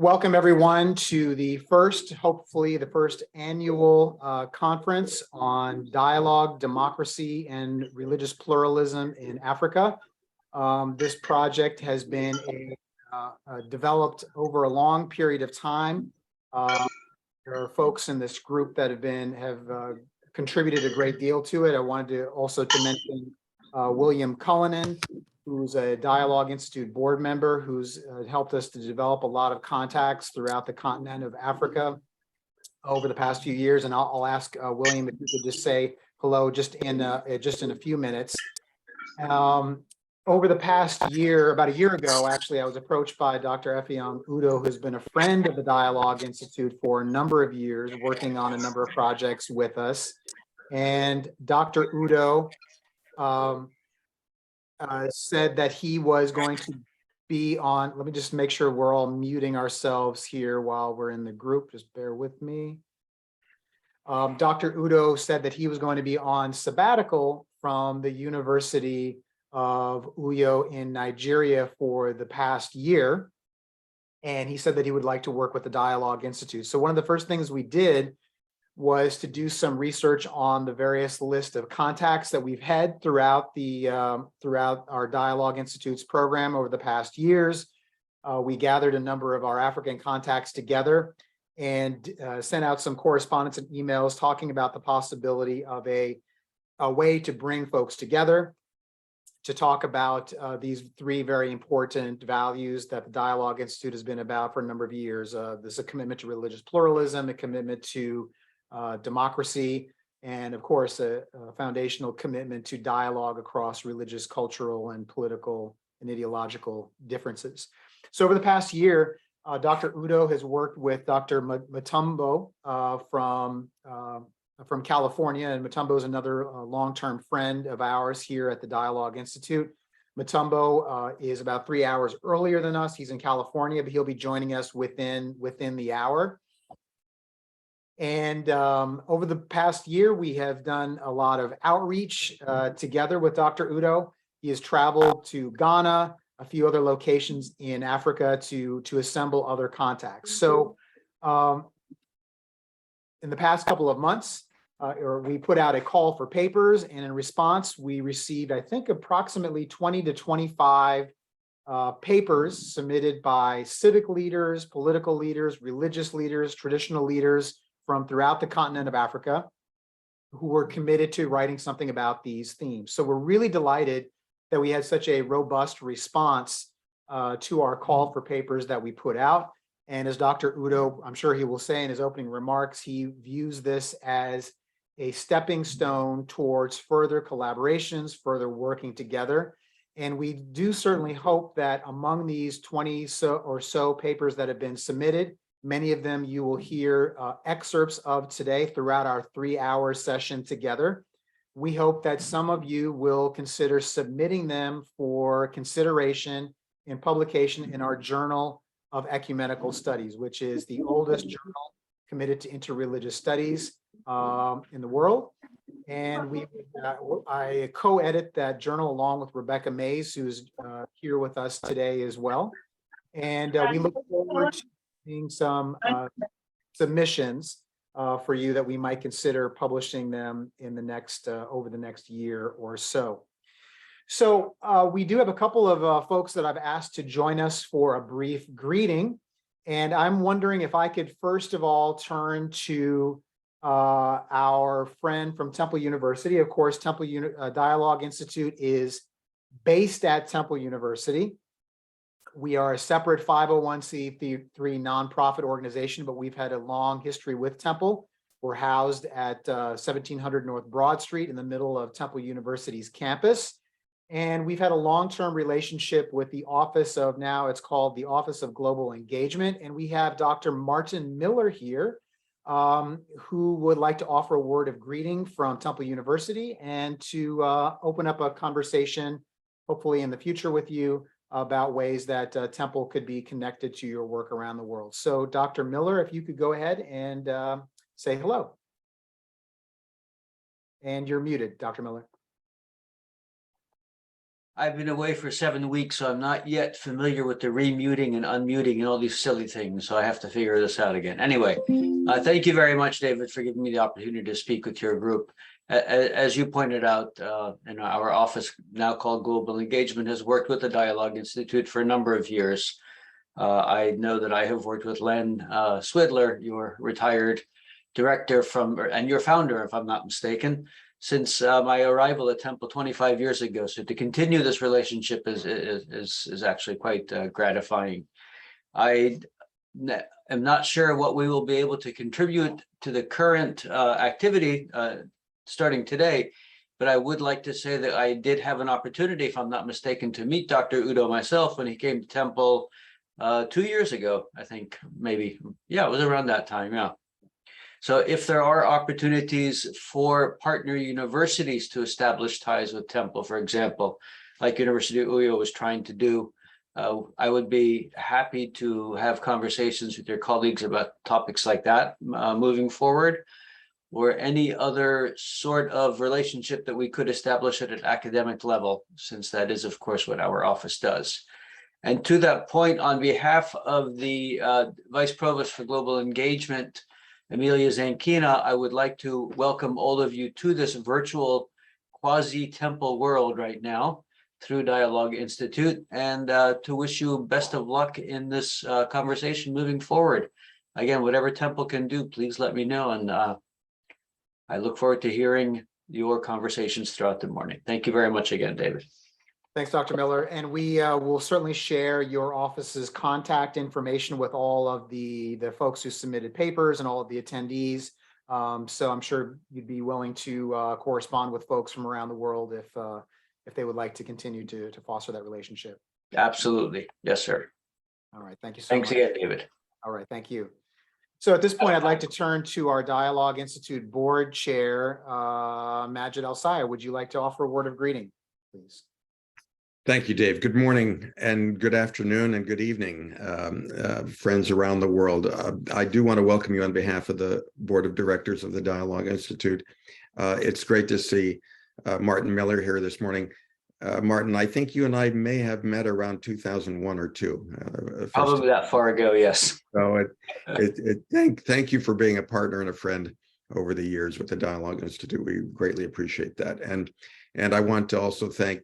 Welcome everyone to the first, hopefully the first annual conference on dialogue, democracy, and religious pluralism in Africa. This project has been developed over a long period of time. There are folks in this group that have contributed a great deal to it. I wanted to also mention William Cullinan, who's a Dialogue Institute board member, who's helped us to develop a lot of contacts throughout the continent of Africa over the past few years. And I'll ask William if you could just say hello just in a few minutes. Over the past year, about a year ago, actually, I was approached by Dr. Effiong Udo, who's been a friend of the Dialogue Institute for a number of years, working on a number of projects with us. And Dr. Udo said that he was going to be on, let me just make sure we're all muting ourselves here while we're in the group, just bear with me. Dr. Udo said that he was going to be on sabbatical from the University of Uyo in Nigeria for the past year. And he said that he would like to work with the Dialogue Institute. So one of the first things we did was to do some research on the various list of contacts that we've had throughout our Dialogue Institute's program over the past years. We gathered a number of our African contacts together and sent out some correspondence and emails talking about the possibility of a way to bring folks together to talk about these three very important values that the Dialogue Institute has been about for a number of years. There's a commitment to religious pluralism, a commitment to democracy, and of course, a foundational commitment to dialogue across religious, cultural, and political and ideological differences. So over the past year, Dr. Udo has worked with Dr. Mutombo from California, and Mutombo is another long-term friend of ours here at the Dialogue Institute. Mutombo is about 3 hours earlier than us. He's in California, but he'll be joining us within the hour. And over the past year, we have done a lot of outreach together with Dr. Udo. He has traveled to Ghana, a few other locations in Africa to assemble other contacts. So in the past couple of months, we put out a call for papers, and in response, we received, I think, approximately 20 to 25 papers submitted by civic leaders, political leaders, religious leaders, traditional leaders from throughout the continent of Africa who were committed to writing something about these themes. So we're really delighted that we had such a robust response to our call for papers that we put out. And as Dr. Udo, I'm sure he will say in his opening remarks, he views this as a stepping stone towards further collaborations, further working together. And we do certainly hope that among these 20 or so papers that have been submitted, many of them you will hear excerpts of today throughout our 3-hour session together. We hope that some of you will consider submitting them for consideration and publication in our Journal of Ecumenical Studies, which is the oldest journal committed to interreligious studies in the world. And I co-edit that journal along with Rebecca Mays, who's here with us today as well. And we look forward to seeing some submissions for you that we might consider publishing them in the next over the next year or so. So we do have a couple of folks that I've asked to join us for a brief greeting. And I'm wondering if I could first of all turn to our friend from Temple University. Of course, Dialogue Institute is based at Temple University. We are a separate 501c3 nonprofit organization, but we've had a long history with Temple. We're housed at 1700 North Broad Street in the middle of Temple University's campus. And we've had a long-term relationship with the office of, now it's called the Office of Global Engagement. And we have Dr. Martin Miller here, who would like to offer a word of greeting from Temple University and to open up a conversation, hopefully in the future with you, about ways that Temple could be connected to your work around the world. So Dr. Miller, if you could go ahead and say hello. And you're muted, Dr. Miller. I've been away for 7 weeks, so I'm not yet familiar with the remuting and unmuting and all these silly things. So I have to figure this out again. Anyway, thank you very much, David, for giving me the opportunity to speak with your group. As you pointed out, our office, now called Global Engagement, has worked with the Dialogue Institute for a number of years. I know that I have worked with Len Swidler, your retired director and your founder, if I'm not mistaken, since my arrival at Temple 25 years ago. So to continue this relationship is actually quite gratifying. I am not sure what we will be able to contribute to the current activity starting today, but I would like to say that I did have an opportunity, if I'm not mistaken, to meet Dr. Udo myself when he came to Temple 2 years ago, I think, maybe. Yeah, it was around that time, yeah. So if there are opportunities for partner universities to establish ties with Temple, for example, like University of Uyo was trying to do, I would be happy to have conversations with your colleagues about topics like that moving forward, or any other sort of relationship that we could establish at an academic level, since that is, of course, what our office does. And to that point, on behalf of the Vice Provost for Global Engagement, Amelia Zankina, I would like to welcome all of you to this virtual quasi-Temple world right now through Dialogue Institute, and to wish you best of luck in this conversation moving forward. Again, whatever Temple can do, please let me know, and I look forward to hearing your conversations throughout the morning. Thank you very much again, David. Thanks, Dr. Miller. And we will certainly share your office's contact information with all of the folks who submitted papers and all of the attendees. So I'm sure you'd be willing to correspond with folks from around the world if they would like to continue to foster that relationship. Absolutely. Yes, sir. All right. Thank you so much. Thanks again, David. All right. Thank you. So at this point, I'd like to turn to our Dialogue Institute Board Chair, Majid Al-Sayed. Would you like to offer a word of greeting, please? Thank you, Dave. Good morning and good afternoon and good evening, friends around the world. I do want to welcome you on behalf of the Board of Directors of the Dialogue Institute. It's great to see Martin Miller here this morning. Martin, I think you and I may have met around 2001 or two. Probably that far ago, yes. So thank you for being a partner and a friend over the years with the Dialogue Institute. We greatly appreciate that. And I want to also thank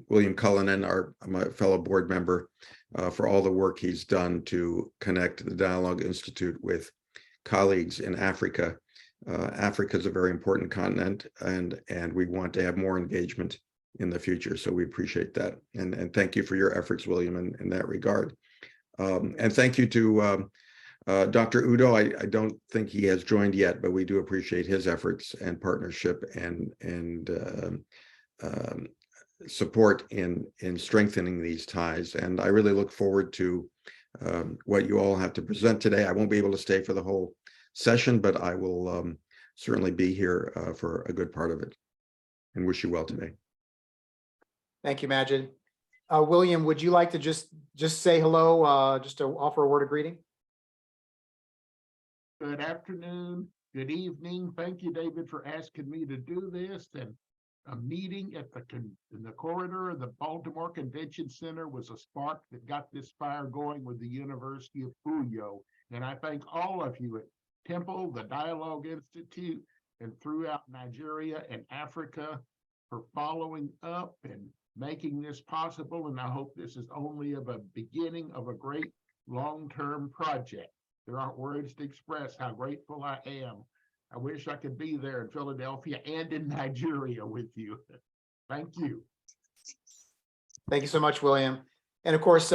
William Cullinan, my fellow board member, for all the work he's done to connect the Dialogue Institute with colleagues in Africa. Africa is a very important continent, and we want to have more engagement in the future. So we appreciate that. And thank you for your efforts, William, in that regard. And thank you to Dr. Udo. I don't think he has joined yet, but we do appreciate his efforts and partnership and support in strengthening these ties. And I really look forward to what you all have to present today. I won't be able to stay for the whole session, but I will certainly be here for a good part of it, and wish you well today. Thank you, Majid. William, would you like to just say hello, just to offer a word of greeting? Good afternoon, good evening. Thank you, David, for asking me to do this. And a meeting in the corridor of the Baltimore Convention Center was a spark that got this fire going with the University of Uyo. And I thank all of you at Temple, the Dialogue Institute, and throughout Nigeria and Africa for following up and making this possible. And I hope this is only of a beginning of a great long-term project. There aren't words to express how grateful I am. I wish I could be there in Philadelphia and in Nigeria with you. Thank you. Thank you so much, William. And of course,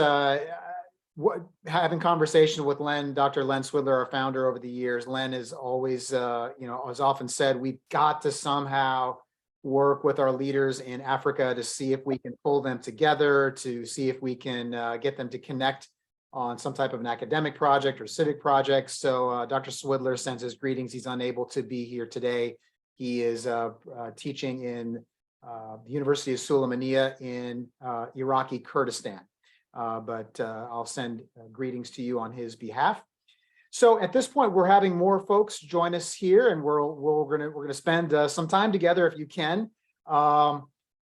having conversation with Dr. Len Swidler, our founder over the years, Len is always, has often said, we've got to somehow work with our leaders in Africa to see if we can pull them together, to see if we can get them to connect on some type of an academic project or civic project. So Dr. Swidler sends his greetings. He's unable to be here today. He is teaching in the University of Sulaymaniyah in Iraqi Kurdistan. But I'll send greetings to you on his behalf. So at this point, we're having more folks join us here, and we're gonna spend some time together if you can.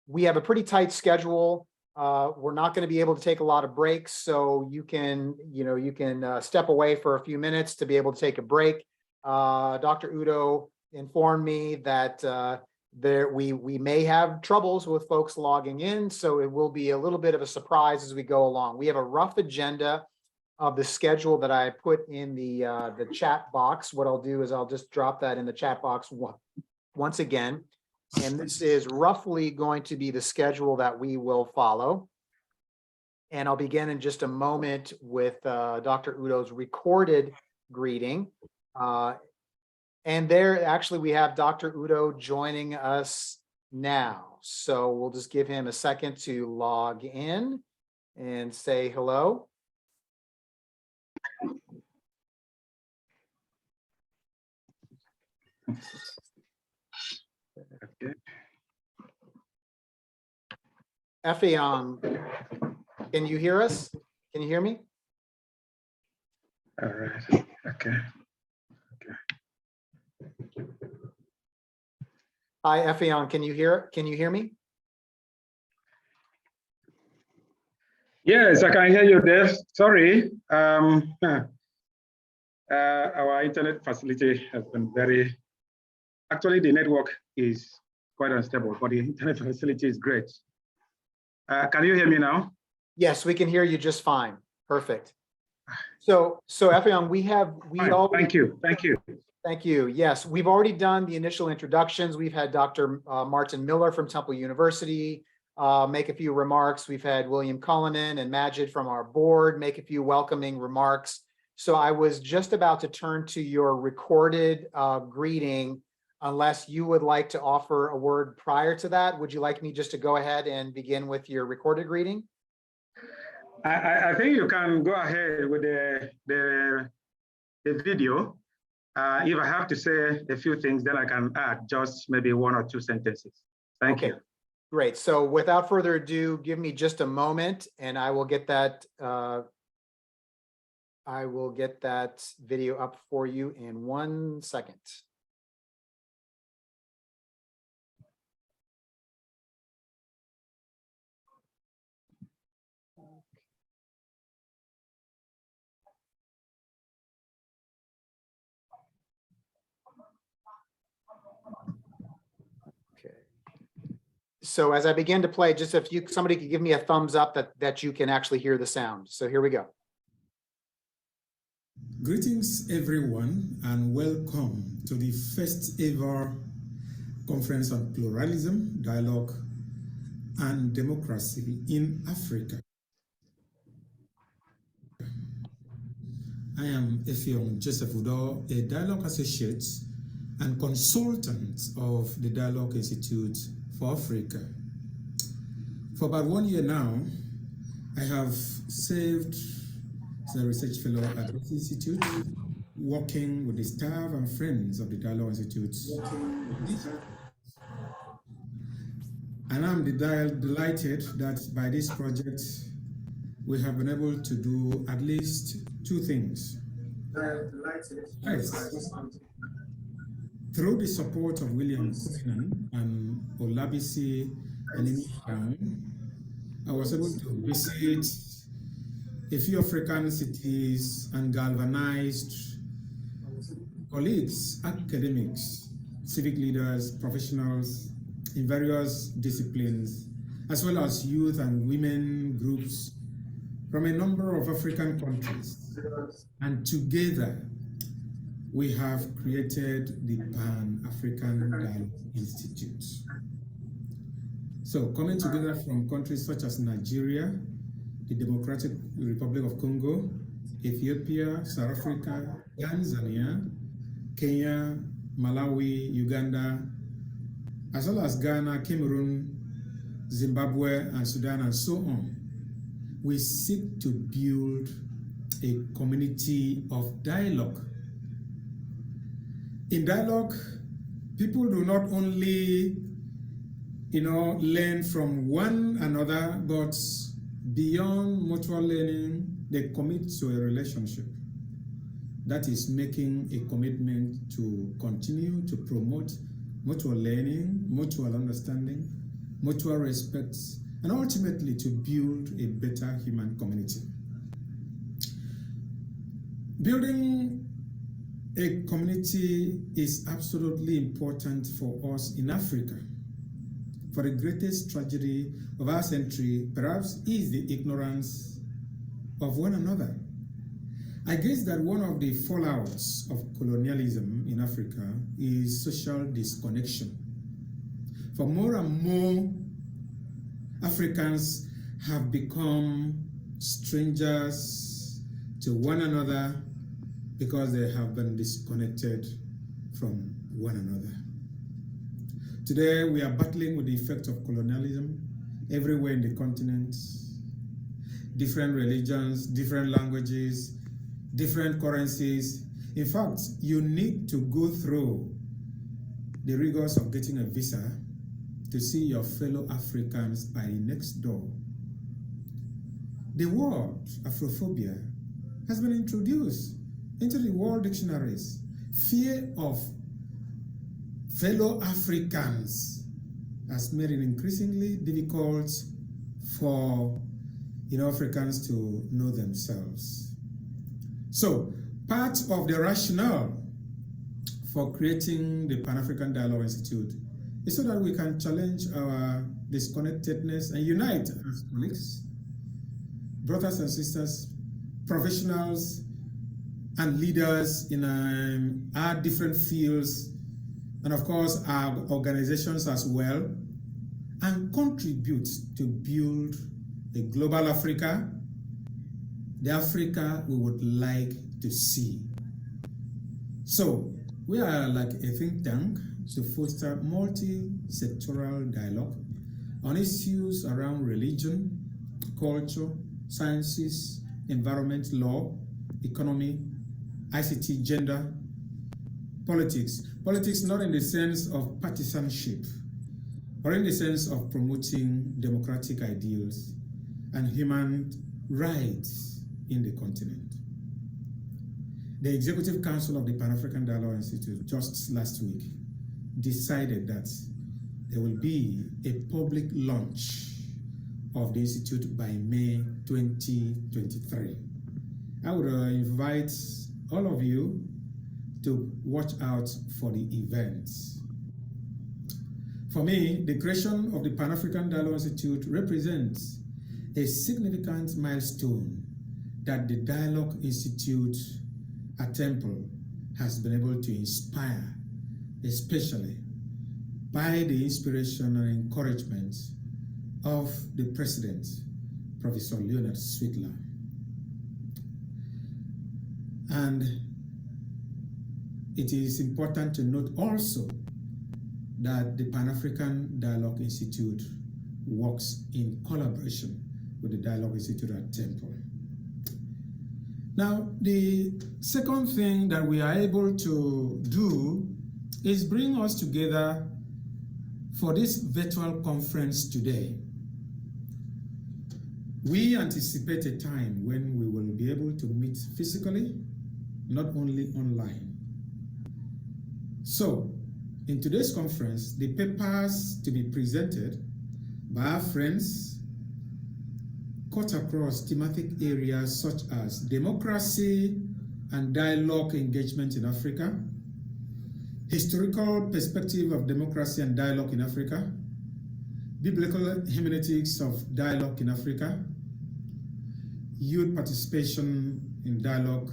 We have a pretty tight schedule. We're not going to be able to take a lot of breaks, so you can step away for a few minutes to be able to take a break. Dr. Udo informed me that we may have troubles with folks logging in, so it will be a little bit of a surprise as we go along. We have a rough agenda of the schedule that I put in the chat box. What I'll do is I'll just drop that in the chat box once again. And this is roughly going to be the schedule that we will follow. And I'll begin in just a moment with Dr. Udo's recorded greeting. And there, actually, we have Dr. Udo joining us now. So we'll just give him a second to log in and say hello. Okay. Effiong, can you hear us? Can you hear me? All right. Okay. Hi, Effiong, can you hear me? Yes, I can hear you, Dave. Sorry. Our internet facility has been actually the network is quite unstable, but the internet facility is great. Can you hear me now? Yes, we can hear you just fine. Perfect. So Effiong, Thank you. Thank you. Yes, we've already done the initial introductions. We've had Dr. Martin Miller from Temple University make a few remarks. We've had William Cullinan and Majid from our board make a few welcoming remarks. So I was just about to turn to your recorded greeting, unless you would like to offer a word prior to that. Would you like me just to go ahead and begin with your recorded greeting? I think you can go ahead with the video. If I have to say a few things, then I can add just maybe 1 or 2 sentences. Thank you. Great. So without further ado, give me just a moment and I will get that video up for you in 1 second. So as I begin to play, just if somebody could give me a thumbs up that you can actually hear the sound. So here we go. Greetings everyone and welcome to the first ever conference on pluralism, dialogue and democracy in Africa. I am Effiong Joseph Udo, a dialogue associate and consultant of the Dialogue Institute for Africa. For about 1 year now, I have served as a research fellow at this institute, working with the staff and friends of the Dialogue Institute. And I'm delighted that by this project, we have been able to do at least 2 things. First, through the support of William Cullinan and Olabisi Enimikan, I was able to visit a few African cities and galvanized colleagues, academics, civic leaders, professionals in various disciplines, as well as youth and women groups from a number of African countries. And together, we have created the Pan-African Dialogue Institute. So coming together from countries such as Nigeria, the Democratic Republic of Congo, Ethiopia, South Africa, Tanzania, Kenya, Malawi, Uganda, as well as Ghana, Cameroon, Zimbabwe, and Sudan, and so on. We seek to build a community of dialogue. In dialogue, people do not only, learn from one another, but beyond mutual learning, they commit to a relationship. That is making a commitment to continue to promote mutual learning, mutual understanding, mutual respect, and ultimately to build a better human community. Building a community is absolutely important for us in Africa. For the greatest tragedy of our century, perhaps, is the ignorance of one another. I guess that one of the fallouts of colonialism in Africa is social disconnection. For more and more Africans have become strangers to one another because they have been disconnected from one another. Today, we are battling with the effect of colonialism everywhere in the continent. Different religions, different languages, different currencies. In fact, you need to go through the rigors of getting a visa to see your fellow Africans by next door. The word Afrophobia has been introduced into the world dictionaries. Fear of fellow Africans has made it increasingly difficult for Africans to know themselves. So part of the rationale for creating the Pan-African Dialogue Institute is so that we can challenge our disconnectedness and unite as colleagues, brothers and sisters, professionals and leaders in our different fields, and of course our organizations as well, and contribute to build a global Africa, the Africa we would like to see. So we are like a think tank to foster multi-sectoral dialogue on issues around religion, culture, sciences, environment, law, economy, ICT, gender, politics. Politics not in the sense of partisanship, but in the sense of promoting democratic ideals and human rights in the continent. The Executive Council of the Pan-African Dialogue Institute just last week decided that there will be a public launch of the Institute by May 2023. I would invite all of you to watch out for the events. For me, the creation of the Pan-African Dialogue Institute represents a significant milestone that the Dialogue Institute at Temple has been able to inspire, especially by the inspiration and encouragement of the President, Professor Leonard Switler. And it is important to note also that the Pan-African Dialogue Institute works in collaboration with the Dialogue Institute at Temple. Now, the second thing that we are able to do is bring us together for this virtual conference today. We anticipate a time when we will be able to meet physically, not only online. So, in today's conference, the papers to be presented by our friends cut across thematic areas such as democracy and dialogue engagement in Africa, historical perspective of democracy and dialogue in Africa, biblical hermeneutics of dialogue in Africa, youth participation in dialogue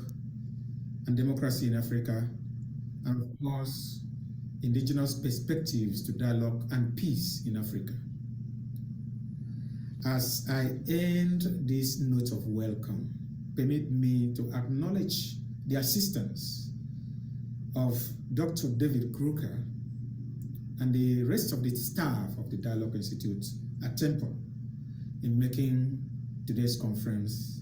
and democracy in Africa, and of course, indigenous perspectives to dialogue and peace in Africa. As I end this note of welcome, permit me to acknowledge the assistance of Dr. David Kruger and the rest of the staff of the Dialogue Institute at Temple in making today's conference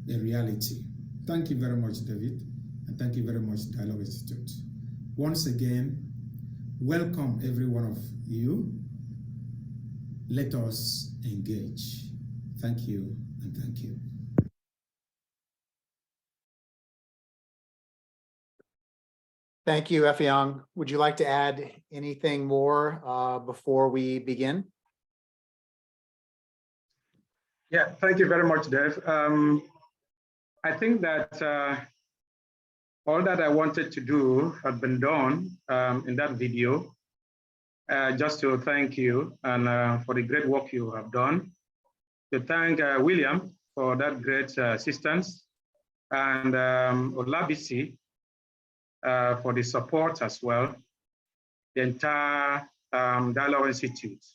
a reality. Thank you very much, David, and thank you very much, Dialogue Institute. Once again, welcome every one of you. Let us engage. Thank you and thank you. Thank you, Effiong. Would you like to add anything more before we begin? Yeah, thank you very much, Dave. I think that all that I wanted to do had been done in that video. Just to thank you and for the great work you have done. To thank William for that great assistance, and Olabisi for the support as well, the entire Dialogue Institute.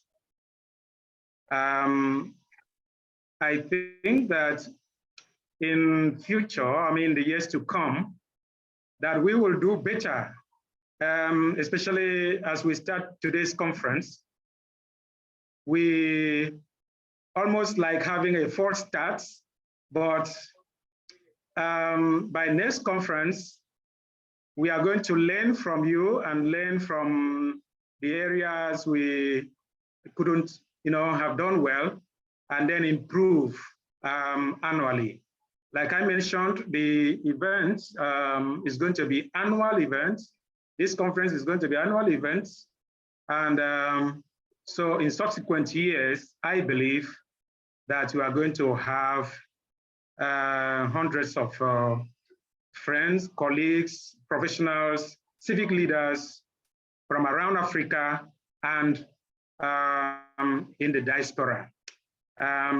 I think that in future, I mean the years to come, that we will do better, especially as we start today's conference. We almost like having a false start, but by next conference, we are going to learn from you and learn from the areas we couldn't, have done well, and then improve annually. Like I mentioned, the event is going to be annual events. This conference is going to be annual events. And so in subsequent years, I believe that we are going to have hundreds of friends, colleagues, professionals, civic leaders from around Africa and in the diaspora.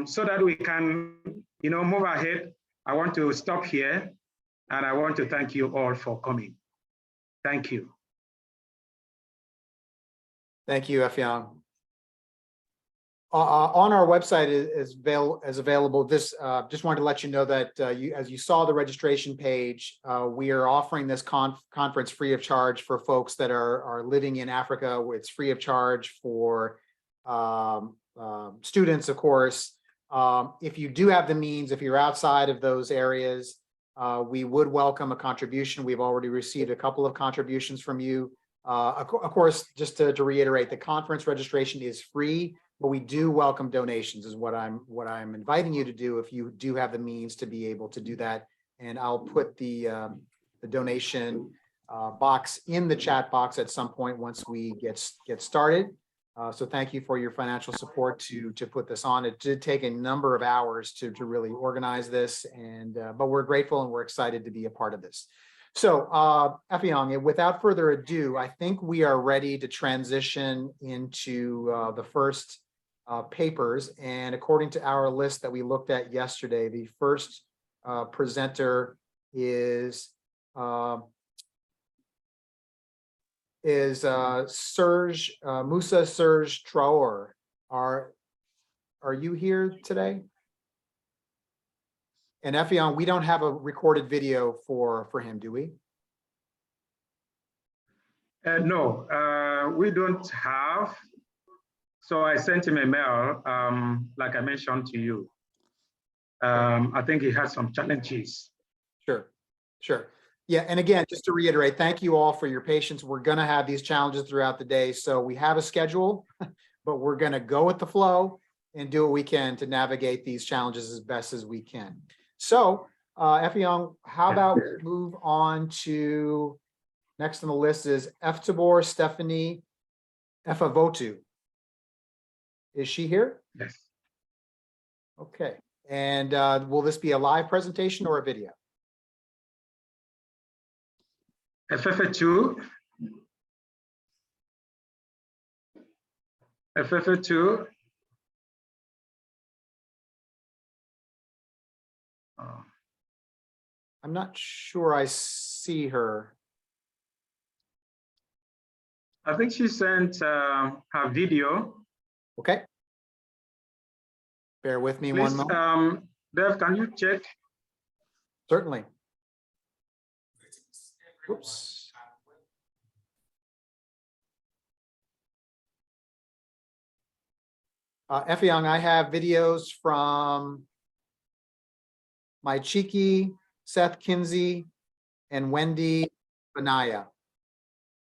So that we can, move ahead. I want to stop here, and I want to thank you all for coming. Thank you. Thank you, Effiong. On our website is available. This just wanted to let you know that as you saw the registration page, we are offering this conference free of charge for folks that are living in Africa. It's free of charge for students, of course. If you do have the means, if you're outside of those areas, we would welcome a contribution. We've already received a couple of contributions from you. Of course, just to reiterate, the conference registration is free, but we do welcome donations, is what I'm inviting you to do if you do have the means to be able to do that. And I'll put the donation box in the chat box at some point once we get started. So thank you for your financial support to put this on. It did take a number of hours to really organize this, and but we're grateful and we're excited to be a part of this. So Effiong, without further ado, I think we are ready to transition into the first papers. And according to our list that we looked at yesterday, the first presenter is Serge Musa Serge Traore. Are you here today? And Effiong, we don't have a recorded video for him, do we? No, we don't have. So I sent him a mail, like I mentioned to you. I think he had some challenges. Sure. Yeah, and again, just to reiterate, thank you all for your patience. We're going to have these challenges throughout the day. So we have a schedule, but we're going to go with the flow and do what we can to navigate these challenges as best as we can. So, Effiong, how about we move on to next on the list is Eftabor Stephanie Efavotu. Is she here? Yes. Okay. And will this be a live presentation or a video? FFA2. FFA2. I'm not sure I see her. I think she sent her video. Okay. Bear with me Please, one moment. Dev, can you check? Certainly. Oops. Effiong, I have videos from my Chiki, Seth Kinsey, and Wendy Benaya.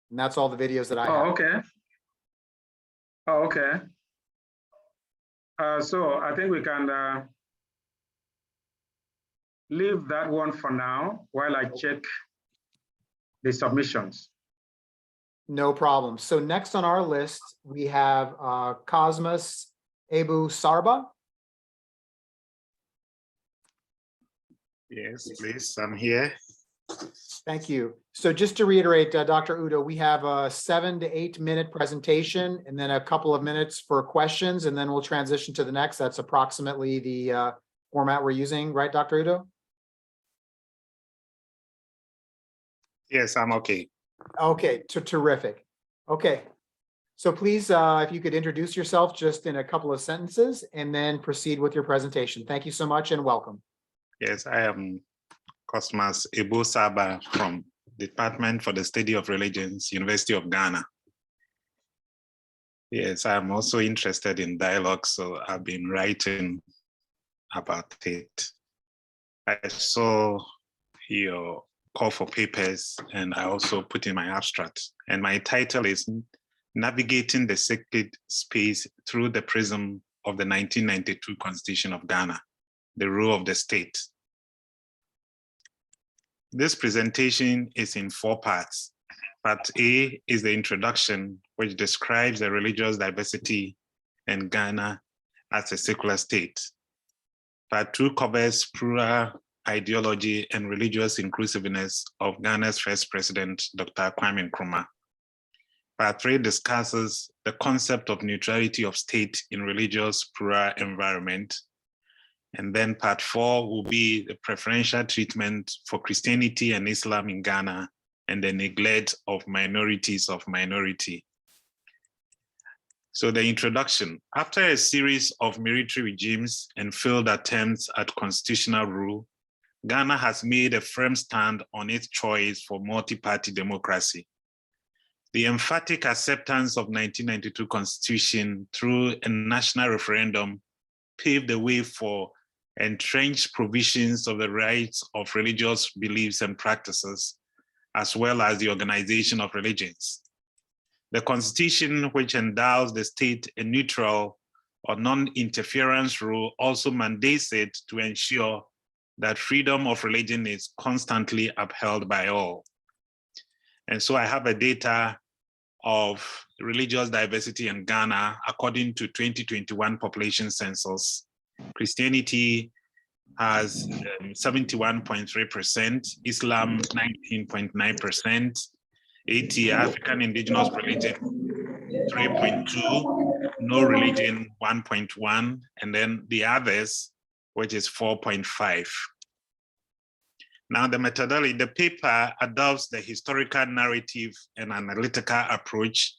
And that's all the videos that I have. Okay. Oh, okay. So I think we can leave that one for now while I check the submissions. No problem. So next on our list, we have Cosmas Abu Sarba. Yes, please, I'm here. Thank you. So just to reiterate, Dr. Udo, we have a 7 to 8 minute presentation and then a couple of minutes for questions, and then we'll transition to the next. That's approximately the format we're using, right, Dr. Udo? Yes, I'm okay. Okay, terrific. Okay. So please, if you could introduce yourself just in a couple of sentences and then proceed with your presentation. Thank you so much and welcome. Yes, I am Cosmas Ebo Saba from Department for the Study of Religions, University of Ghana. Yes, I'm also interested in dialogue, so I've been writing about it. I saw your call for papers and I also put in my abstract. And my title is Navigating the Sacred Space Through the Prism of the 1992 Constitution of Ghana, the Role of the State. This presentation is in 4 parts. Part A is the introduction, which describes the religious diversity in Ghana as a secular state. Part 2 covers plural ideology and religious inclusiveness of Ghana's first president, Dr. Kwame Nkrumah. Part 3 discusses the concept of neutrality of state in religious plural environment. And then part 4 will be the preferential treatment for Christianity and Islam in Ghana and the neglect of minorities of minority. So the introduction. After a series of military regimes and failed attempts at constitutional rule, Ghana has made a firm stand on its choice for multi-party democracy. The emphatic acceptance of 1992 Constitution through a national referendum paved the way for entrenched provisions of the rights of religious beliefs and practices, as well as the organization of religions. The Constitution, which endows the state a neutral or non-interference rule, also mandates it to ensure that freedom of religion is constantly upheld by all. And so I have a data of religious diversity in Ghana according to 2021 population census. Christianity has 71.3%, Islam 19.9%, African indigenous religion 3.2%, no religion 1.1%, and then the others, which is 4.5%. Now the methodology, the paper adopts the historical narrative and analytical approach.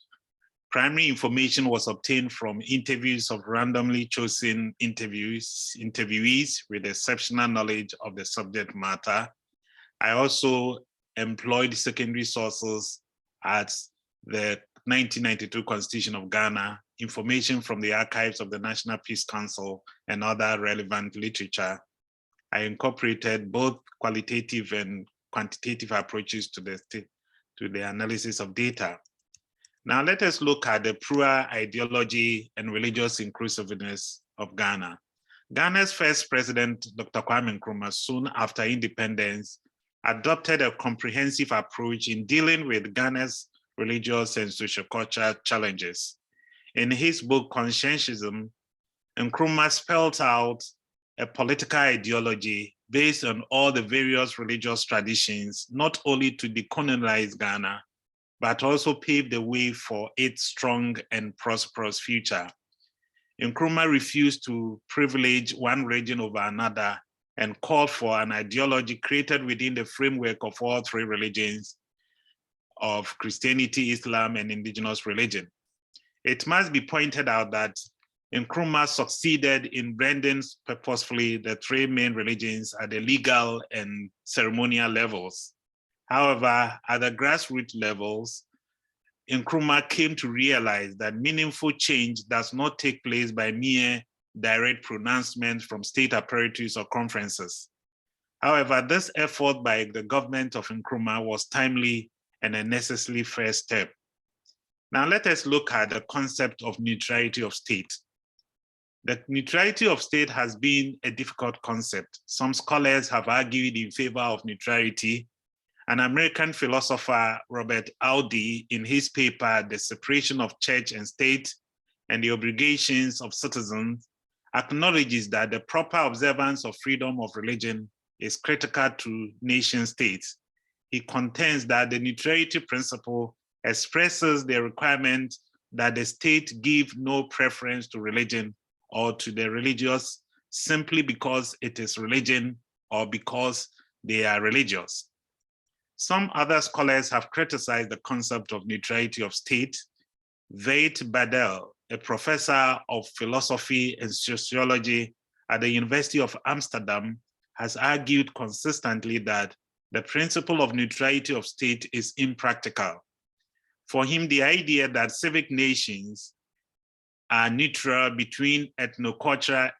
Primary information was obtained from interviews of randomly chosen interviewees with exceptional knowledge of the subject matter. I also employed secondary sources as the 1992 Constitution of Ghana, information from the archives of the National Peace Council, and other relevant literature. I incorporated both qualitative and quantitative approaches to the analysis of data. Now let us look at the plural ideology and religious inclusiveness of Ghana. Ghana's first president, Dr. Kwame Nkrumah, soon after independence, adopted a comprehensive approach in dealing with Ghana's religious and sociocultural challenges. In his book, Conscientism, Nkrumah spelled out a political ideology based on all the various religious traditions, not only to decolonize Ghana, but also pave the way for its strong and prosperous future. Nkrumah refused to privilege one region over another and called for an ideology created within the framework of all 3 religions of Christianity, Islam, and indigenous religion. It must be pointed out that Nkrumah succeeded in blending purposefully the 3 main religions at the legal and ceremonial levels. However, at the grassroots levels, Nkrumah came to realize that meaningful change does not take place by mere direct pronouncements from state apparatus or conferences. However, this effort by the government of Nkrumah was timely and a necessary first step. Now let us look at the concept of neutrality of state. The neutrality of state has been a difficult concept. Some scholars have argued in favor of neutrality. An American philosopher, Robert Audi, in his paper, The Separation of Church and State and the Obligations of Citizens, acknowledges that the proper observance of freedom of religion is critical to nation states. He contends that the neutrality principle expresses the requirement that the state give no preference to religion or to the religious simply because it is religion or because they are religious. Some other scholars have criticized the concept of neutrality of state. Veit Badel, a professor of philosophy and sociology at the University of Amsterdam, has argued consistently that the principle of neutrality of state is impractical. For him, the idea that civic nations are neutral between ethnocultural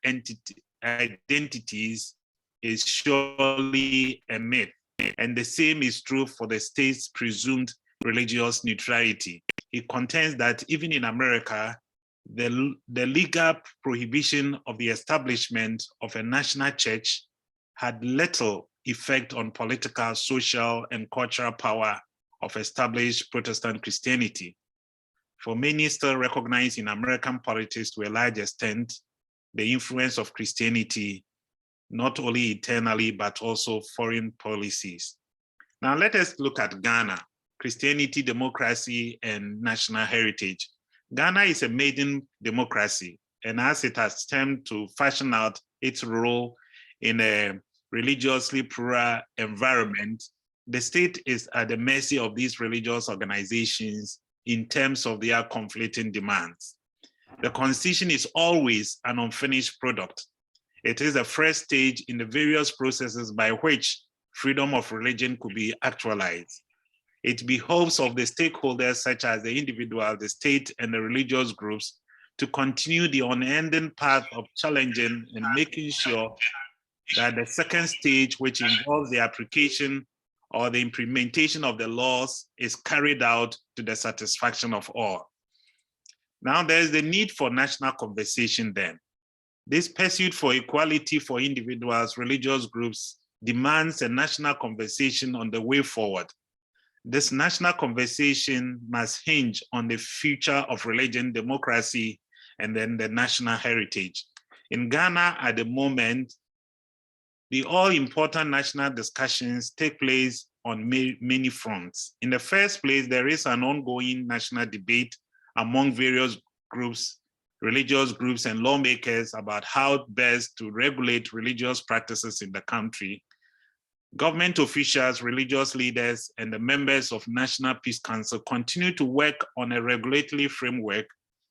identities is surely a myth, and the same is true for the state's presumed religious neutrality. He contends that even in America, the legal prohibition of the establishment of a national church had little effect on political, social, and cultural power of established Protestant Christianity. For many still recognize in American politics to a large extent the influence of Christianity, not only internally, but also foreign policies. Now let us look at Ghana, Christianity, democracy, and national heritage. Ghana is a maiden democracy, and as it has attempted to fashion out its role in a religiously plural environment, the state is at the mercy of these religious organizations in terms of their conflicting demands. The constitution is always an unfinished product. It is the first stage in the various processes by which freedom of religion could be actualized. It behoves of the stakeholders such as the individual, the state, and the religious groups to continue the unending path of challenging and making sure that the second stage, which involves the application or the implementation of the laws, is carried out to the satisfaction of all. Now there's the need for national conversation then. This pursuit for equality for individuals, religious groups, demands a national conversation on the way forward. This national conversation must hinge on the future of religion, democracy, and then the national heritage. In Ghana at the moment, the all-important national discussions take place on many fronts. In the first place, there is an ongoing national debate among various groups, religious groups and lawmakers about how best to regulate religious practices in the country. Government officials, religious leaders, and the members of National Peace Council continue to work on a regulatory framework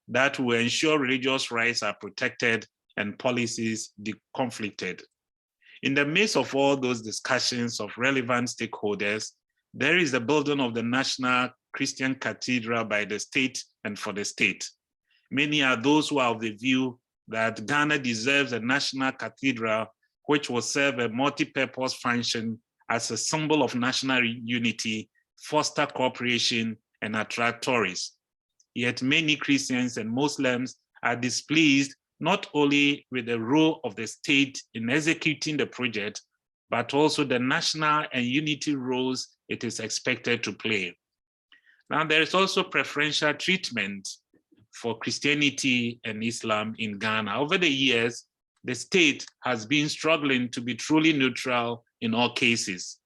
that will ensure religious rights are protected and policies deconflicted. In the midst of all those discussions of relevant stakeholders, there is the building of the National Christian Cathedral by the state and for the state. Many are those who are of the view that Ghana deserves a national cathedral which will serve a multi-purpose function as a symbol of national unity, foster cooperation, and attract tourists. Yet many Christians and Muslims are displeased not only with the role of the state in executing the project, but also the national and unity roles it is expected to play. Now, there is also preferential treatment for Christianity and Islam in Ghana. Over the years, the state has been struggling to be truly neutral in all cases.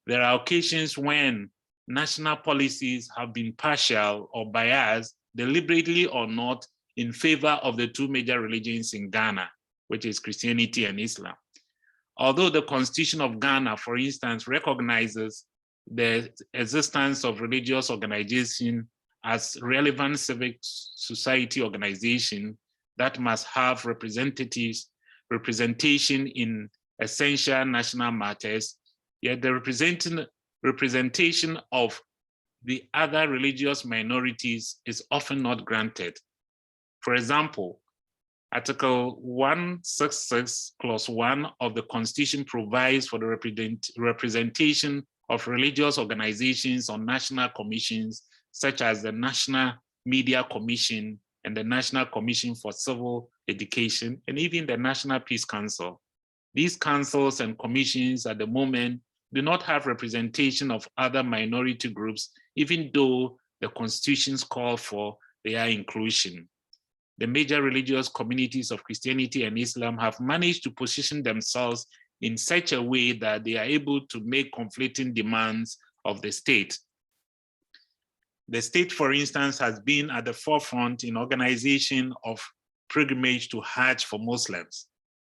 There are occasions when national policies have been partial or biased, deliberately or not, in favor of the two major religions in Ghana, which is Christianity and Islam. Although the Constitution of Ghana, for instance, recognizes the existence of religious organization as relevant civic society organization that must have representation in essential national matters, yet the representation of the other religious minorities is often not granted. For example, Article 166 Clause 1 of the Constitution provides for the representation of religious organizations on national commissions, such as the National Media Commission and the National Commission for Civil Education, and even the National Peace Council. These councils and commissions at the moment do not have representation of other minority groups, even though the constitutions call for their inclusion. The major religious communities of Christianity and Islam have managed to position themselves in such a way that they are able to make conflicting demands of the state. The state, for instance, has been at the forefront in organization of pilgrimage to Hajj for Muslims.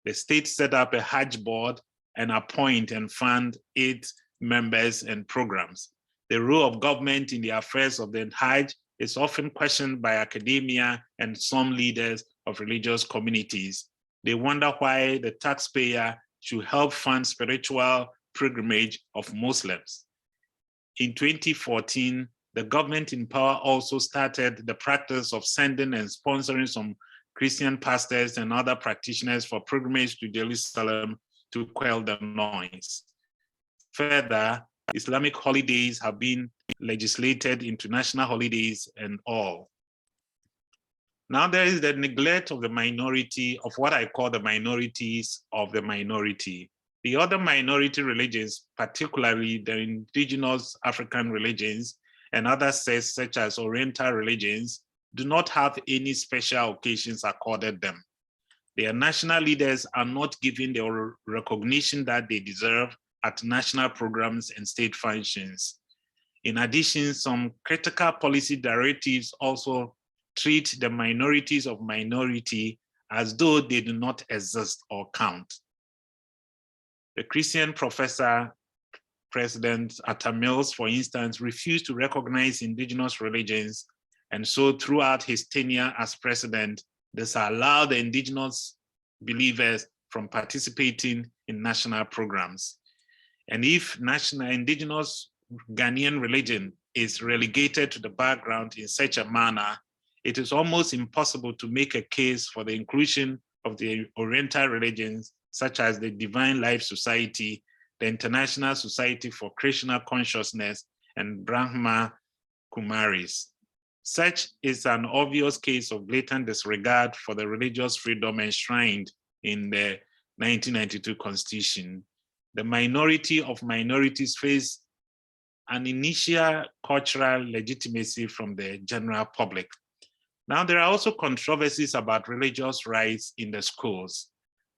The state set up a Hajj board and appoint and fund its members and programs. The role of government in the affairs of the Hajj is often questioned by academia and some leaders of religious communities. They wonder why the taxpayer should help fund spiritual pilgrimage of Muslims. In 2014, the government in power also started the practice of sending and sponsoring some Christian pastors and other practitioners for pilgrimage to Jerusalem to quell the noise. Further, Islamic holidays have been legislated into national holidays and all. Now there is the neglect of the minority, of what I call the minorities of the minority. The other minority religions, particularly the indigenous African religions and other sects such as Oriental religions, do not have any special occasions accorded them. Their national leaders are not given the recognition that they deserve at national programs and state functions. In addition, some critical policy directives also treat the minorities of minority as though they do not exist or count. The Christian professor, President Atta Mills, for instance, refused to recognize indigenous religions, and so throughout his tenure as president, disallowed the indigenous believers from participating in national programs. And if national indigenous Ghanaian religion is relegated to the background in such a manner, it is almost impossible to make a case for the inclusion of the Oriental religions, such as the Divine Life Society, the International Society for Krishna Consciousness, and Brahma Kumaris. Such is an obvious case of blatant disregard for the religious freedom enshrined in the 1992 Constitution. The minority of minorities face an initial cultural legitimacy from the general public. Now, there are also controversies about religious rights in the schools.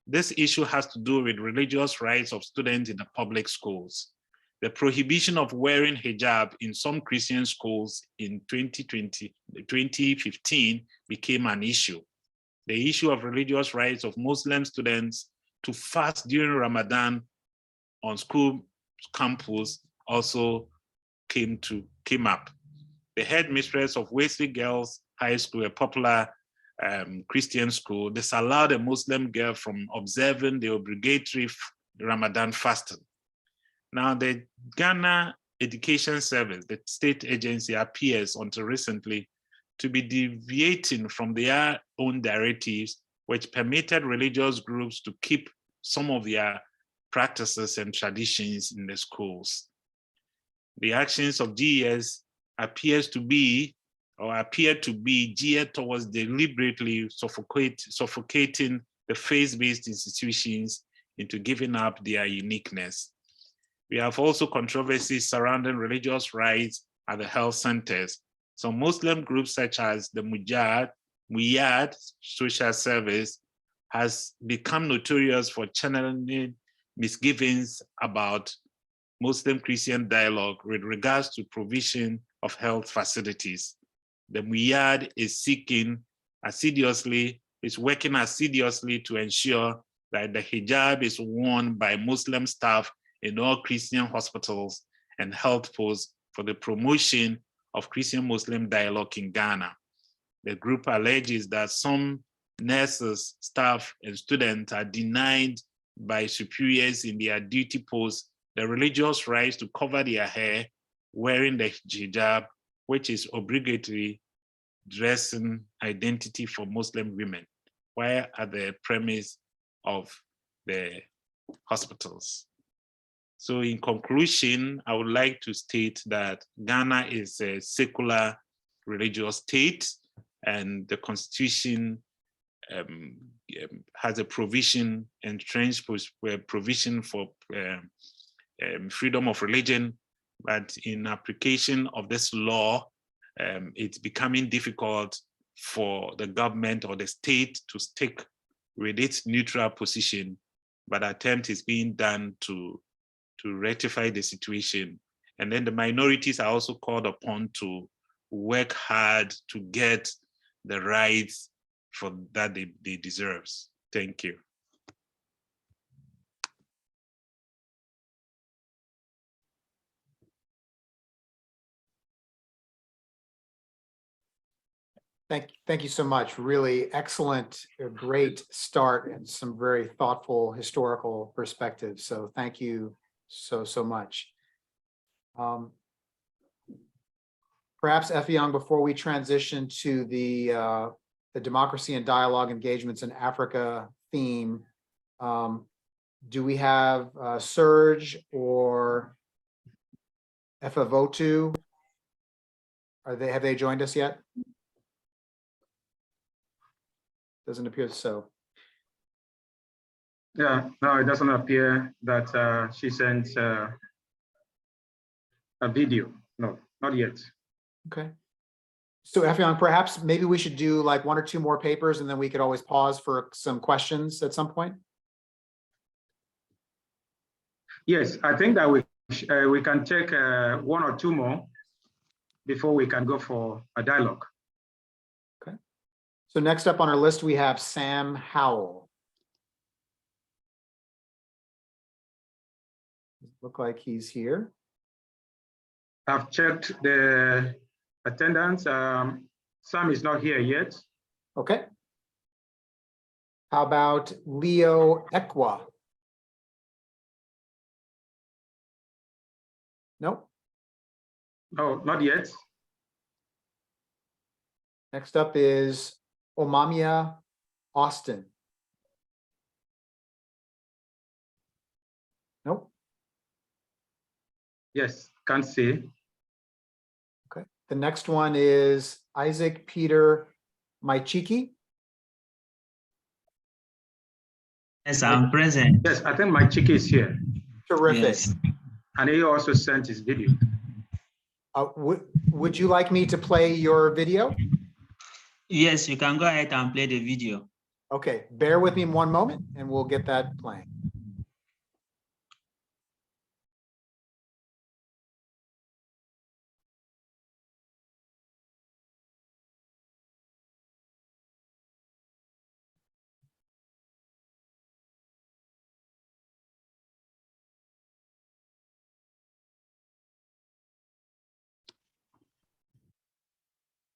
This issue has to do with religious rights of students in the public schools. The prohibition of wearing hijab in some Christian schools in 2015 became an issue. The issue of religious rights of Muslim students to fast during Ramadan on school campus also came up. The headmistress of Wesley Girls High School, a popular Christian school, disallowed a Muslim girl from observing the obligatory Ramadan fasting. Now, the Ghana Education Service, the state agency, appears until recently to be deviating from their own directives, which permitted religious groups to keep some of their practices and traditions in the schools. The actions of GES appear to be geared towards deliberately suffocating the faith-based institutions into giving up their uniqueness. We have also controversies surrounding religious rights at the health centers. Some Muslim groups such as the Muyad Social Service has become notorious for channeling misgivings about Muslim-Christian dialogue with regards to provision of health facilities. The Muyad is working assiduously to ensure that the hijab is worn by Muslim staff in all Christian hospitals and health posts for the promotion of Christian-Muslim dialogue in Ghana. The group alleges that some nurses, staff, and students are denied by superiors in their duty posts the religious rights to cover their hair wearing the hijab, which is obligatory dressing identity for Muslim women, while at the premise of the hospitals. So in conclusion, I would like to state that Ghana is a secular religious state, and the Constitution has a provision, entrenched provision for freedom of religion, but in application of this law, it's becoming difficult for the government or the state to stick with its neutral position but attempt is being done to rectify the situation. And then the minorities are also called upon to work hard to get the rights for that they deserve. Thank you. Thank you so much. Really excellent, a great start and some very thoughtful historical perspectives. So thank you so much. Perhaps Effiong, before we transition to the democracy and dialogue engagements in Africa theme, do we have Serge or Efavotu? Have they joined us yet? Doesn't appear so. Yeah, no, it doesn't appear that she sent a video. No, not yet. Okay. So Effiong, perhaps maybe we should do like 1 or 2 more papers and then we could always pause for some questions at some point. Yes, I think that we can take 1 or 2 more before we can go for a dialogue. Okay. So next up on our list, we have Sam Howell. Look like he's here. I've checked the attendance. Sam is not here yet. Okay. How about Leo Ekwa? Nope. No, not yet. Next up is Omamia Austin. Nope. Yes, can't see. Okay. The next one is Isaac Peter Maichiki. Yes, I'm present. Yes, I think my chick is here. Terrific. Yes. And he also sent his video. Would you like me to play your video? Yes, you can go ahead and play the video. Okay, bear with me 1 moment and we'll get that playing.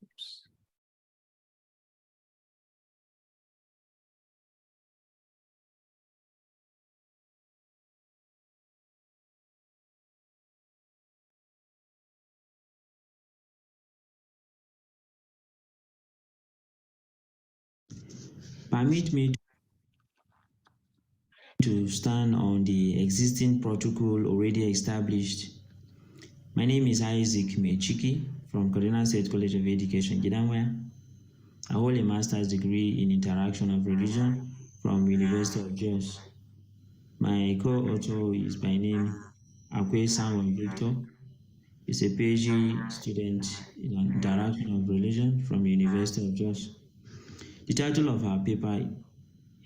Oops. Permit me to stand on the existing protocol already established. My name is Isaac Mechiki from Kaduna State College of Education, Gidanwaya. I hold a master's degree in interaction of religion from University of Jos. My co-author is by name Akwe Samuel Victor. He's a PhD student in interaction of religion from University of Jos. The title of our paper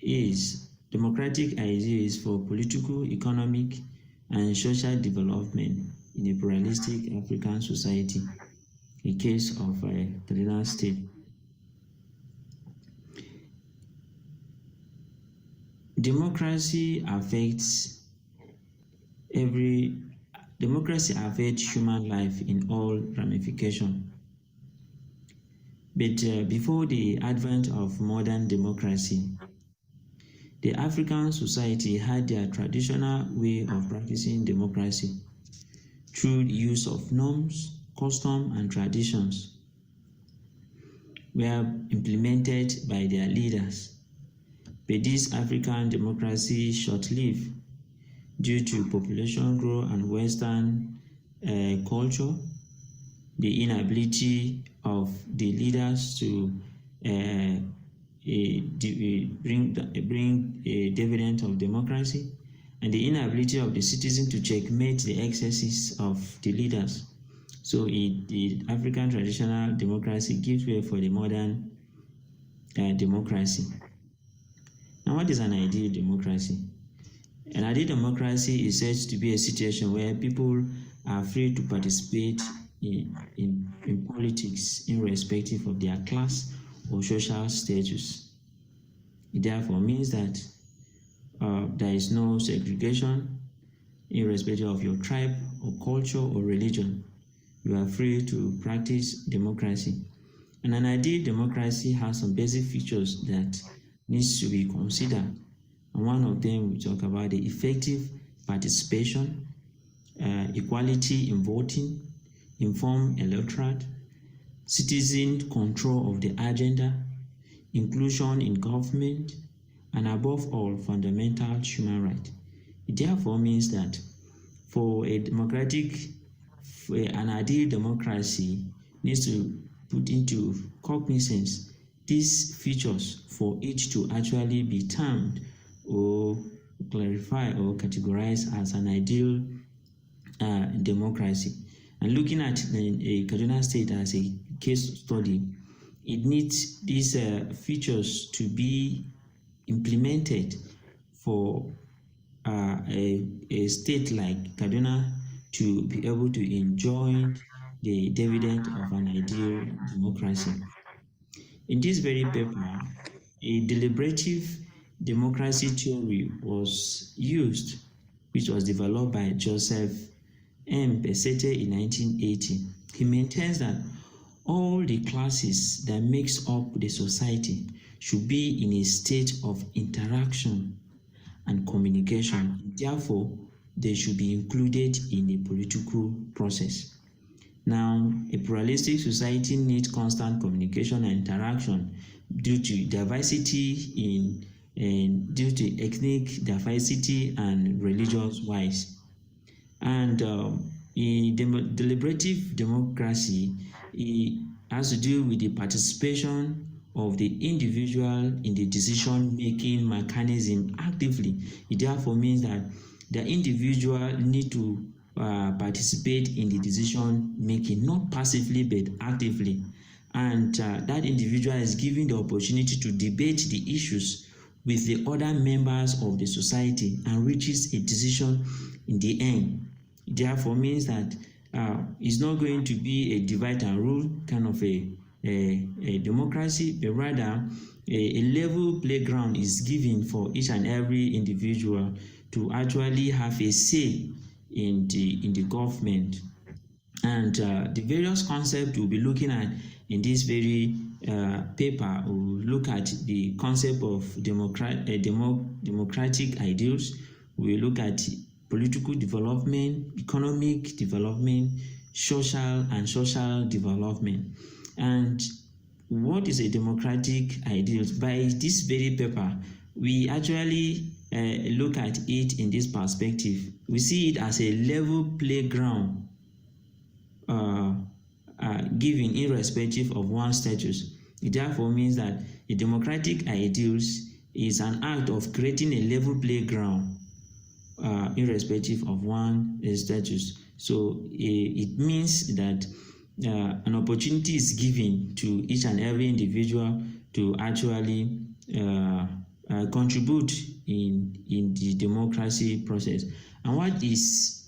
is Democratic Ideas for Political, Economic, and Social Development in a Pluralistic African Society, a case of Kaduna State. Democracy affects human life in all ramifications. But before the advent of modern democracy, the African society had their traditional way of practicing democracy through the use of norms, custom, and traditions were implemented by their leaders. But this African democracy short-lived due to population growth and Western culture, the inability of the leaders to bring a dividend of democracy, and the inability of the citizen to checkmate the excesses of the leaders. So the African traditional democracy gives way for the modern democracy. Now, what is an ideal democracy? ideal democracy is said to be a situation where people are free to participate in politics irrespective of their class or social status. It therefore means that there is no segregation irrespective of your tribe or culture or religion. You are free to practice democracy. And an ideal democracy has some basic features that needs to be considered. And one of them, we talk about the effective participation, equality in voting, informed electorate, citizen control of the agenda, inclusion in government, and above all, fundamental human rights. It therefore means that for an ideal democracy needs to put into cognizance these features for each to actually be termed or clarified or categorized as an ideal democracy. And looking at a Kaduna State as a case study, it needs these features to be implemented for a state like Kaduna to be able to enjoy the dividend of an ideal democracy. In this very paper, a deliberative democracy theory was used, which was developed by Joseph M. Pesete in 1980. He maintains that all the classes that makes up the society should be in a state of interaction and communication. Therefore, they should be included in a political process. Now, a pluralistic society needs constant communication and interaction due to diversity due to ethnic diversity and religious wise. And in deliberative democracy, it has to do with the participation of the individual in the decision-making mechanism actively. It therefore means that the individual need to participate in the decision-making, not passively but actively. And that individual is given the opportunity to debate the issues with the other members of the society and reaches a decision in the end. It therefore means that it's not going to be a divide and rule kind of a democracy, but rather a level playground is given for each and every individual to actually have a say in the government. And the various concepts we'll be looking at in this very paper will look at the concept of democratic ideals. We'll look at political development, economic development, social development. And what is a democratic ideal? By this very paper, we actually look at it in this perspective. We see it as a level playground given irrespective of one's status. It therefore means that the democratic ideals is an act of creating a level playground irrespective of one's status. So it means that an opportunity is given to each and every individual to actually contribute in the democracy process. And what is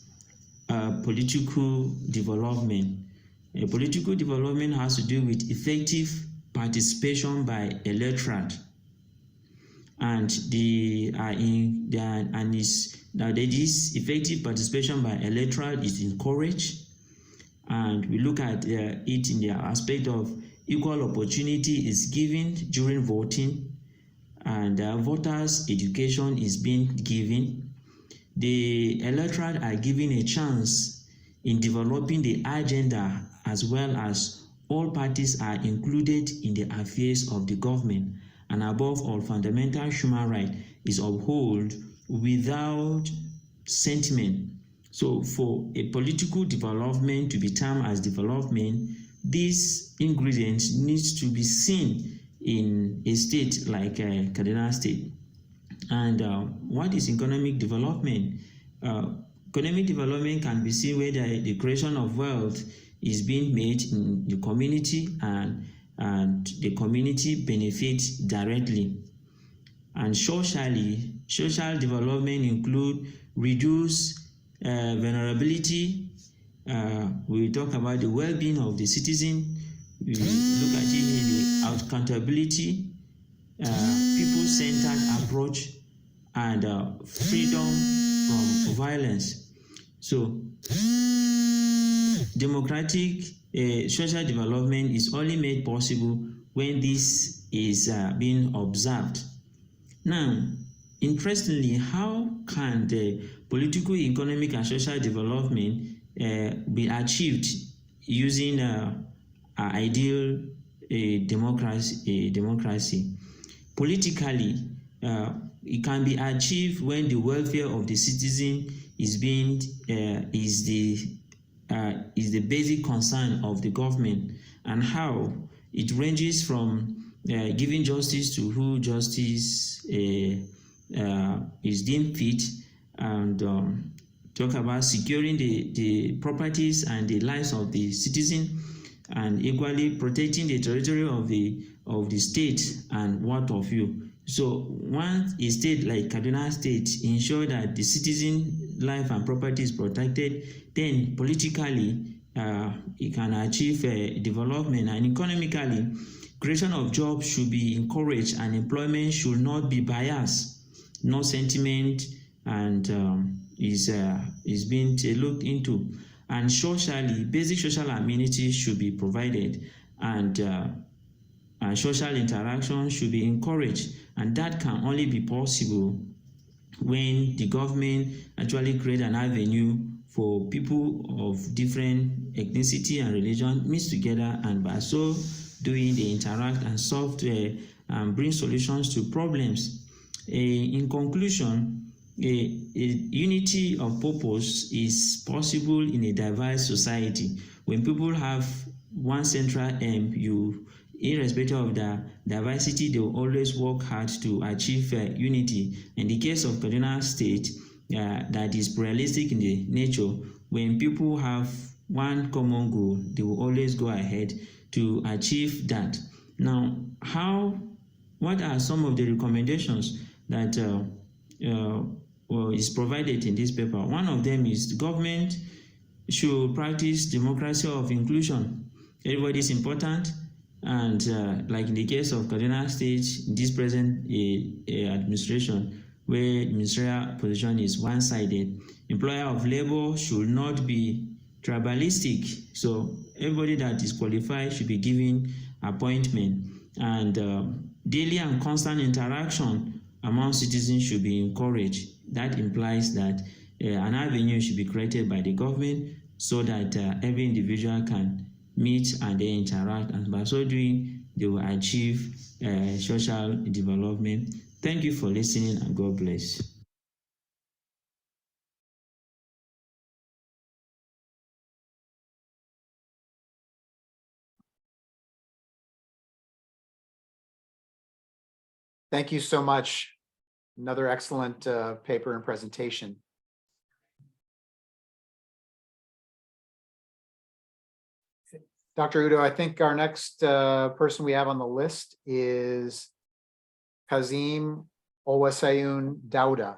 political development? Political development has to do with effective participation by electorate, and this effective participation by electorate is encouraged. And we look at it in the aspect of equal opportunity is given during voting, and voters' education is being given. The electorate are given a chance in developing the agenda, as well as all parties are included in the affairs of the government. And above all, fundamental human right is upheld without sentiment. So for a political development to be termed as development, these ingredients needs to be seen in a state like Kaduna State. And what is economic development? Economic development can be seen where the creation of wealth is being made in the community, and the community benefits directly. And socially, social development include reduce vulnerability. We talk about the well-being of the citizen. We look at it in the accountability, people-centered approach, and freedom from violence. So democratic social development is only made possible when this is being observed. Now, interestingly, how can the political, economic, and social development be achieved using ideal democracy? Politically, it can be achieved when the welfare of the citizen is the basic concern of the government. And how it ranges from giving justice to who justice is deemed fit, and talk about securing the properties and the lives of the citizen, and equally protecting the territory of the state and what of you. So once a state like Kaduna State ensure that the citizen life and property is protected, then politically it can achieve development, and economically creation of jobs should be encouraged, and employment should not be biased, no sentiment, and is being looked into. And socially, basic social amenities should be provided, and social interaction should be encouraged, and that can only be possible when the government actually create an avenue for people of different ethnicity and religion meet together, and by so doing they interact and solve and bring solutions to problems. In conclusion, a unity of purpose is possible in a diverse society. When people have one central aim, irrespective of the diversity, they will always work hard to achieve unity. In the case of Kaduna State, that is pluralistic in the nature, when people have one common goal, they will always go ahead to achieve that. Now, what are some of the recommendations that is provided in this paper? One of them is the government should practice democracy of inclusion. Everybody is important, and like in the case of Kaduna State, this present administration, where ministerial position is one-sided, employer of labor should not be tribalistic. So everybody that is qualified should be given appointment, and daily and constant interaction among citizens should be encouraged. That implies that an avenue should be created by the government so that every individual can meet and then interact, and by so doing, they will achieve social development. Thank you for listening, and God bless. Thank you so much. Another excellent paper and presentation. Dr. Udo, I think our next person we have on the list is Kazim Owasayun Dauda.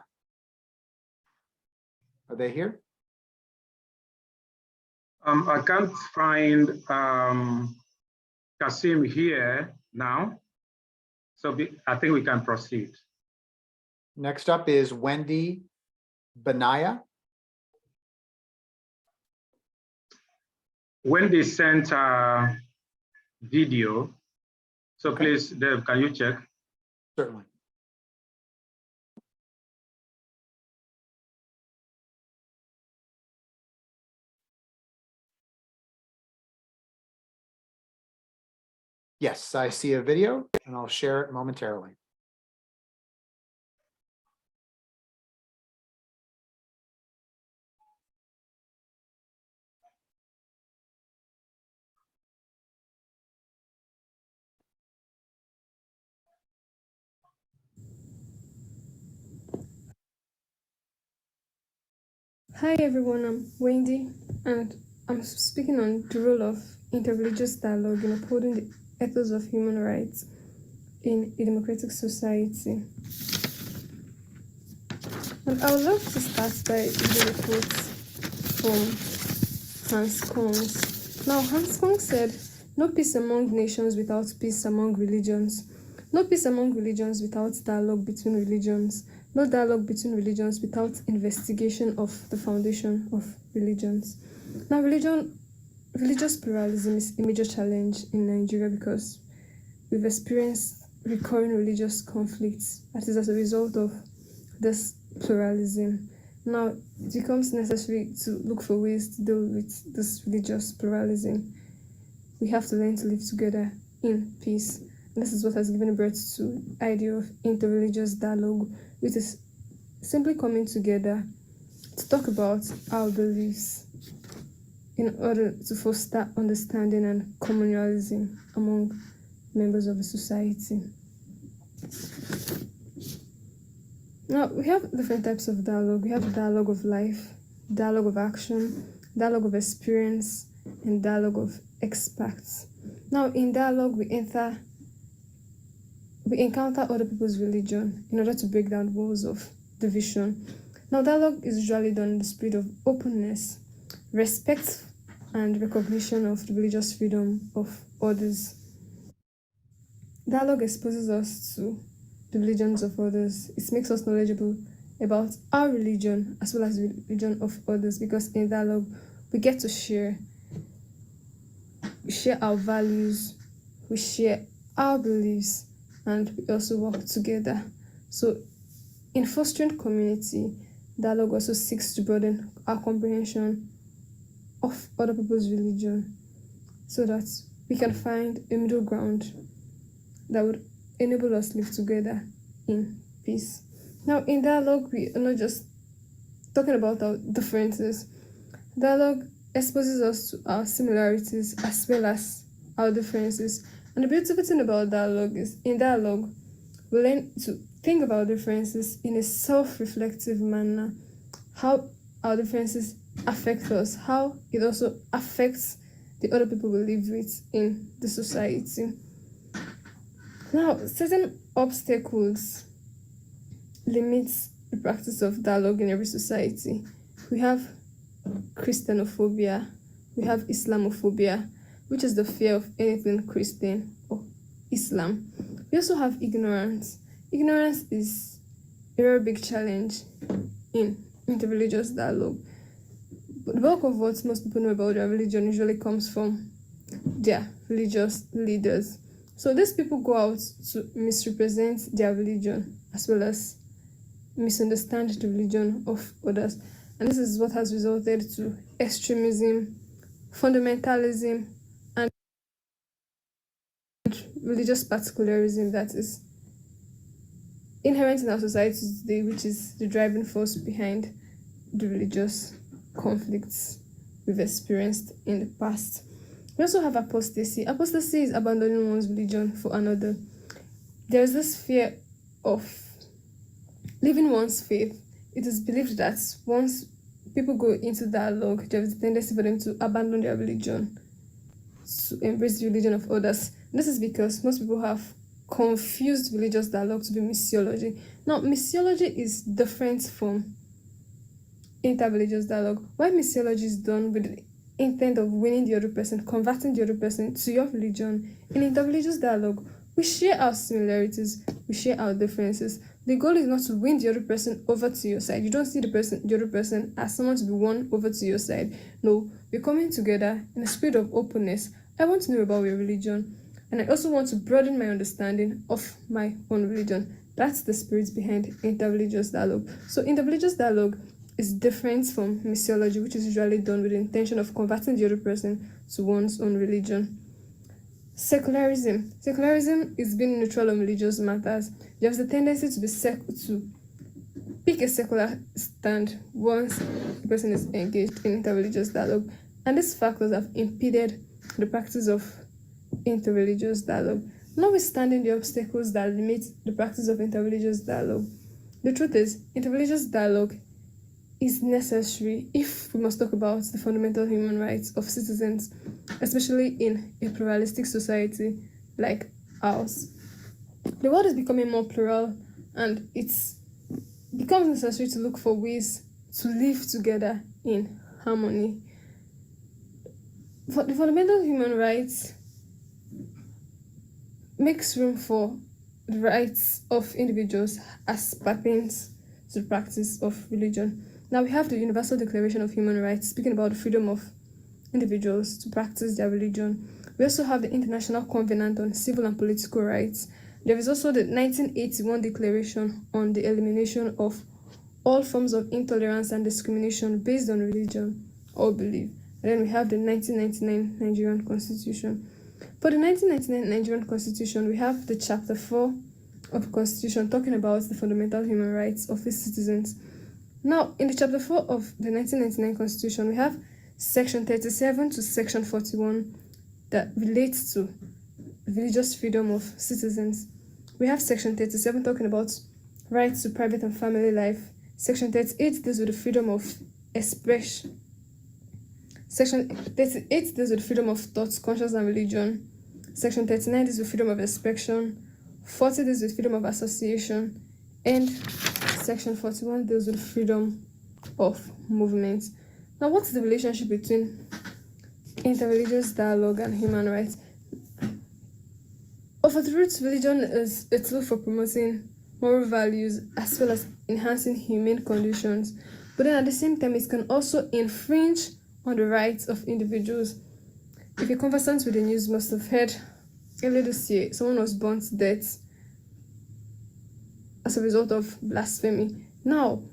Are they here? I can't find Kasim here now, so I think we can proceed. Next up is Wendy Benaya. Wendy sent a video, so Okay. please, Dave, can you check? Certainly. Yes, I see a video, and I'll share it momentarily. Hi everyone, I'm Wendy, and I'm speaking on the role of interreligious dialogue in upholding the ethos of human rights in a democratic society. And I would love to start by reading a quote from Hans Kunz. Now, Hans Kunz said, "No peace among nations without peace among religions. No peace among religions without dialogue between religions. No dialogue between religions without investigation of the foundation of religions." Now, religious pluralism is a major challenge in Nigeria because we've experienced recurring religious conflicts that is as a result of this pluralism. Now, it becomes necessary to look for ways to deal with this religious pluralism. We have to learn to live together in peace. And this is what has given birth to the idea of interreligious dialogue, which is simply coming together to talk about our beliefs in order to foster understanding and communalism among members of a society. Now, we have different types of dialogue. We have dialogue of life, dialogue of action, dialogue of experience, and dialogue of experts. Now, in dialogue, we encounter other people's religion in order to break down walls of division. Now, dialogue is usually done in the spirit of openness, respect, and recognition of the religious freedom of others. Dialogue exposes us to the religions of others. It makes us knowledgeable about our religion as well as the religion of others, because in dialogue we get to share our values, we share our beliefs, and we also work together. So in fostering community, dialogue also seeks to broaden our comprehension of other people's religion so that we can find a middle ground that would enable us to live together in peace. Now, in dialogue, we are not just talking about our differences. Dialogue exposes us to our similarities as well as our differences. And the beautiful thing about dialogue is, in dialogue, we learn to think about differences in a self-reflective manner, how our differences affect us, how it also affects the other people we live with in the society. Now, certain obstacles limit the practice of dialogue in every society. We have Christianophobia, we have Islamophobia, which is the fear of anything Christian or Islam. We also have ignorance. Ignorance is a very big challenge in interreligious dialogue. But the bulk of what most people know about their religion usually comes from their religious leaders. So these people go out to misrepresent their religion as well as misunderstand the religion of others. And this is what has resulted to extremism, fundamentalism, and religious particularism that is inherent in our society today, which is the driving force behind the religious conflicts we've experienced in the past. We also have apostasy. Apostasy is abandoning one's religion for another. There's this fear of leaving one's faith. It is believed that once people go into dialogue, there is a tendency for them to abandon their religion, to embrace the religion of others. This is because most people have confused religious dialogue to be missiology. Now, missiology is different from interreligious dialogue. Why missiology is done with the intent of winning the other person, converting the other person to your religion. In interreligious dialogue, we share our similarities, we share our differences. The goal is not to win the other person over to your side. You don't see the other person as someone to be won over to your side. No, we're coming together in a spirit of openness. I want to know about your religion, and I also want to broaden my understanding of my own religion. That's the spirit behind interreligious dialogue. So interreligious dialogue is different from missiology, which is usually done with the intention of converting the other person to one's own religion. Secularism. Secularism is being neutral on religious matters. There's a tendency to pick a secular stand once the person is engaged in interreligious dialogue, and these factors have impeded the practice of interreligious dialogue. Notwithstanding the obstacles that limit the practice of interreligious dialogue, the truth is, interreligious dialogue is necessary if we must talk about the fundamental human rights of citizens, especially in a pluralistic society like ours. The world is becoming more plural, and it's becomes necessary to look for ways to live together in harmony. For the fundamental human rights makes room for the rights of individuals as pertains to the practice of religion. Now we have the Universal Declaration of Human Rights speaking about the freedom of individuals to practice their religion. We also have the International Covenant on Civil and Political Rights. There is also the 1981 Declaration on the Elimination of all forms of intolerance and discrimination based on religion or belief. And then we have the 1999 Nigerian Constitution. For the 1999 Nigerian Constitution, we have the Chapter 4 of the Constitution talking about the fundamental human rights of its citizens. Now, in the Chapter 4 of the 1999 Constitution, we have Section 37 to Section 41 that relates to religious freedom of citizens. We have Section 37 talking about rights to private and family life. Section 38 deals with the freedom of expression. Section 38 deals with the freedom of thought, conscience, and religion. Section 39 deals with freedom of expression. 40 deals with freedom of association. And Section 41 deals with freedom of movement. Now, what's the relationship between interreligious dialogue and human rights? Of its roots, religion is a tool for promoting moral values as well as enhancing humane conditions. But then at the same time, it can also infringe on the rights of individuals. If you're conversant with the news, must have heard earlier this year, someone was burnt to death as a result of blasphemy. Now,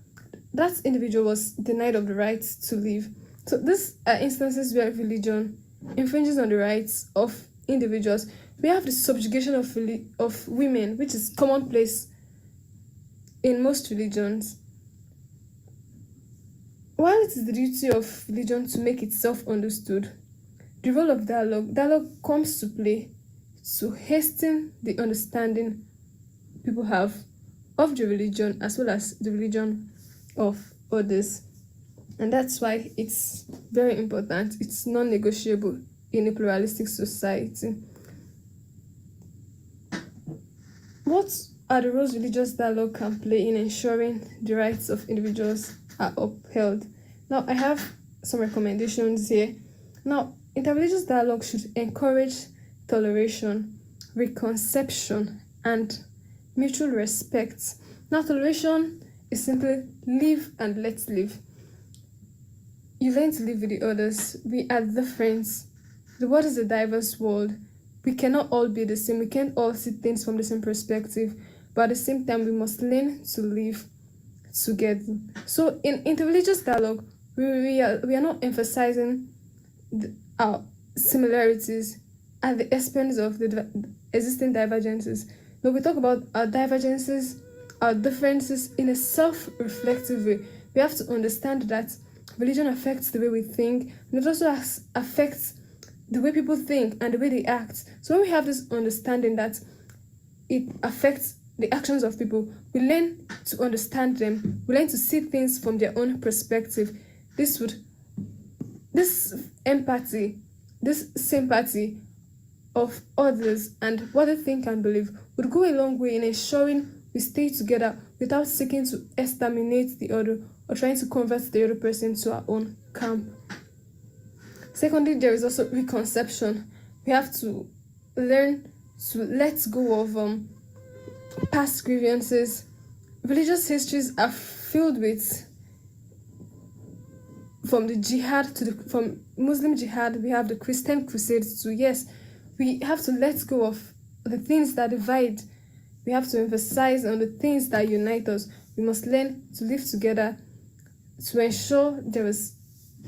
that individual was denied of the right to live. So these are instances where religion infringes on the rights of individuals. We have the subjugation of women, which is commonplace in most religions. While it is the duty of religion to make itself understood, the role of dialogue comes to play to hasten the understanding people have of the religion as well as the religion of others. And that's why it's very important. It's non-negotiable in a pluralistic society. What are the roles religious dialogue can play in ensuring the rights of individuals are upheld? Now, I have some recommendations here. Now, interreligious dialogue should encourage toleration, reconception, and mutual respect. Now, toleration is simply live and let live. You learn to live with the others. We are different. The world is a diverse world. We cannot all be the same. We can't all see things from the same perspective. But at the same time, we must learn to live together. So in interreligious dialogue, we are not emphasizing our similarities at the expense of the existing divergences. No, we talk about our divergences, our differences in a self-reflective way. We have to understand that religion affects the way we think, and it also affects the way people think and the way they act. So when we have this understanding that it affects the actions of people, we learn to understand them. We learn to see things from their own perspective. This empathy, this sympathy of others and what they think and believe would go a long way in ensuring we stay together without seeking to exterminate the other or trying to convert the other person to our own camp. Secondly, there is also reconception. We have to learn to let go of past grievances. Religious histories are filled with, from Muslim jihad, we have the Christian crusades too. Yes, we have to let go of the things that divide. We have to emphasize on the things that unite us. We must learn to live together to ensure there is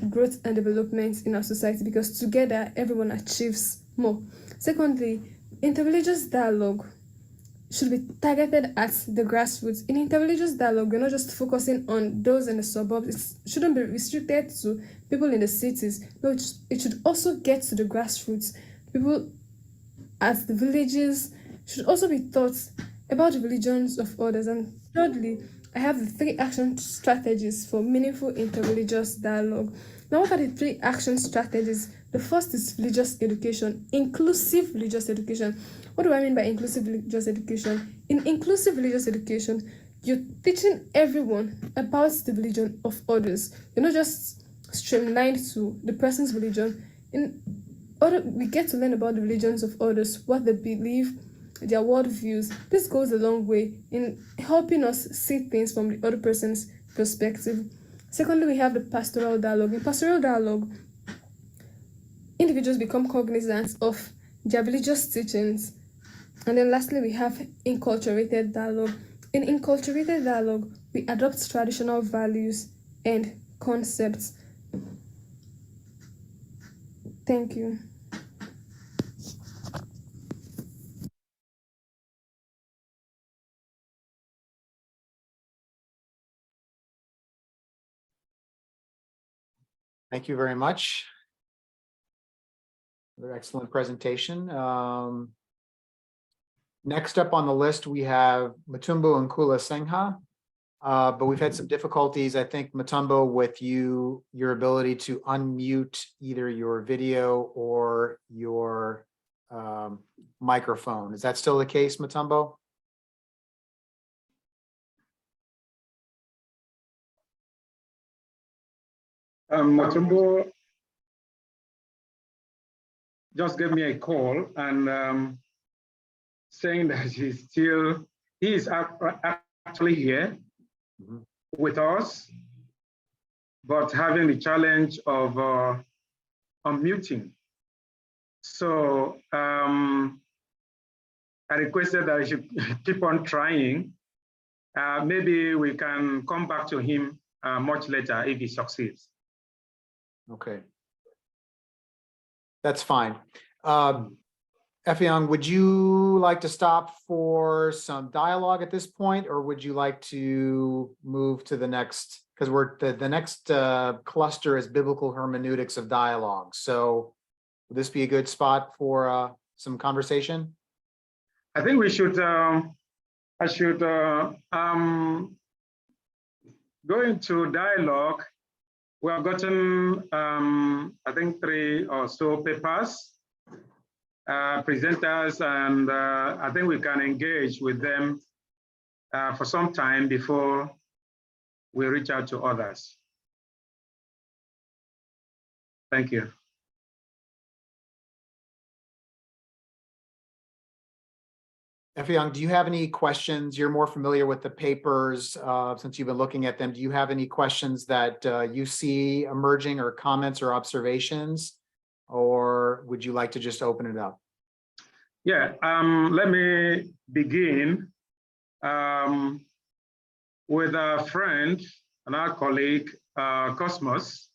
growth and development in our society, because together everyone achieves more. Secondly, interreligious dialogue should be targeted at the grassroots. In interreligious dialogue, we're not just focusing on those in the suburbs. It shouldn't be restricted to people in the cities. No, it should also get to the grassroots. People at the villages should also be taught about the religions of others. And thirdly, I have the 3 action strategies for meaningful interreligious dialogue. Now, what are the 3 action strategies? The first is religious education, inclusive religious education. What do I mean by inclusive religious education? In inclusive religious education, you're teaching everyone about the religion of others. You're not just streamlined to the person's religion. We get to learn about the religions of others, what they believe, their worldviews. This goes a long way in helping us see things from the other person's perspective. Secondly, we have the pastoral dialogue. In pastoral dialogue, individuals become cognizant of their religious teachings. And then lastly, we have inculturated dialogue. In inculturated dialogue, we adopt traditional values and concepts. Thank you. Thank you very much. Another excellent presentation. Next up on the list, we have Mutumbo and Kula Sengha. But we've had some difficulties, I think, Mutumbo, with your ability to unmute either your video or your microphone. Is that still the case, Mutumbo? Mutumbo just gave me a call and saying that he is actually here with us, but having the challenge of unmuting. So I requested that I should keep on trying. Maybe we can come back to him much later if he succeeds. Okay. That's fine. Effiong, would you like to stop for some dialogue at this point, or would you like to move to the next? Because the next cluster is biblical hermeneutics of dialogue. So would this be a good spot for some conversation? I think we should. I should go into dialogue. We have gotten, I think, 3 or so papers. Presenters, and I think we can engage with them for some time before we reach out to others. Thank you. Effiong, do you have any questions? You're more familiar with the papers since you've been looking at them. Do you have any questions that you see emerging, or comments or observations? Or would you like to just open it up? Yeah, let me begin with a friend and our colleague, Cosmos.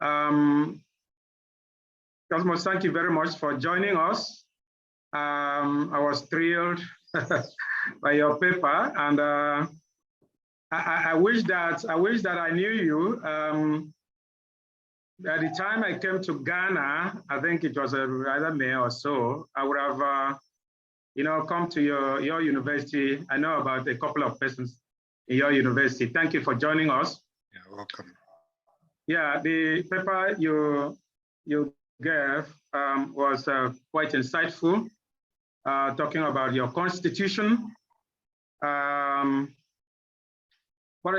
Cosmos, thank you very much for joining us. I was thrilled by your paper, and I wish that I knew you. At the time I came to Ghana, I think it was either May or so, I would have, come to your university. I know about a couple of persons in your university. Thank you for joining us. You're welcome. Yeah, the paper you gave was quite insightful, talking about your constitution. But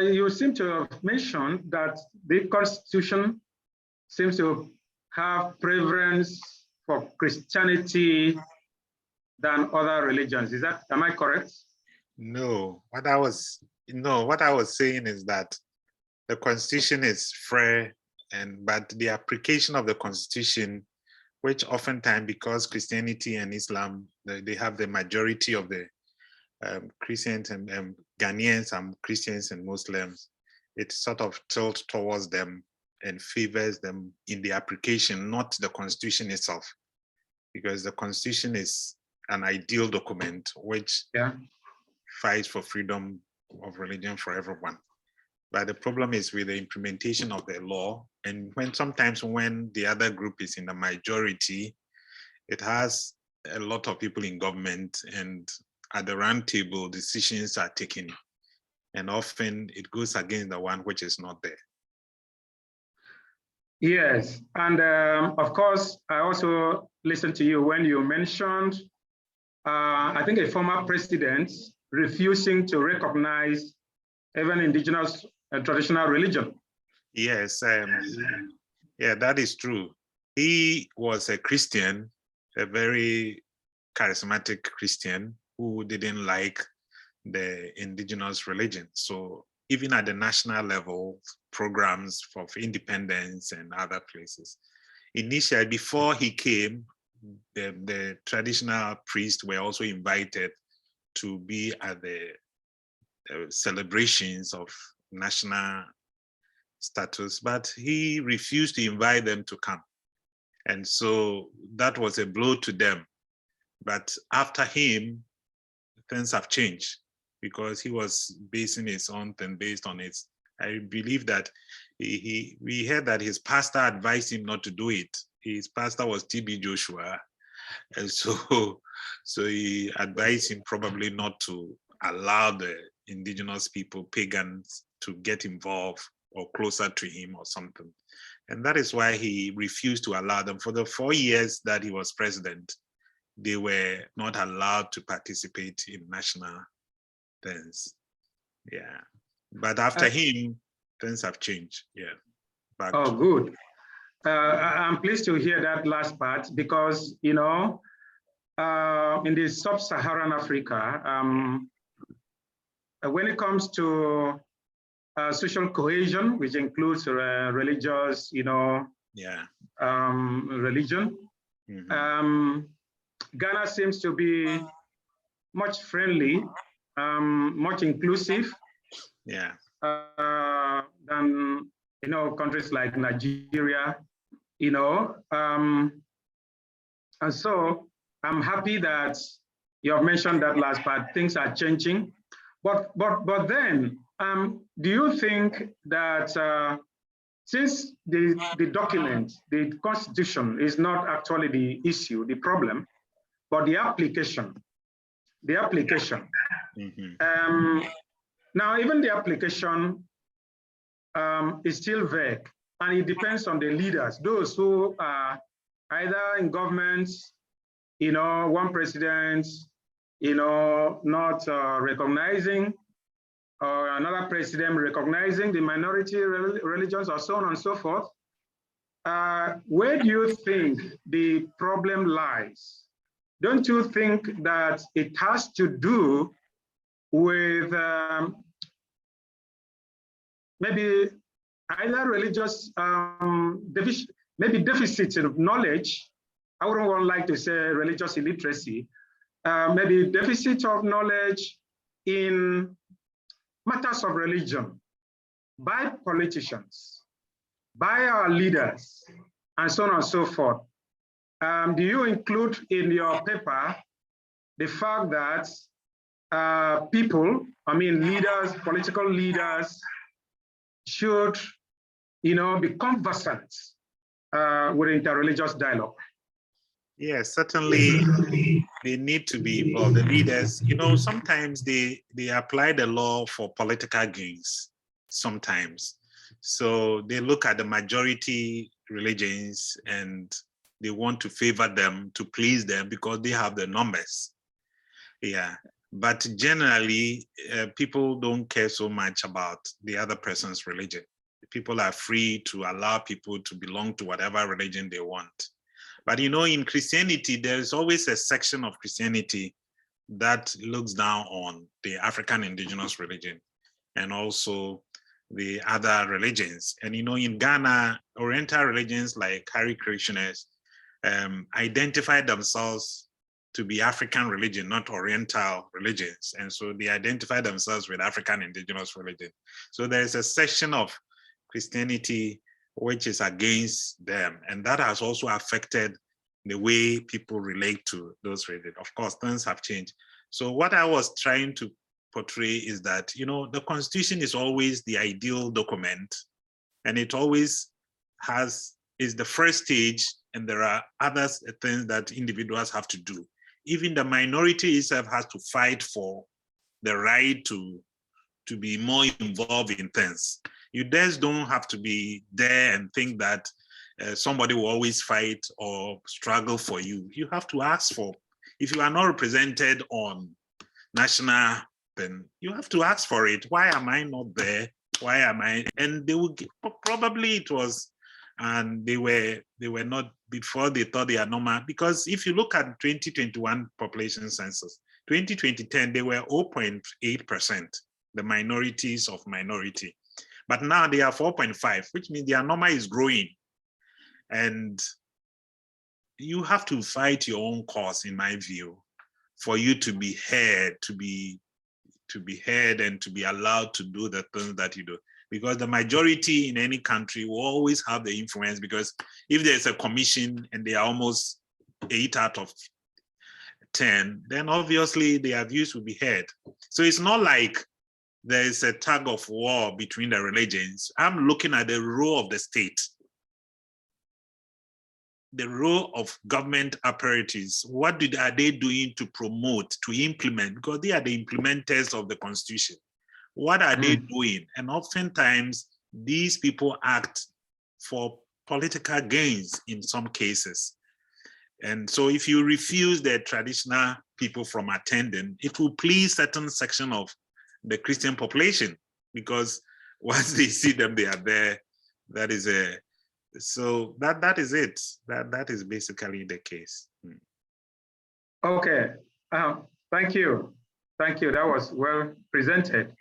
you seem to have mentioned that the constitution seems to have preference for Christianity than other religions. Am I correct? No, what I was saying is that the constitution is fair, but the application of the constitution, which oftentimes, because Christianity and Islam, they have the majority of the Christians and Ghanaians and Christians and Muslims, it sort of tilts towards them and favors them in the application, not the constitution itself, because the constitution is an ideal document which fights for freedom of religion for everyone. But the problem is with the implementation of the law, and sometimes when the other group is in the majority, it has a lot of people in government, and at the round table, decisions are taken, and often it goes against the one which is not there. Yes, and of course, I also listened to you when you mentioned, I think, a former president refusing to recognize even indigenous traditional religion. Yes, yeah, that is true. He was a Christian, a very charismatic Christian who didn't like the indigenous religion. So even at the national level, programs for independence and other places. Initially, before he came, the traditional priests were also invited to be at the celebrations of national status, but he refused to invite them to come. And so that was a blow to them. But after him, things have changed because he was basing his own thing based on it. I believe that we heard that his pastor advised him not to do it. His pastor was TB Joshua. And so he advised him probably not to allow the indigenous people, pagans, to get involved or closer to him or something. And that is why he refused to allow them. For the 4 years that he was president, they were not allowed to participate in national things. Yeah. But after him, things have changed. Yeah. Good. I'm pleased to hear that last part because, you know, in the sub-Saharan Africa, when it comes to social cohesion, which includes religious, you know, religion, Ghana seems to be much friendly, much inclusive, than, you know, countries like Nigeria, you know, and so I'm happy that you have mentioned that last part. Things are changing, but then, do you think that since the document, the constitution is not actually the issue, the problem, but the application, now even the application is still vague, and it depends on the leaders, those who are either in governments, you know, one president, you know, not recognizing, or another president recognizing the minority religions, or so on and so forth. Where do you think the problem lies? Don't you think that it has to do with maybe either religious, maybe deficit of knowledge? I wouldn't like to say religious illiteracy, maybe deficit of knowledge in matters of religion by politicians, by our leaders, and so on and so forth. Do you include in your paper the fact that people, I mean leaders, political leaders, should, you know, be conversant with interreligious dialogue? Yes, certainly they need to be involved. The leaders, you know, sometimes they apply the law for political gains, sometimes. So they look at the majority religions and they want to favor them, to please them because they have the numbers. Yeah, but generally, people don't care so much about the other person's religion. People are free to allow people to belong to whatever religion they want. But you know, in Christianity, there is always a section of Christianity that looks down on the African indigenous religion and also the other religions. And you know, in Ghana, Oriental religions like Hare Krishnas identify themselves to be African religion, not Oriental religions. And so they identify themselves with African indigenous religion. So there is a section of Christianity which is against them. And that has also affected the way people relate to those religions. Of course, things have changed. So what I was trying to portray is that, you know, the Constitution is always the ideal document, and it always is the first stage, and there are other things that individuals have to do. Even the minority itself has to fight for the right to be more involved in things. You just don't have to be there and think that somebody will always fight or struggle for you. You have to ask for, if you are not represented on national then you have to ask for it. Why am I not there? Why am I? And they will probably it was, and they were not before they thought they are normal. Because if you look at 2021 population census, 2010 they were 0.8%, the minorities of minority. But now they are 4.5, which means their number is growing. And you have to fight your own cause, in my view, for you to be heard, to be heard and to be allowed to do the things that you do. Because the majority in any country will always have the influence, because if there's a commission and they are almost 8 out of 10, then obviously their views will be heard. So it's not like there's a tug of war between the religions. I'm looking at the role of the state, the role of government apparatus. What are they doing to promote, to implement? Because they are the implementers of the Constitution. What are they doing? And oftentimes, these people act for political gains in some cases. And so if you refuse the traditional people from attending, it will please certain section of the Christian population, because once they see them, they are there. That is a, so that is it. That is basically the case. Okay, thank you. Thank you, that was well presented.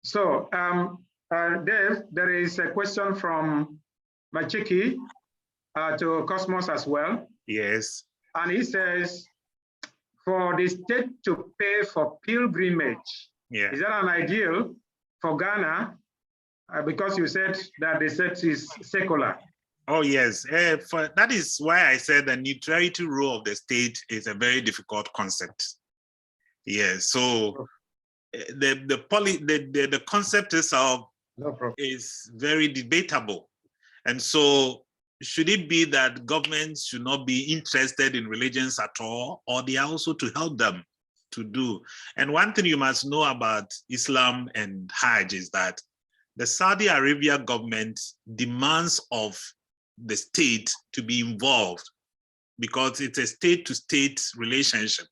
So, Dave, there is a question from Machiki to Cosmos as well. Yes. And he says, for the state to pay for pilgrimage, is that an ideal for Ghana? Because you said that the state is secular. Oh, yes. That is why I said the neutrality role of the state is a very difficult concept. Yes. So the concept itself is very debatable. And so should it be that governments should not be interested in religions at all, or they are also to help them to do? And one thing you must know about Islam and Hajj is that the Saudi Arabia government demands of the state to be involved, because it's a state-to-state relationship.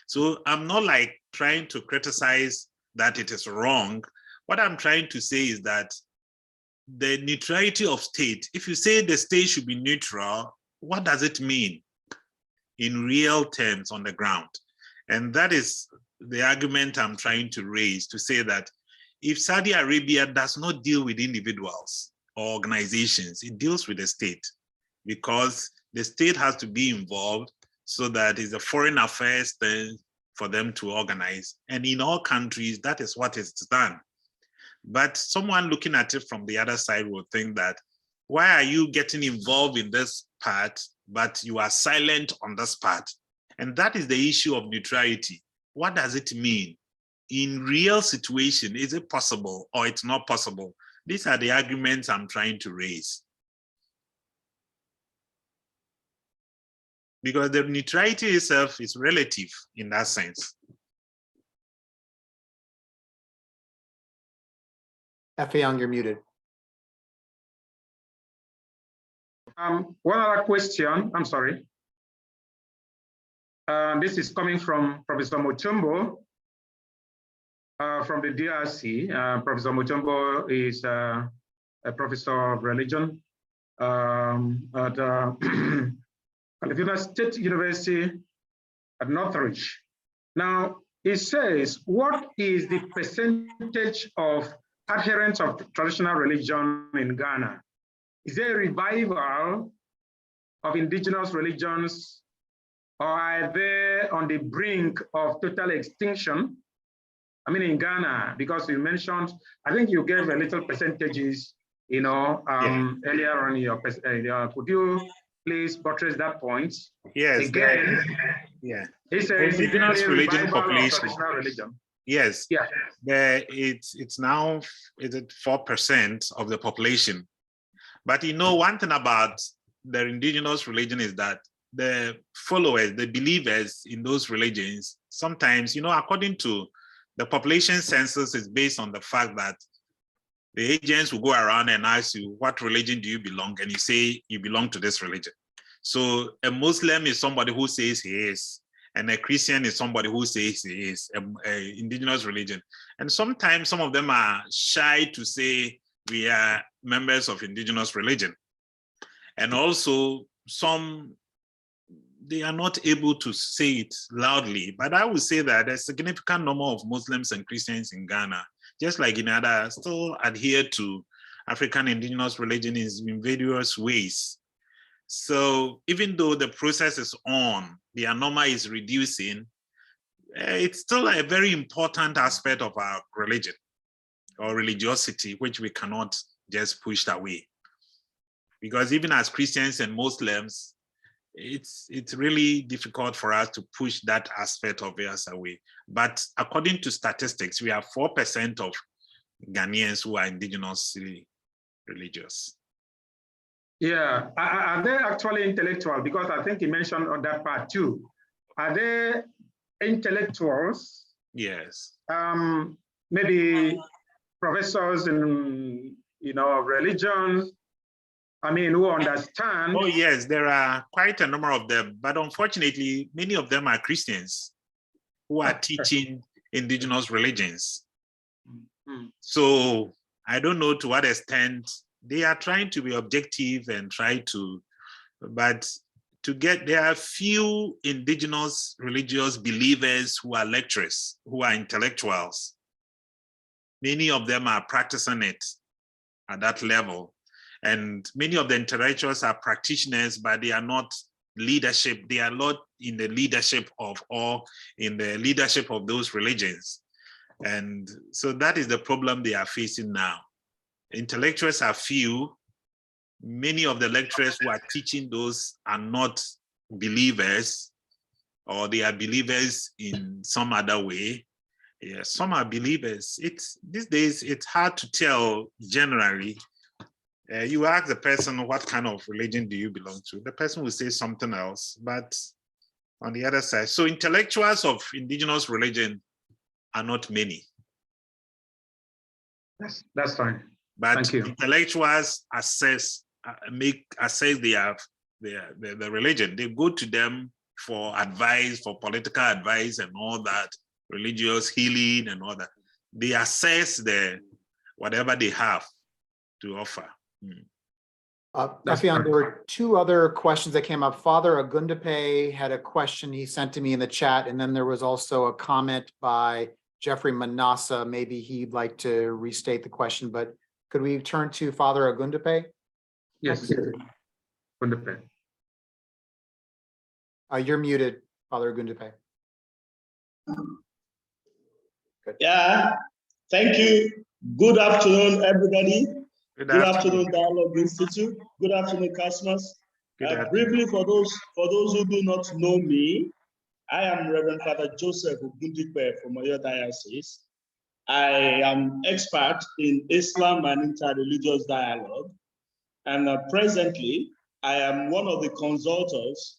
So I'm not like trying to criticize that it is wrong. What I'm trying to say is that the neutrality of state, if you say the state should be neutral, what does it mean in real terms on the ground? And that is the argument I'm trying to raise, to say that if Saudi Arabia does not deal with individuals or organizations, it deals with the state, because the state has to be involved, so that it's a foreign affairs thing for them to organize. And in all countries, that is what is done. But someone looking at it from the other side will think that, why are you getting involved in this part, but you are silent on this part? And that is the issue of neutrality. What does it mean? In real situation, is it possible or it's not possible? These are the arguments I'm trying to raise. Because the neutrality itself is relative in that sense. Young, you're muted. One other question, I'm sorry. This is coming from Professor Mutombo from the DRC. Professor Mutombo is a professor of religion at California State University at Northridge. Now, it says, what is the percentage of adherents of traditional religion in Ghana? Is there a revival of indigenous religions, or are they on the brink of total extinction? I mean, in Ghana, because you mentioned, I think you gave a little percentages, you know, earlier on your, could you please buttress that point? Yes. Again, It's indigenous religion population. Religion. Yes. Yeah. It's now, is it 4% of the population? But you know, one thing about the indigenous religion is that the followers, the believers in those religions, sometimes, you know, according to the population census, is based on the fact that the agents will go around and ask you, what religion do you belong? And you say you belong to this religion. So a Muslim is somebody who says he is. and a Christian is somebody who says he is a indigenous religion. And sometimes some of them are shy to say we are members of indigenous religion. And also some, they are not able to say it loudly, but I would say that a significant number of Muslims and Christians in Ghana, just like in other, still adhere to African indigenous religion in various ways. So even though the process is on, the number is reducing, it's still a very important aspect of our religion or religiosity, which we cannot just push away. Because even as Christians and Muslims, it's really difficult for us to push that aspect of us away. But according to statistics, we have 4% of Ghanaians who are indigenously religious. Yeah, are they actually intellectual? Because I think you mentioned on that part too. Are they intellectuals? Yes. Maybe professors in, religion, who understand. Oh yes, there are quite a number of them, but unfortunately, many of them are Christians who are teaching indigenous religions. So I don't know to what extent they are trying to be objective and try to, but to get, there are few indigenous religious believers who are lecturers, who are intellectuals. Many of them are practicing it at that level. And many of the intellectuals are practitioners, but they are not leadership. They are not in the leadership of, or in the leadership of those religions. And so that is the problem they are facing now. Intellectuals are few. Many of the lecturers who are teaching those are not believers, or they are believers in some other way. Yeah, some are believers. These days, it's hard to tell generally. You ask the person, what kind of religion do you belong to? The person will say something else, but on the other side. So intellectuals of indigenous religion are not many. That's fine. But intellectuals assess the religion. They go to them for advice, for political advice and all that, religious healing and all that. They assess whatever they have to offer. Afian, there were two other questions that came up. Father Agundape had a question he sent to me in the chat, and then there was also a comment by Jeffrey Manassa. Maybe he'd like to restate the question, but could we turn to Father Agundape? Yes. Agundape. You're muted, Father Agundape. Good. Yeah, thank you. Good afternoon, everybody. Good afternoon, Dialogue Institute. Good afternoon, customers. Briefly, for those who do not know me, I am Reverend Father Joseph Ogundipe from Oyo Diocese. I am expert in Islam and interreligious dialogue, and presently I am one of the consultants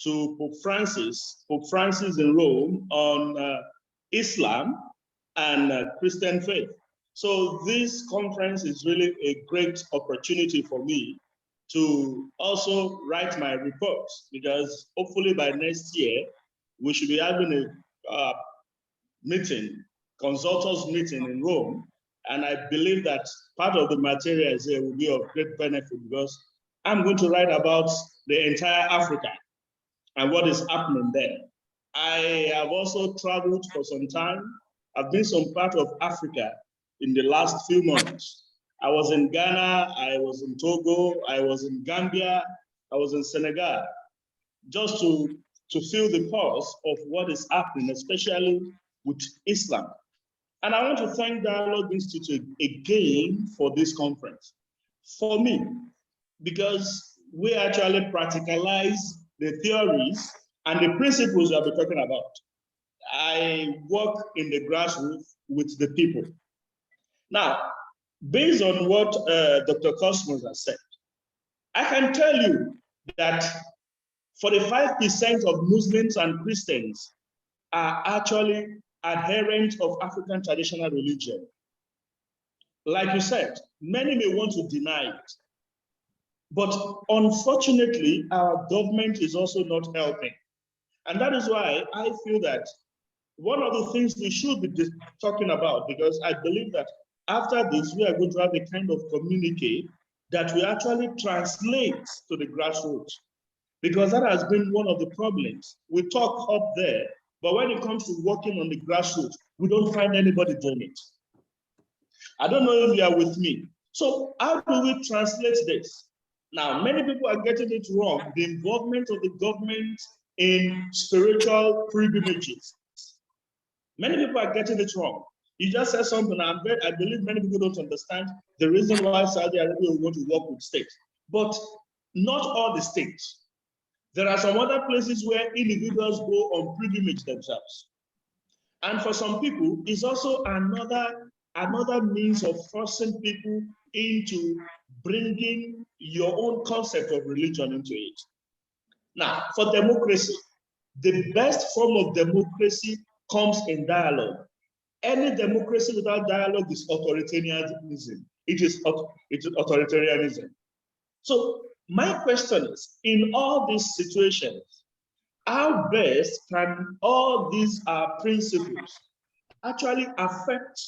to Pope Francis in Rome on Islam and Christian faith. So this conference is really a great opportunity for me to also write my report, because hopefully by next year, we should be having a consultants meeting in Rome. And I believe that part of the materials here will be of great benefit, because I'm going to write about the entire Africa and what is happening there. I have also traveled for some time. I've been some part of Africa in the last few months. I was in Ghana, I was in Togo, I was in Gambia, I was in Senegal, just to feel the pulse of what is happening, especially with Islam. And I want to thank Dialogue Institute again for this conference. For me, because we actually practicalize the theories and the principles that we're talking about. I work in the grassroots with the people. Now, based on what Dr. Cosmos has said, I can tell you that 45% of Muslims and Christians are actually adherents of African traditional religion. Like you said, many may want to deny it. But unfortunately, our government is also not helping. And that is why I feel that one of the things we should be talking about, because I believe that after this, we are going to have a kind of communique that we actually translate to the grassroots, because that has been one of the problems. We talk up there, but when it comes to working on the grassroots, we don't find anybody doing it. I don't know if you are with me. So how do we translate this? Now, many people are getting it wrong, the involvement of the government in spiritual pilgrimages. Many people are getting it wrong. You just said something, I believe many people don't understand the reason why Saudi Arabia will want to work with states, but not all the states. There are some other places where individuals go on pilgrimage themselves. And for some people, it's also another means of forcing people into bringing your own concept of religion into it. Now, for democracy, the best form of democracy comes in dialogue. Any democracy without dialogue is authoritarianism. It is authoritarianism. So my question is, in all these situations, how best can all these principles actually affect?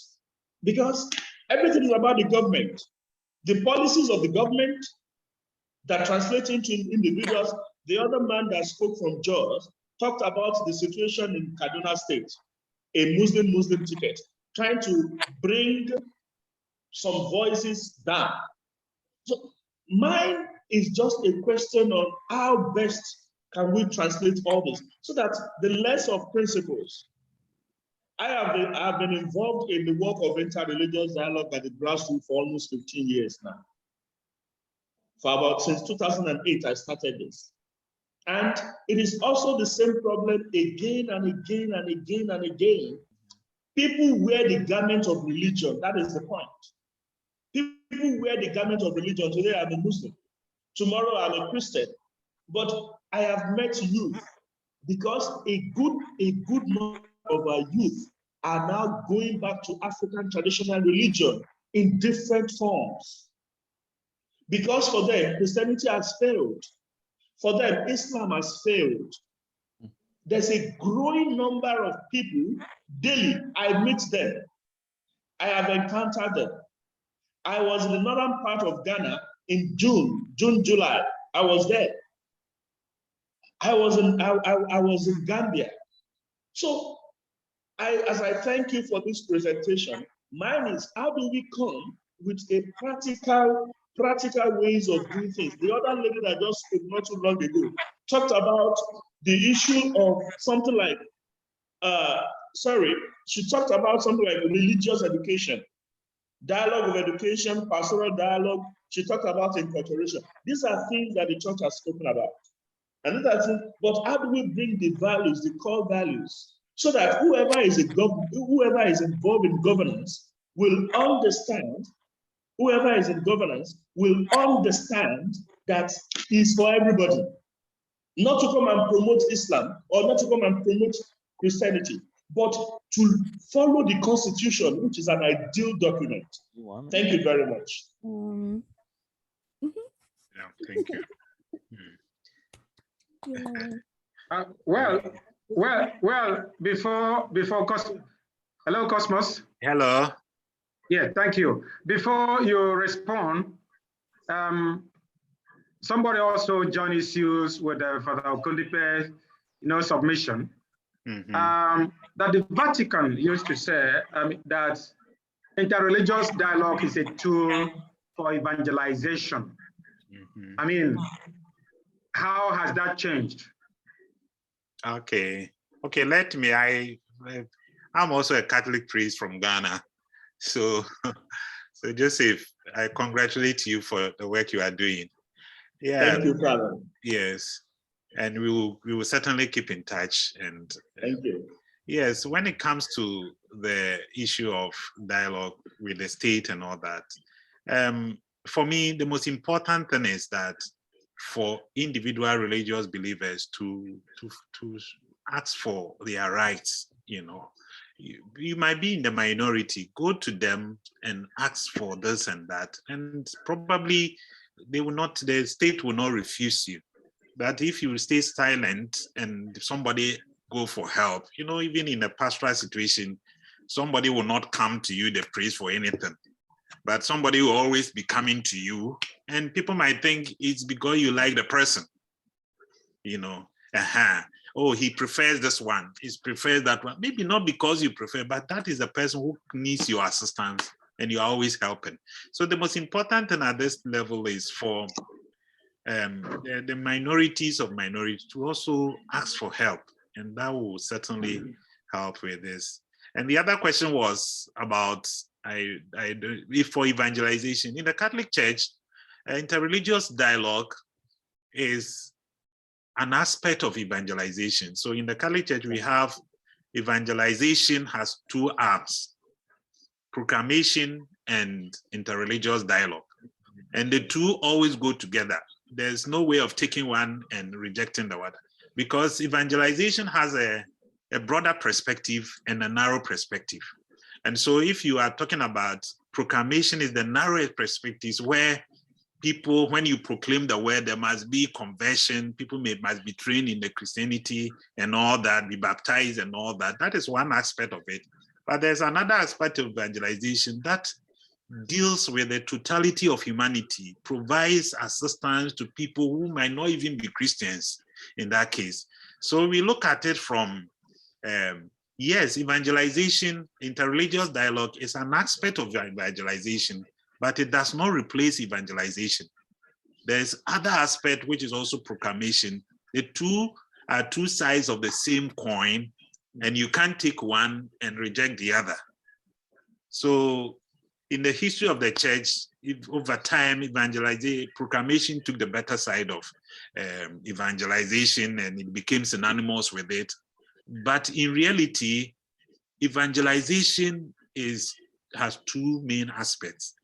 Because everything is about the government. The policies of the government that translate into individuals. The other man that spoke from Jos talked about the situation in Kaduna State, a Muslim ticket, trying to bring some voices down. So mine is just a question on how best can we translate all this so that the less of principles. I have been involved in the work of interreligious dialogue at the grassroots for almost 15 years now. Since 2008, I started this. And it is also the same problem again and again and again and again. People wear the garment of religion. That is the point. People wear the garment of religion. Today I'm a Muslim. Tomorrow I'm a Christian. But I have met youth, because a good number of our youth are now going back to African traditional religion in different forms. Because for them, Christianity has failed. For them, Islam has failed. There's a growing number of people daily. I meet them. I have encountered them. I was in the northern part of Ghana in June, July. I was there. I was in Gambia. So as I thank you for this presentation, mine is, how do we come with a practical ways of doing things? The other lady that just spoke not too long ago talked about the issue of something like, she talked about something like religious education, dialogue of education, pastoral dialogue. She talked about incorporation. These are things that the church has spoken about. And that's it. But how do we bring the values, the core values, so that whoever is involved in governance will understand, that it's for everybody, not to come and promote Islam or not to come and promote Christianity, but to follow the Constitution, which is an ideal document. Thank you very much. Yeah, thank you. Before hello, Cosmos. Hello. Yeah, thank you. Before you respond, somebody also joined issues with the Father Okundipe, submission. That the Vatican used to say that interreligious dialogue is a tool for evangelization. I mean, how has that changed? Okay, let me, I'm also a Catholic priest from Ghana. So Joseph, I congratulate you for the work you are doing. Yeah. Thank you, Father. Yes. And we will certainly keep in touch. And thank you. Yes, when it comes to the issue of dialogue with the state and all that, for me, the most important thing is that for individual religious believers to ask for their rights, you might be in the minority, go to them and ask for this and that, and probably the state will not refuse you. that if you stay silent and somebody go for help, you know, even in a pastoral situation, somebody will not come to you to praise for anything, but somebody will always be coming to you, and people might think it's because you like the person, you know. Oh, he prefers this one, he prefers that one. Maybe not because you prefer, but that is the person who needs your assistance and you're always helping. So the most important thing at this level is for the minorities of minorities to also ask for help, and that will certainly help with this. And the other question was about if for evangelization in the Catholic Church, interreligious dialogue is an aspect of evangelization. So in the Catholic Church, we have evangelization has two arms: proclamation and interreligious dialogue. And the two always go together. There's no way of taking one and rejecting the other, because evangelization has a broader perspective and a narrow perspective. And so if you are talking about proclamation, is the narrowest perspective, where people, when you proclaim the word, there must be conversion. People must be trained in the Christianity and all that, be baptized and all that. That is one aspect of it. But there's another aspect of evangelization that deals with the totality of humanity, provides assistance to people who might not even be Christians in that case. So we look at it from, yes, evangelization, interreligious dialogue is an aspect of evangelization, but it does not replace evangelization. There's other aspect, which is also proclamation. The two are two sides of the same coin, and you can't take one and reject the other. So in the history of the church, over time, proclamation took the better side of evangelization, and it became synonymous with it. But in reality, evangelization has two main aspects: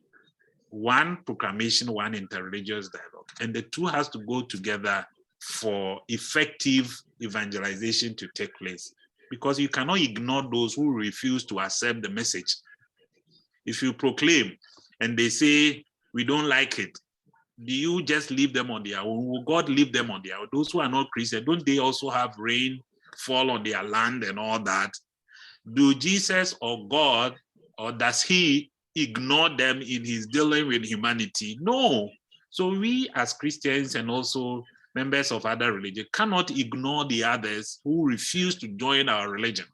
one proclamation, one interreligious dialogue, and the two has to go together for effective evangelization to take place, because you cannot ignore those who refuse to accept the message. If you proclaim and they say, we don't like it, do you just leave them on their own? Will God leave them on their own? Those who are not Christian, don't they also have rain fall on their land and all that? Do Jesus or God, or does he ignore them in his dealing with humanity? No. So we as Christians and also members of other religions cannot ignore the others who refuse to join our religion.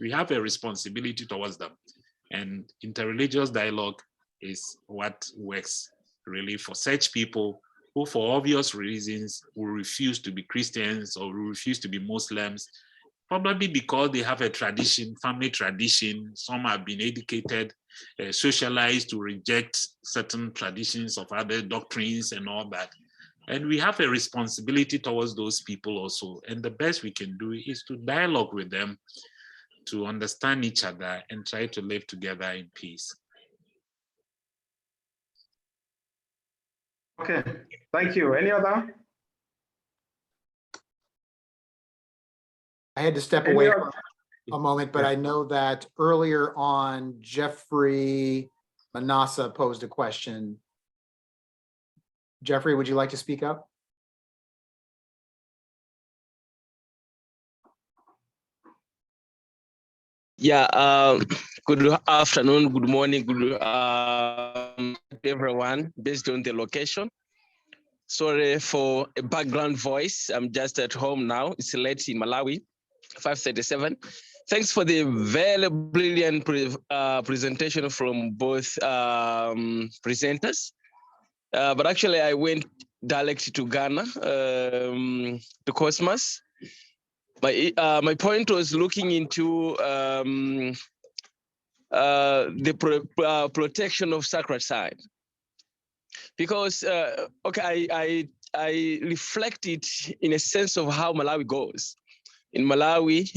We have a responsibility towards them. And interreligious dialogue is what works really for such people who, for obvious reasons, will refuse to be Christians or will refuse to be Muslims, probably because they have a tradition, family tradition. Some have been educated, socialized to reject certain traditions of other doctrines and all that. And we have a responsibility towards those people also. And the best we can do is to dialogue with them, to understand each other and try to live together in peace. Okay, thank you. Any other? I had to step away for a moment, but I know that earlier on, Jeffrey Manassa posed a question. Jeffrey, would you like to speak up? Yeah, good afternoon, good morning, good everyone, based on the location. Sorry for a background voice. I'm just at home now. It's late in Malawi, 5:37. Thanks for the very brilliant presentation from both presenters. But actually, I went direct to Ghana, to Cosmos. My point was looking into the protection of sacred site, because okay, I reflect it in a sense of how Malawi goes. In Malawi,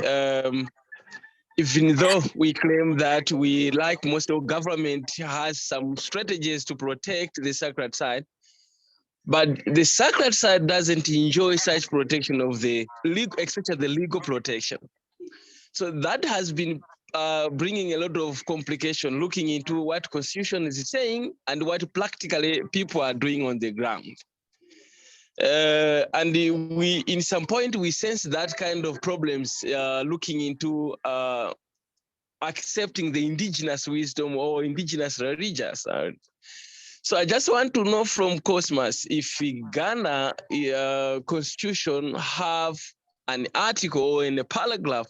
even though we claim that we, like most of government, has some strategies to protect the sacred site, but the sacred side doesn't enjoy such protection of the legal, especially the legal protection. So that has been bringing a lot of complication, looking into what Constitution is saying and what practically people are doing on the ground. And we, in some point, we sense that kind of problems looking into accepting the indigenous wisdom or indigenous religions. So I just want to know from Cosmas if Ghana constitution have an article or in a paragraph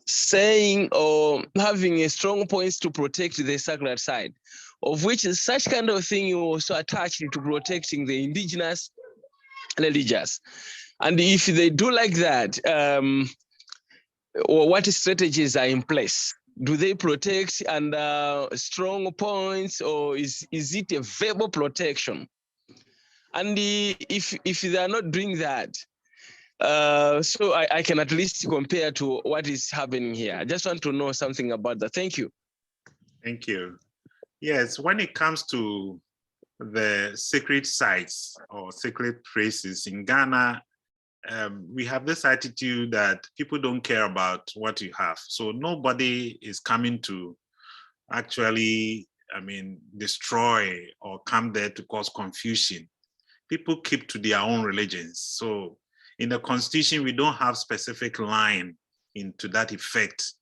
saying or having a strong points to protect the sacred side, of which such kind of thing you also attached to protecting the indigenous religious. And if they do like that, or what strategies are in place? Do they protect under strong points, or is it a verbal protection? And if they are not doing that, so I can at least compare to what is happening here. I just want to know something about that. Thank you. Thank you. Yes, when it comes to the sacred sites or sacred places in Ghana, we have this attitude that people don't care about what you have. So nobody is coming to actually, destroy or come there to cause confusion. People keep to their own religions. So in the constitution, we don't have specific line into that effect,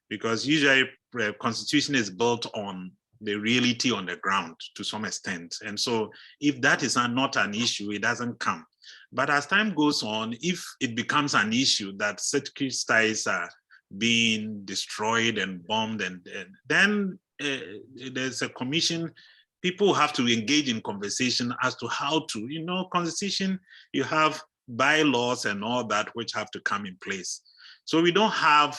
because usually the constitution is built on the reality on the ground to some extent. And so if that is not an issue, it doesn't come. But as time goes on, if it becomes an issue that sacred sites are being destroyed and bombed, and then there's a commission, people have to engage in conversation as to how to, constitution, you have bylaws and all that which have to come in place. So we don't have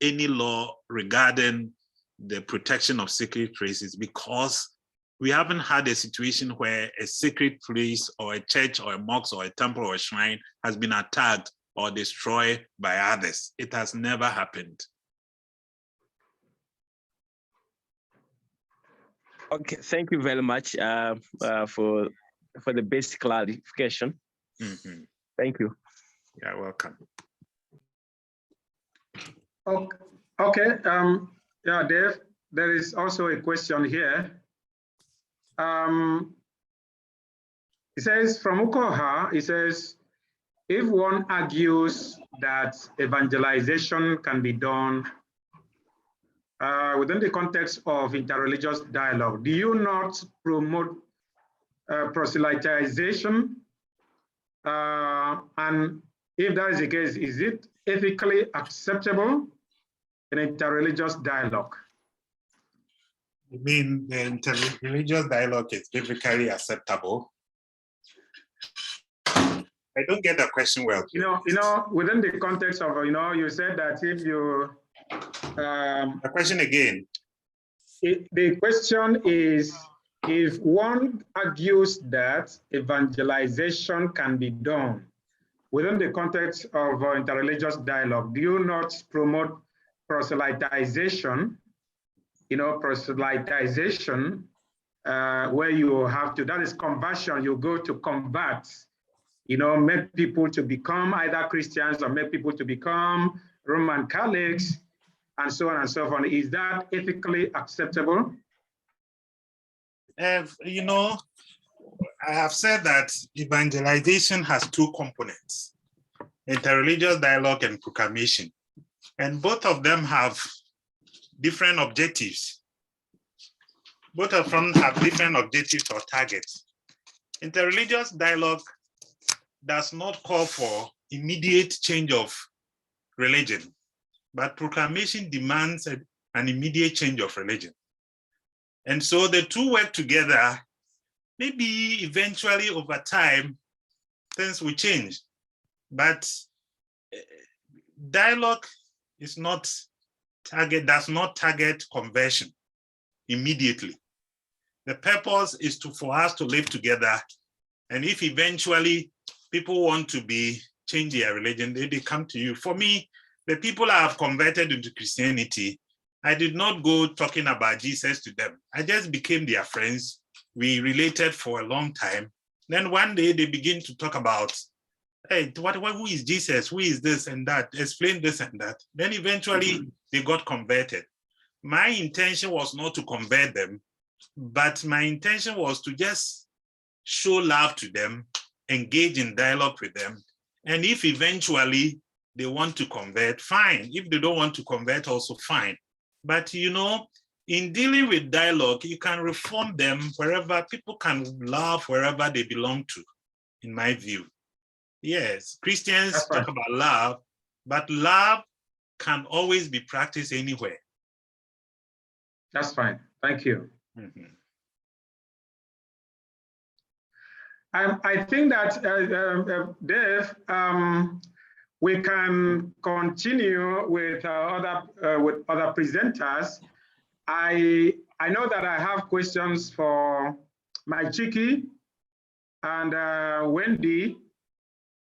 any law regarding the protection of sacred places, because we haven't had a situation where a sacred place or a church or a mosque or a temple or a shrine has been attacked or destroyed by others. It has never happened. Okay, thank you very much for the basic clarification. Mm-hmm. Thank you. You're welcome. Okay. Yeah, Dave, there is also a question here. It says from Ukoha, it says, if one argues that evangelization can be done within the context of interreligious dialogue, do you not promote proselytization? And if that is the case, is it ethically acceptable in interreligious dialogue? You mean the interreligious dialogue is biblically acceptable? I don't get the question well. Within the context of, you said that if you... the question again. The question is, if one argues that evangelization can be done within the context of interreligious dialogue, do you not promote proselytization? Proselytization, where you have to, that is conversion, you go to convert, make people to become either Christians or make people to become Roman Catholics, and so on and so forth. Is that ethically acceptable? I have said that evangelization has two components, interreligious dialogue and proclamation. And both of them have different objectives. Both of them have different objectives or targets. Interreligious dialogue does not call for immediate change of religion, but proclamation demands an immediate change of religion. And so the two work together. Maybe eventually over time, things will change. But dialogue does not target conversion immediately. The purpose is for us to live together. And if eventually people want to change their religion, they come to you. For me, the people I have converted into Christianity, I did not go talking about Jesus to them. I just became their friends. We related for a long time. Then one day they begin to talk about, hey, who is Jesus? Who is this and that? Explain this and that. Then eventually they got converted. My intention was not to convert them, but my intention was to just show love to them engage in dialogue with them. And if eventually they want to convert, fine. If they don't want to convert, also fine. But you know, in dealing with dialogue, you can reform them wherever people can love wherever they belong to, in my view. Yes, Christians talk about love, but love can always be practiced anywhere. That's fine. Thank you. Mm-hmm. I think that, Dave, we can continue with other presenters. I know that I have questions for my Chiki and Wendy,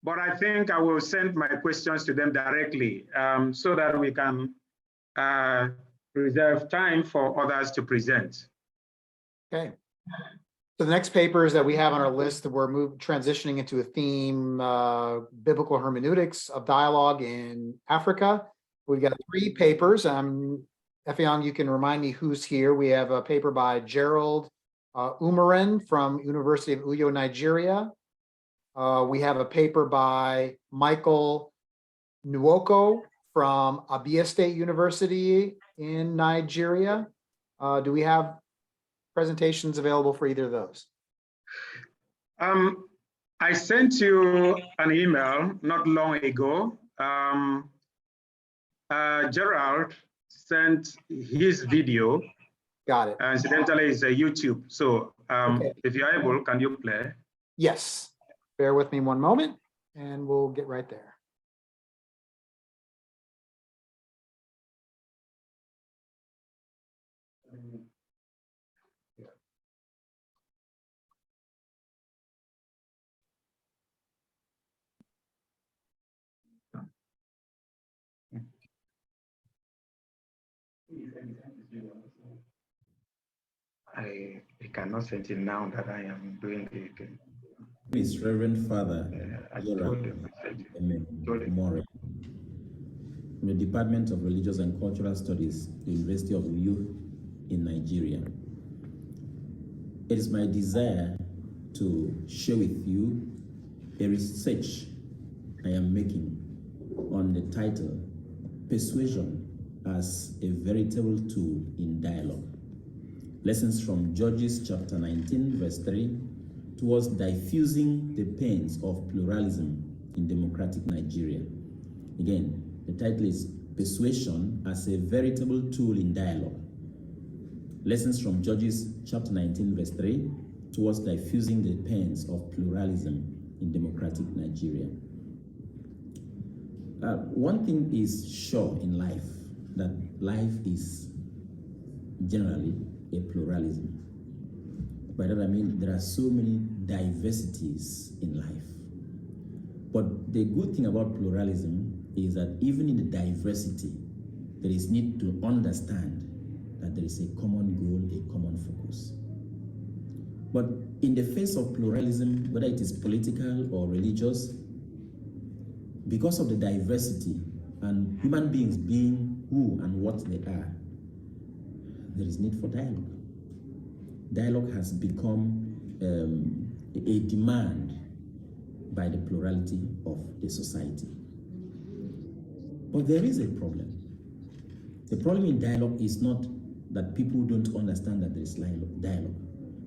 but I think I will send my questions to them directly so that we can reserve time for others to present. Okay. So the next papers that we have on our list that we're transitioning into a theme, biblical hermeneutics of dialogue in Africa. We've got 3 papers. Effiong, you can remind me who's here. We have a paper by Gerald Umaren from University of Uyo, Nigeria. We have a paper by Michael Nwoko from Abia State University in Nigeria. Do we have presentations available for either of those? I sent you an email not long ago. Gerald sent his video. Got it. Incidentally, it's a YouTube. So Okay. If you're able, can you play? Yes. Bear with me one moment and we'll get right there. I cannot send it now that I am doing it again. Is Reverend Father I told him. More from the Department of Religious and Cultural Studies, the University of Uyo in Nigeria. It is my desire to share with you a research I am making on the title, Persuasion as a Veritable Tool in Dialogue. Lessons from Judges chapter 19, verse 3, towards diffusing the pains of pluralism in democratic Nigeria. Again, the title is Persuasion as a Veritable Tool in Dialogue. Lessons from Judges chapter 19, verse 3, towards diffusing the pains of pluralism in democratic Nigeria. One thing is sure in life, that life is generally a pluralism. By that I mean there are so many diversities in life. But the good thing about pluralism is that even in the diversity, there is need to understand that there is a common goal, a common focus. But in the face of pluralism, whether it is political or religious, because of the diversity and human beings being who and what they are, there is need for dialogue. Dialogue has become a demand by the plurality of the society. But there is a problem. The problem in dialogue is not that people don't understand that there is dialogue.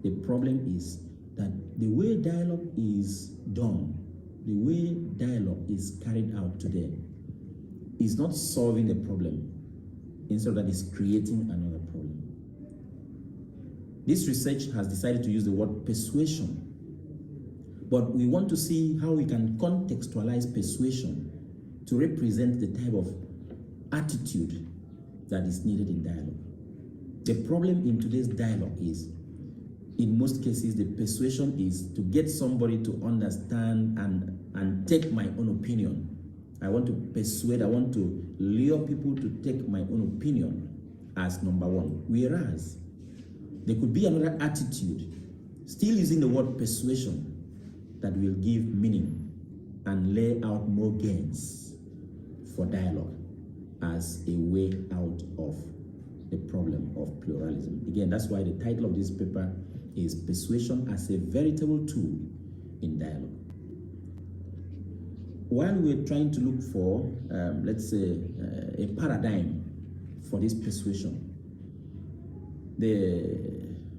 The problem is that the way dialogue is done, the way dialogue is carried out today, is not solving the problem. Instead, that is creating another problem. This research has decided to use the word persuasion, but we want to see how we can contextualize persuasion to represent the type of attitude that is needed in dialogue. The problem in today's dialogue is, in most cases, the persuasion is to get somebody to understand and take my own opinion. I want to persuade, I want to lure people to take my own opinion as number one. Whereas there could be another attitude, still using the word persuasion, that will give meaning and lay out more gains for dialogue as a way out of the problem of pluralism. Again, that's why the title of this paper is Persuasion as a Veritable Tool in Dialogue. while we're trying to look for, let's say, a paradigm for this persuasion,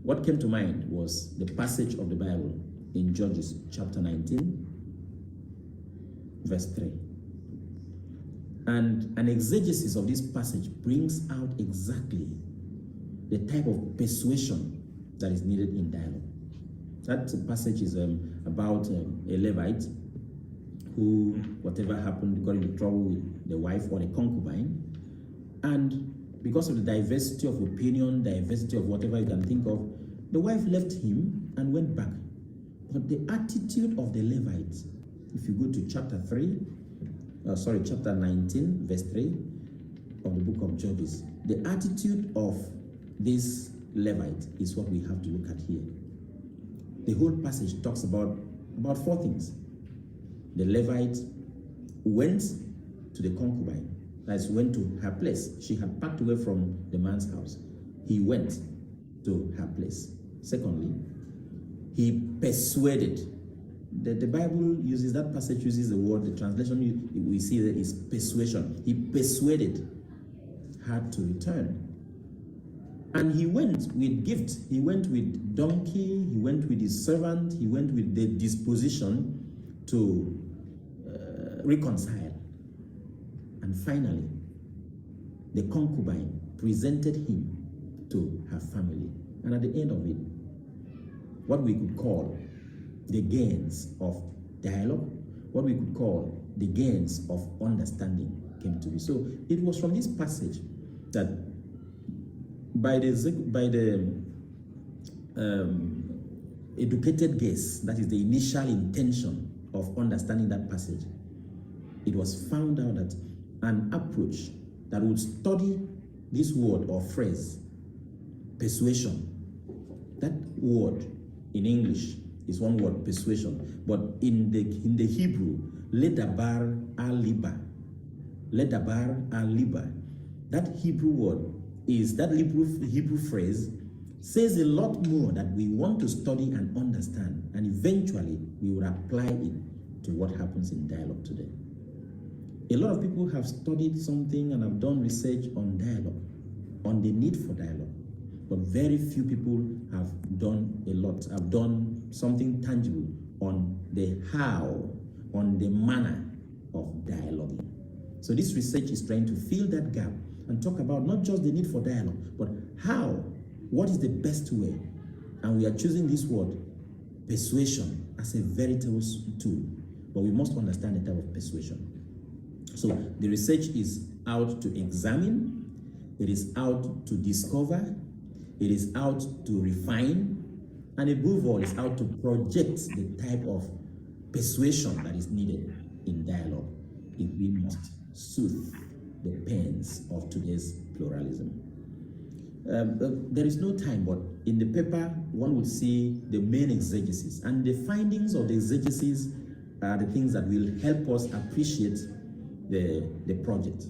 what came to mind was the passage of the Bible in Judges chapter 19, verse 3. And an exegesis of this passage brings out exactly the type of persuasion that is needed in dialogue. That passage is about a Levite who, whatever happened, got into trouble with the wife or the concubine. And because of the diversity of opinion, diversity of whatever you can think of, the wife left him and went back. But the attitude of the Levite, if you go to chapter 19, verse 3 of the book of Judges, the attitude of this Levite is what we have to look at here. The whole passage talks about four things. The Levite went to the concubine, that is, went to her place. She had packed away from the man's house. He went to her place. Secondly, he persuaded. The Bible uses, that passage uses the word, the translation we see there is persuasion. He persuaded her to return. And he went with gift. He went with donkey, he went with his servant, he went with the disposition to reconcile. And finally, the concubine presented him to her family. And at the end of it, what we could call the gains of dialogue, what we could call the gains of understanding came to be. So it was from this passage that by the educated guess, that is the initial intention of understanding that passage, it was found out that an approach that would study this word or phrase, persuasion, that word in English is one word, persuasion, but in the Hebrew, ledabar al-liba, that Hebrew word is, that Hebrew phrase says a lot more that we want to study and understand, and eventually we will apply it to what happens in dialogue today. A lot of people have studied something and have done research on dialogue, on the need for dialogue, but very few people have done a lot, have done something tangible on the how, on the manner of dialoguing. So this research is trying to fill that gap and talk about not just the need for dialogue, but how, what is the best way? And we are choosing this word, persuasion, as a veritable tool, but we must understand the type of persuasion. So the research is out to examine, it is out to discover, it is out to refine, and above all, it's out to project the type of persuasion that is needed in dialogue if we must soothe the pains of today's pluralism. There is no time, but in the paper, one would see the main exegesis, and the findings of the exegesis are the things that will help us appreciate the project.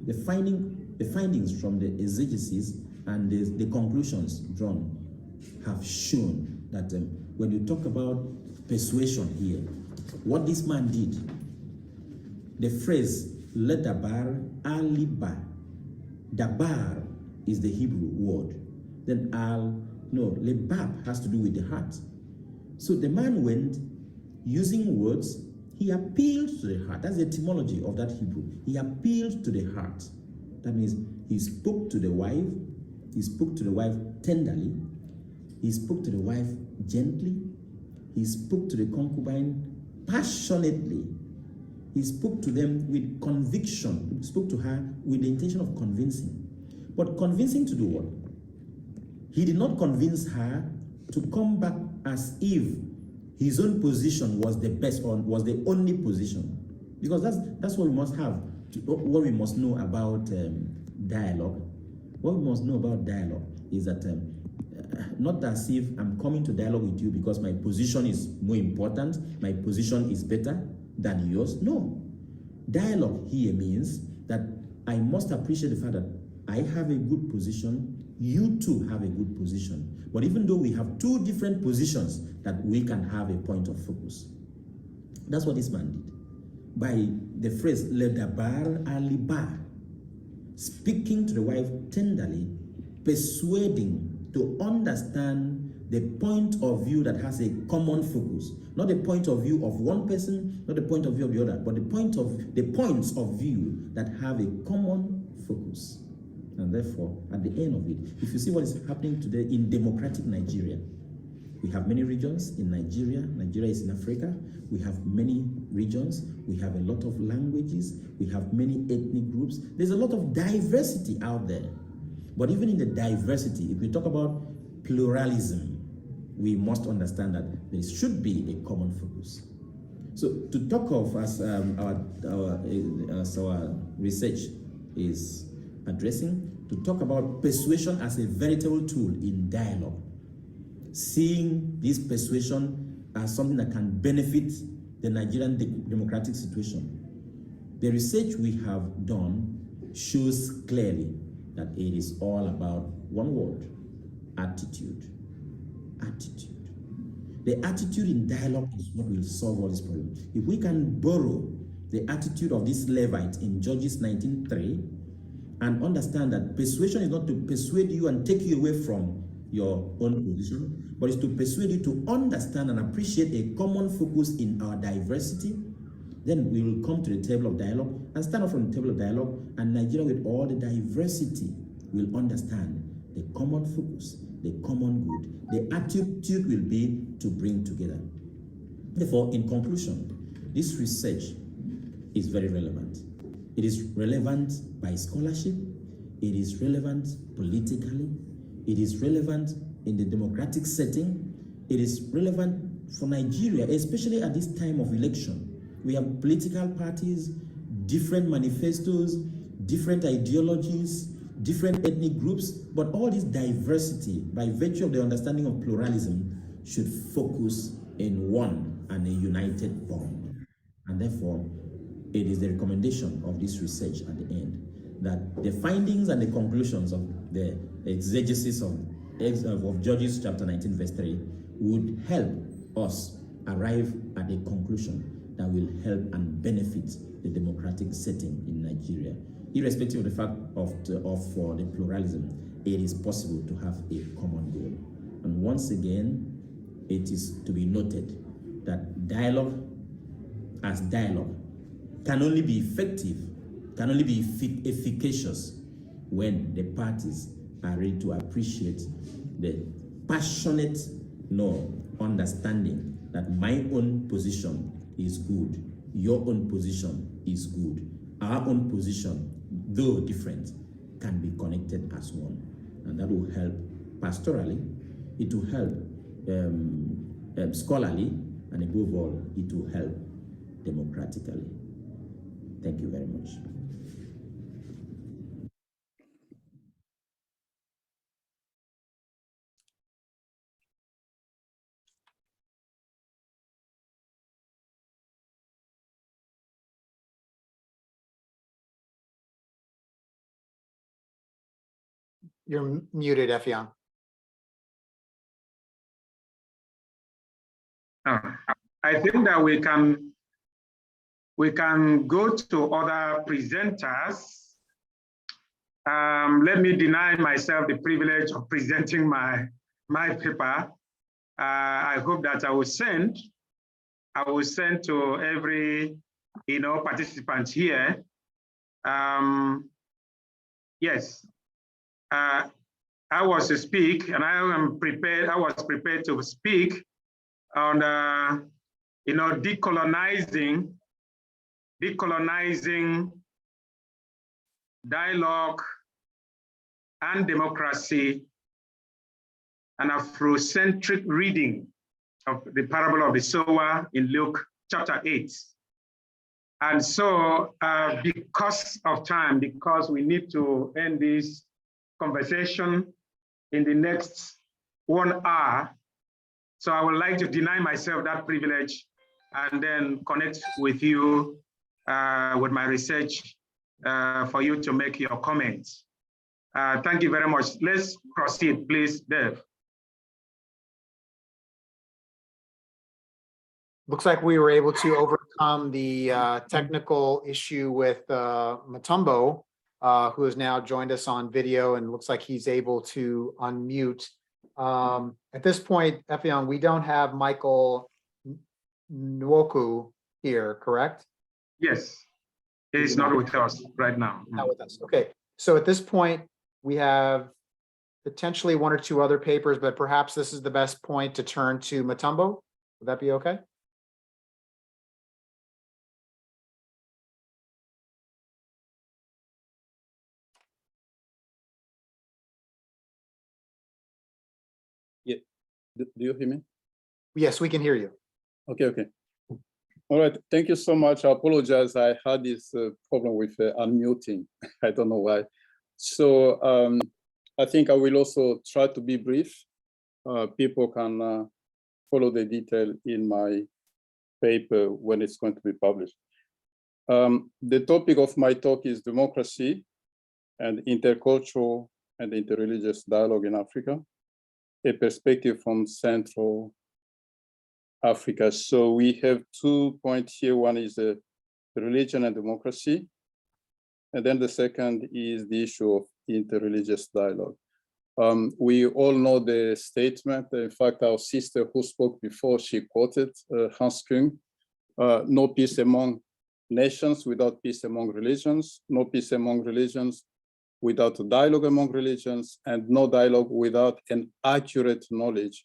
The findings from the exegesis and the conclusions drawn have shown that when you talk about persuasion here, what this man did, the phrase ledabar al-liba, dabar is the Hebrew word, then lebab has to do with the heart. So the man went using words, he appealed to the heart. That's the etymology of that Hebrew. He appealed to the heart. That means he spoke to the wife, he spoke to the wife tenderly, he spoke to the wife gently, he spoke to the concubine passionately, he spoke to them with conviction, he spoke to her with the intention of convincing. But convincing to do what? He did not convince her to come back as if his own position was the best or was the only position. Because that's what we must have, what we must know about dialogue. What we must know about dialogue is that not as if I'm coming to dialogue with you because my position is more important, my position is better than yours. No. Dialogue here means that I must appreciate the fact that I have a good position, you too have a good position. But even though we have two different positions, that we can have a point of focus. That's what this man did. by the phrase ledabar alibar, speaking to the wife tenderly, persuading to understand the point of view that has a common focus, not the point of view of one person, not the point of view of the other, but the points of view that have a common focus. And therefore, at the end of it, if you see what is happening today in democratic Nigeria, we have many regions in Nigeria. Nigeria is in Africa. We have many regions. We have a lot of languages. We have many ethnic groups. There's a lot of diversity out there. But even in the diversity, if we talk about pluralism, we must understand that there should be a common focus. So to talk of, as our research is addressing, to talk about persuasion as a veritable tool in dialogue, seeing this persuasion as something that can benefit the Nigerian democratic situation. The research we have done shows clearly that it is all about one word: attitude. Attitude. The attitude in dialogue is what will solve all these problems. If we can borrow the attitude of this Levite in Judges 19:3 and understand that persuasion is not to persuade you and take you away from your own position, but it's to persuade you to understand and appreciate a common focus in our diversity, then we will come to the table of dialogue and stand up from the table of dialogue, and Nigeria with all the diversity will understand the common focus, the common good. The attitude will be to bring together. Therefore, in conclusion, this research is very relevant. It is relevant by scholarship, it is relevant politically, it is relevant in the democratic setting, it is relevant for Nigeria, especially at this time of election. We have political parties, different manifestos, different ideologies, different ethnic groups, but all this diversity, by virtue of the understanding of pluralism, should focus in one and a united bond. And therefore, it is the recommendation of this research at the end that the findings and the conclusions of the exegesis of Judges chapter 19 verse 3 would help us arrive at a conclusion that will help and benefit the democratic setting in Nigeria. Irrespective of the fact for the pluralism, it is possible to have a common goal. And once again, it is to be noted that dialogue as dialogue can only be effective, can only be efficacious when the parties are ready to appreciate the passionate understanding that my own position is good, your own position is good, our own position, though different, can be connected as one. And that will help pastorally, it will help scholarly, and above all, it will help democratically. Thank you very much. You're muted, Effiong. I think that we can go to other presenters. Let me deny myself the privilege of presenting my paper. I hope that I will send to every participant here. Yes, I was to speak, and I was prepared to speak on decolonizing dialogue and democracy, an Afrocentric reading of the parable of the sower in Luke chapter 8. And so because of time, because we need to end this conversation in the next 1 hour, so I would like to deny myself that privilege and then connect with you with my research for you to make your comments. Thank you very much. Let's proceed, please, Dev. Looks like we were able to overcome the technical issue with Matumbo, who has now joined us on video and looks like he's able to unmute. At this point, Effiong, we don't have Michael Nwoku here, correct? Yes, he's not with us right now. Not with us. Okay, so at this point, we have potentially one or two other papers, but perhaps this is the best point to turn to Matumbo. Would that be okay? Do you hear me? Yes, we can hear you. Okay. All right, thank you so much. I apologize. I had this problem with unmuting. I don't know why. So I think I will also try to be brief. People can follow the detail in my paper when it's going to be published. The topic of my talk is democracy and intercultural and interreligious dialogue in Africa, a perspective from Central Africa. So we have 2 points here. One is religion and democracy. And then the second is the issue of interreligious dialogue. We all know the statement. In fact, our sister who spoke before, she quoted Hans Küng, no peace among nations without peace among religions, no peace among religions without dialogue among religions, and no dialogue without an accurate knowledge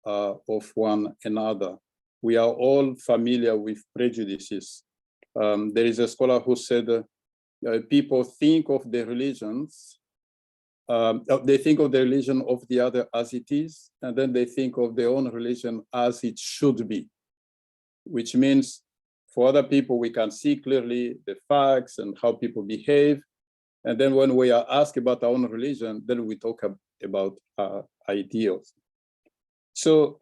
of one another. We are all familiar with prejudices. There is a scholar who said people think of their religions, they think of the religion of the other as it is, and then they think of their own religion as it should be, which means for other people, we can see clearly the facts and how people behave. And then when we are asked about our own religion, then we talk about ideals. So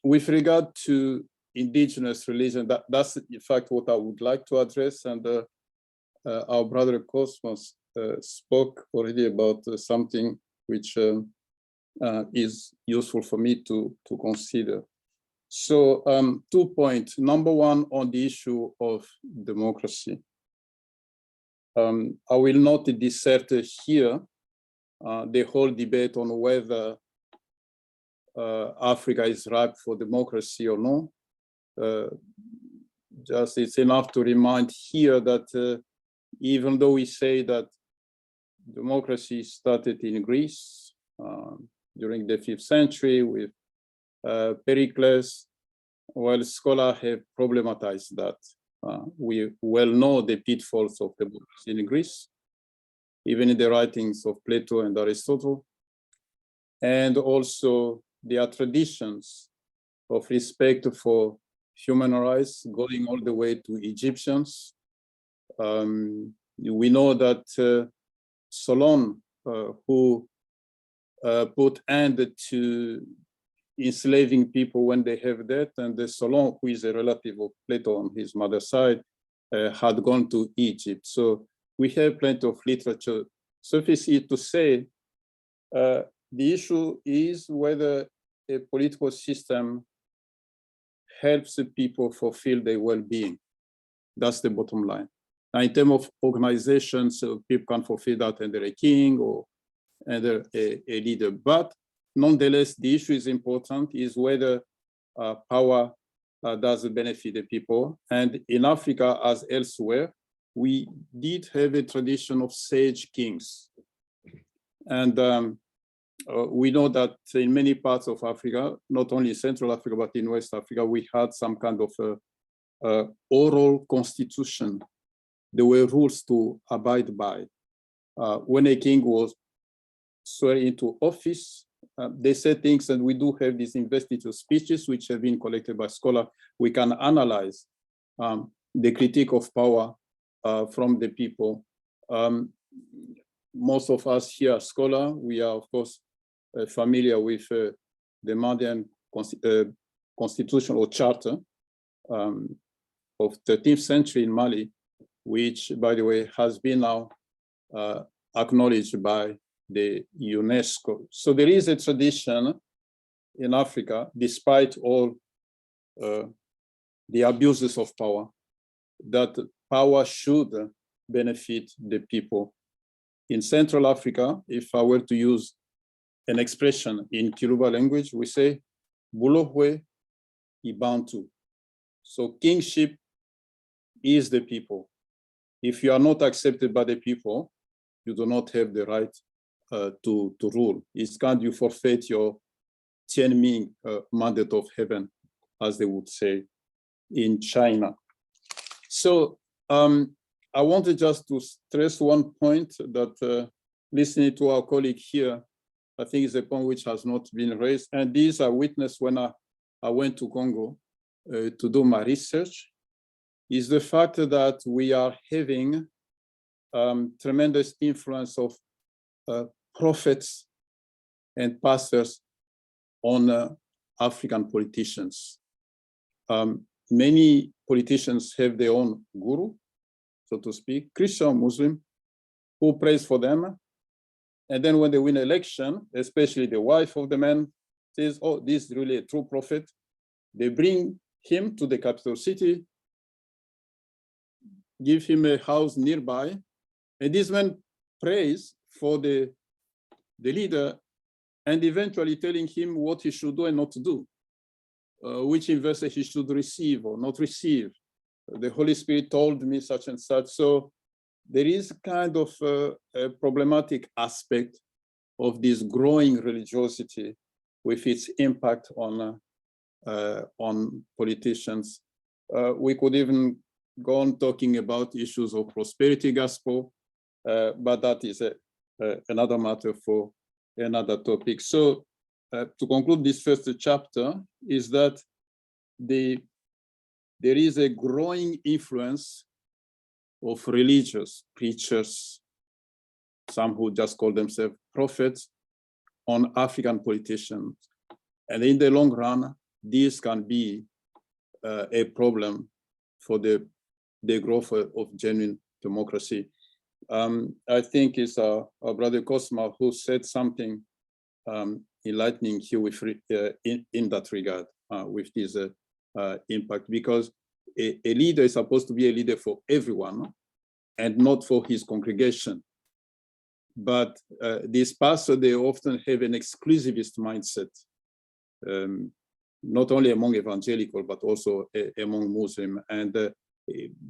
with regard to indigenous religion, that's in fact what I would like to address. And our brother Cosmos spoke already about something which is useful for me to consider. So 2 points. Number one, on the issue of democracy. I will not dissert here the whole debate on whether Africa is ripe for democracy or no. Just it's enough to remind here that even though we say that democracy started in Greece during the 5th century with Pericles, while scholars have problematized that. We well know the pitfalls of democracy in Greece, even in the writings of Plato and Aristotle. And also there are traditions of respect for human rights going all the way to Egyptians. We know that Solon, who put end to enslaving people when they have that, and the Solon, who is a relative of Plato on his mother's side, had gone to Egypt. So we have plenty of literature. Suffice it to say, the issue is whether a political system helps the people fulfill their well-being. That's the bottom line. Now, in terms of organizations, people can fulfill that under a king or under a leader. But nonetheless, the issue is important, is whether power does benefit the people. And in Africa, as elsewhere, we did have a tradition of sage kings. And we know that in many parts of Africa, not only Central Africa, but in West Africa, we had some kind of oral constitution. There were rules to abide by. When a king was sworn into office, they said things, and we do have these investiture speeches which have been collected by scholars. We can analyze the critique of power from the people. Most of us here are scholars. We are, of course, familiar with the Mandan constitution or charter of 13th century in Mali, which, by the way, has been now acknowledged by the UNESCO. So there is a tradition in Africa, despite all the abuses of power, that power should benefit the people. In Central Africa, if I were to use an expression in Kiluba language, we say, Bulohwe Ibantu. So kingship is the people. If you are not accepted by the people, you do not have the right to rule. It's kind you forfeit your Tianming mandate of heaven, as they would say in China. So I wanted just to stress one point that listening to our colleague here, I think is a point which has not been raised. And these I witnessed when I went to Congo to do my research, is the fact that we are having tremendous influence of prophets and pastors on African politicians. Many politicians have their own guru, so to speak, Christian, Muslim, who prays for them. And then when they win election, especially the wife of the man says, oh, this is really a true prophet. They bring him to the capital city, give him a house nearby, and this man prays for the leader and eventually telling him what he should do and not to do, which investor he should receive or not receive. The Holy Spirit told me such and such. So there is kind of a problematic aspect of this growing religiosity with its impact on politicians. We could even go on talking about issues of prosperity gospel, but that is another matter for another topic. So to conclude this first chapter is that there is a growing influence of religious preachers, some who just call themselves prophets, on African politicians. And in the long run, this can be a problem for the growth of genuine democracy. I think it's our brother Cosma who said something enlightening here with, in that regard, with this impact, because a leader is supposed to be a leader for everyone and not for his congregation. But these pastors, they often have an exclusivist mindset, not only among evangelical, but also among Muslim. And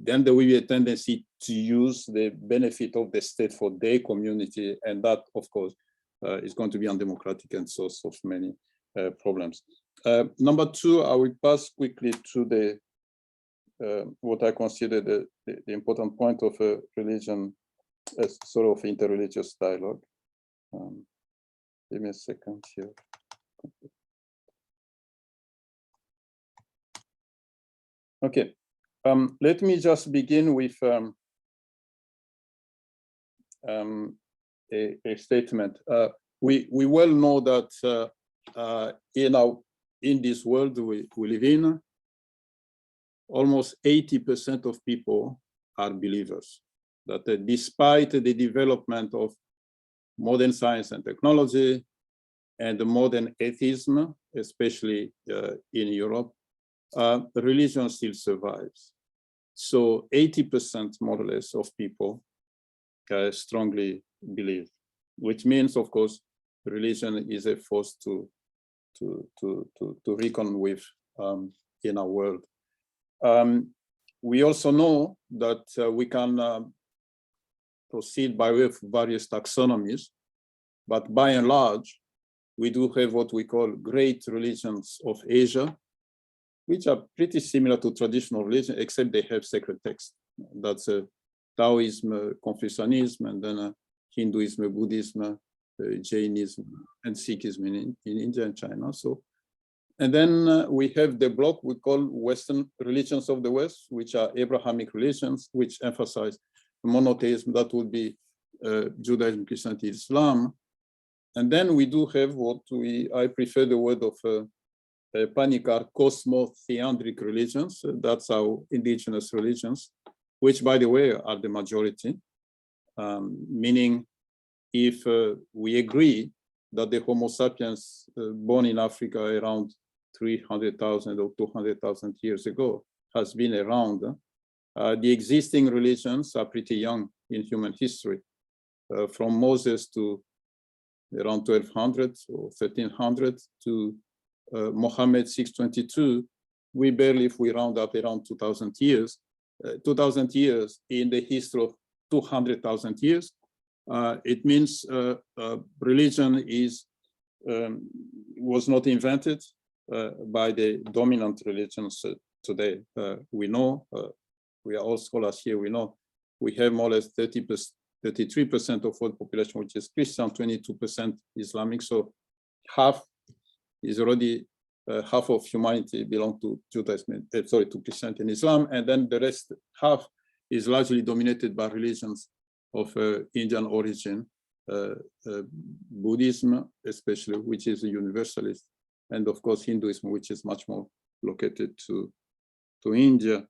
then there will be a tendency to use the benefit of the state for their community. And that, of course, is going to be undemocratic and source of many problems. Number two, I will pass quickly to the what I consider the important point of religion as sort of interreligious dialogue. Give me a second here. Okay, let me just begin with a statement. We well know that in this world we live in, almost 80% of people are believers. That despite the development of modern science and technology and the modern atheism, especially in Europe, religion still survives. So 80% more or less of people strongly believe, which means, of course, religion is a force to reckon with in our world. We also know that we can proceed by way of various taxonomies, but by and large, we do have what we call great religions of Asia, which are pretty similar to traditional religion, except they have sacred texts. That's Taoism, Confucianism, and then Hinduism, Buddhism, Jainism, and Sikhism in India and China. So, and then we have the block we call Western religions of the West, which are Abrahamic religions, which emphasize monotheism. That would be Judaism, Christianity, Islam. And then we do have what I prefer the word of Panikar, cosmotheandric religions. That's our indigenous religions, which, by the way, are the majority. Meaning, if we agree that the Homo sapiens born in Africa around 300,000 or 200,000 years ago has been around. The existing religions are pretty young in human history, from Moses to around 1200 or 1300 to Muhammad 622. We barely, if we round up, around 2000 years. 2000 years in the history of 200,000 years. It means religion was not invented by the dominant religions today. We know, we are all scholars here, we know we have more or less 33% of world population, which is Christian, 22% Islamic. So half is already half of humanity belong to Judaism, to Christianity and Islam, and then the rest half is largely dominated by religions of Indian origin, Buddhism especially, which is a universalist, and of course Hinduism, which is much more located to India.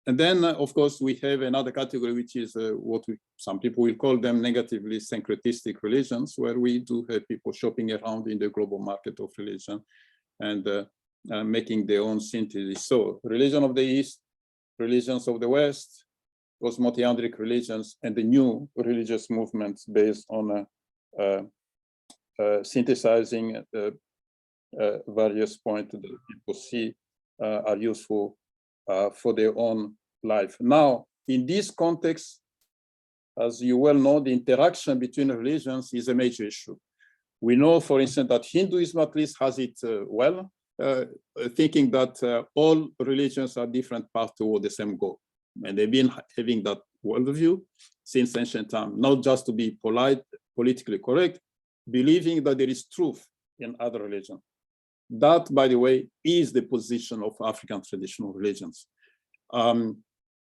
And then, of course, we have another category, which is what some people will call them negatively syncretistic religions, where we do have people shopping around in the global market of religion and making their own synthesis. So religion of the East, religions of the West, cosmotheandric religions, and the new religious movements based on synthesizing various points that people see are useful for their own life. Now, in this context, as you well know, the interaction between religions is a major issue. We know, for instance, that Hinduism at least has it well, thinking that all religions are different paths toward the same goal. And they've been having that worldview since ancient times, not just to be polite, politically correct, believing that there is truth in other religions. That, by the way, is the position of African traditional religions.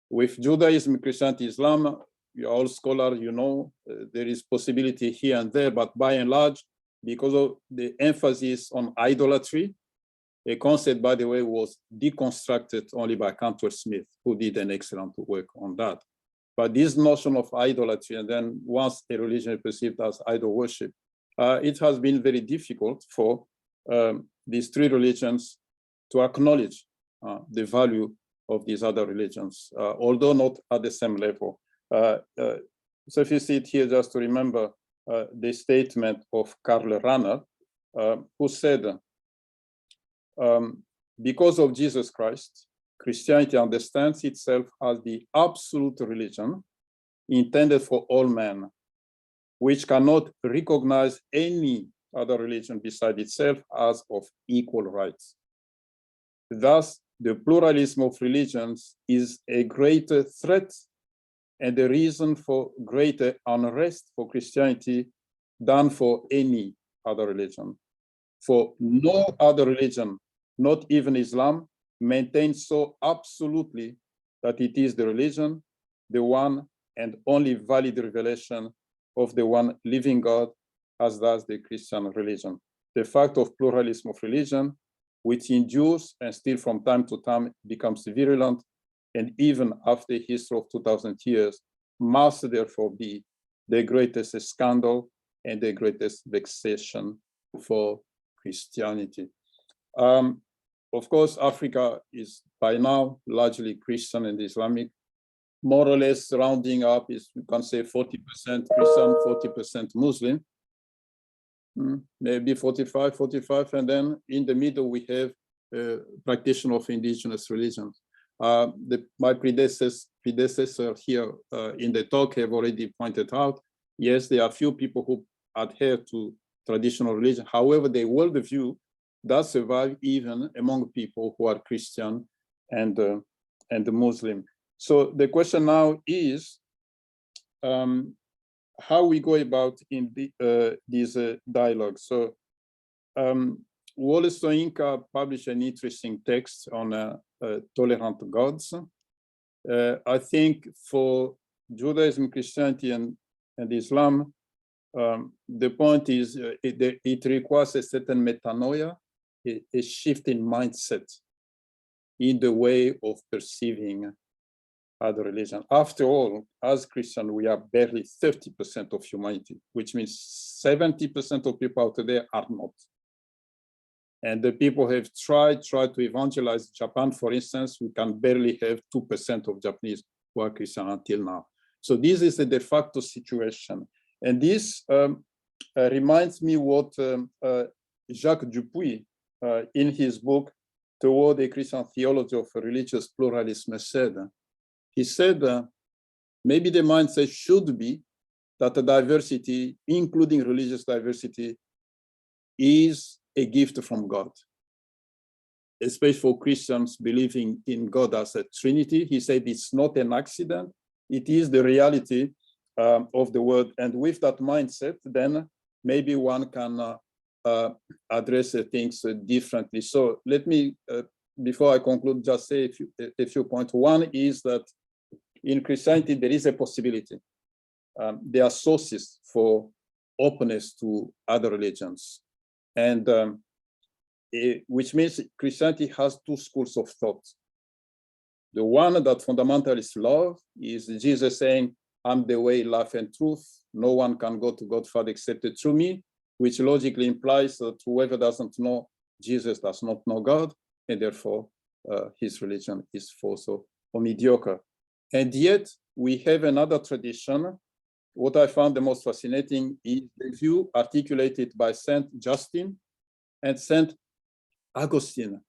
With Judaism, Christianity, Islam, you're all scholars, you know, there is possibility here and there, but by and large, because of the emphasis on idolatry, a concept, by the way, was deconstructed only by Cantwell Smith, who did an excellent work on that. But this notion of idolatry, and then once a religion is perceived as idol worship, it has been very difficult for these three religions to acknowledge the value of these other religions, although not at the same level. So if you see it here, just to remember the statement of Karl Rahner, who said, because of Jesus Christ, Christianity understands itself as the absolute religion intended for all men, which cannot recognize any other religion beside itself as of equal rights. Thus, the pluralism of religions is a greater threat and a reason for greater unrest for Christianity than for any other religion. For no other religion, not even Islam, maintains so absolutely that it is the religion, the one and only valid revelation of the one living God, as does the Christian religion. The fact of pluralism of religion, which endures and still from time to time becomes virulent, and even after a history of 2000 years, must therefore be the greatest scandal and the greatest vexation for Christianity. Of course, Africa is by now largely Christian and Islamic, more or less rounding up is, we can say 40% Christian, 40% Muslim, maybe 45, and then in the middle we have practitioner of indigenous religions. My predecessor here in the talk have already pointed out, yes, there are few people who adhere to traditional religion. However, their worldview does survive even among people who are Christian and Muslim. So the question now is how we go about in these dialogues. So Wallace Soyinka published an interesting text on tolerant gods. I think for Judaism, Christianity, and Islam, the point is it requires a certain metanoia, a shift in mindset in the way of perceiving other religion. After all, as Christians, we are barely 30% of humanity, which means 70% of people out there are not. And the people have tried to evangelize Japan, for instance. We can barely have 2% of Japanese who are Christian until now. So this is a de facto situation. And this reminds me what Jacques Dupuy, in his book, Toward a Christian Theology of Religious Pluralism, said. He said, maybe the mindset should be that the diversity, including religious diversity, is a gift from God, especially for Christians believing in God as a Trinity. He said it's not an accident, it is the reality of the world. And with that mindset, then maybe one can address things differently. So let me, before I conclude, just say a few points. One is that in Christianity, there is a possibility. There are sources for openness to other religions. And which means Christianity has two schools of thought. The one that fundamentalists love is Jesus saying, I'm the way, life, and truth. No one can go to God Father except through me, which logically implies that whoever doesn't know Jesus does not know God, and therefore his religion is false or mediocre. And yet we have another tradition. What I found the most fascinating is the view articulated by Saint Justin and Saint Augustine.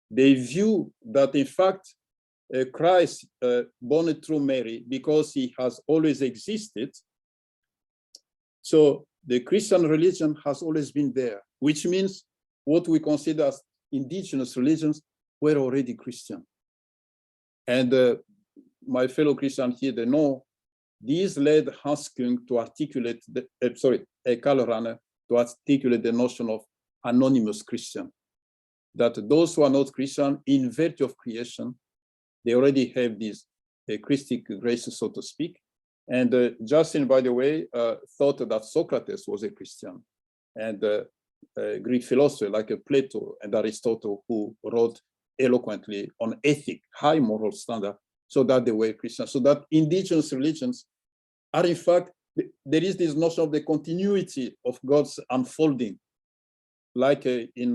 They view that in fact Christ born through Mary, because he has always existed. So the Christian religion has always been there, which means what we consider as indigenous religions were already Christian. And my fellow Christians here, they know these led Hans Küng to articulate, Karl Rahner, to articulate the notion of anonymous Christian, that those who are not Christian, in virtue of creation, they already have this Christic grace, so to speak. And Justin, by the way, thought that Socrates was a Christian, and Greek philosophers like Plato and Aristotle, who wrote eloquently on ethic, high moral standard, so that they were Christian. So that indigenous religions are, in fact, there is this notion of the continuity of God's unfolding, like in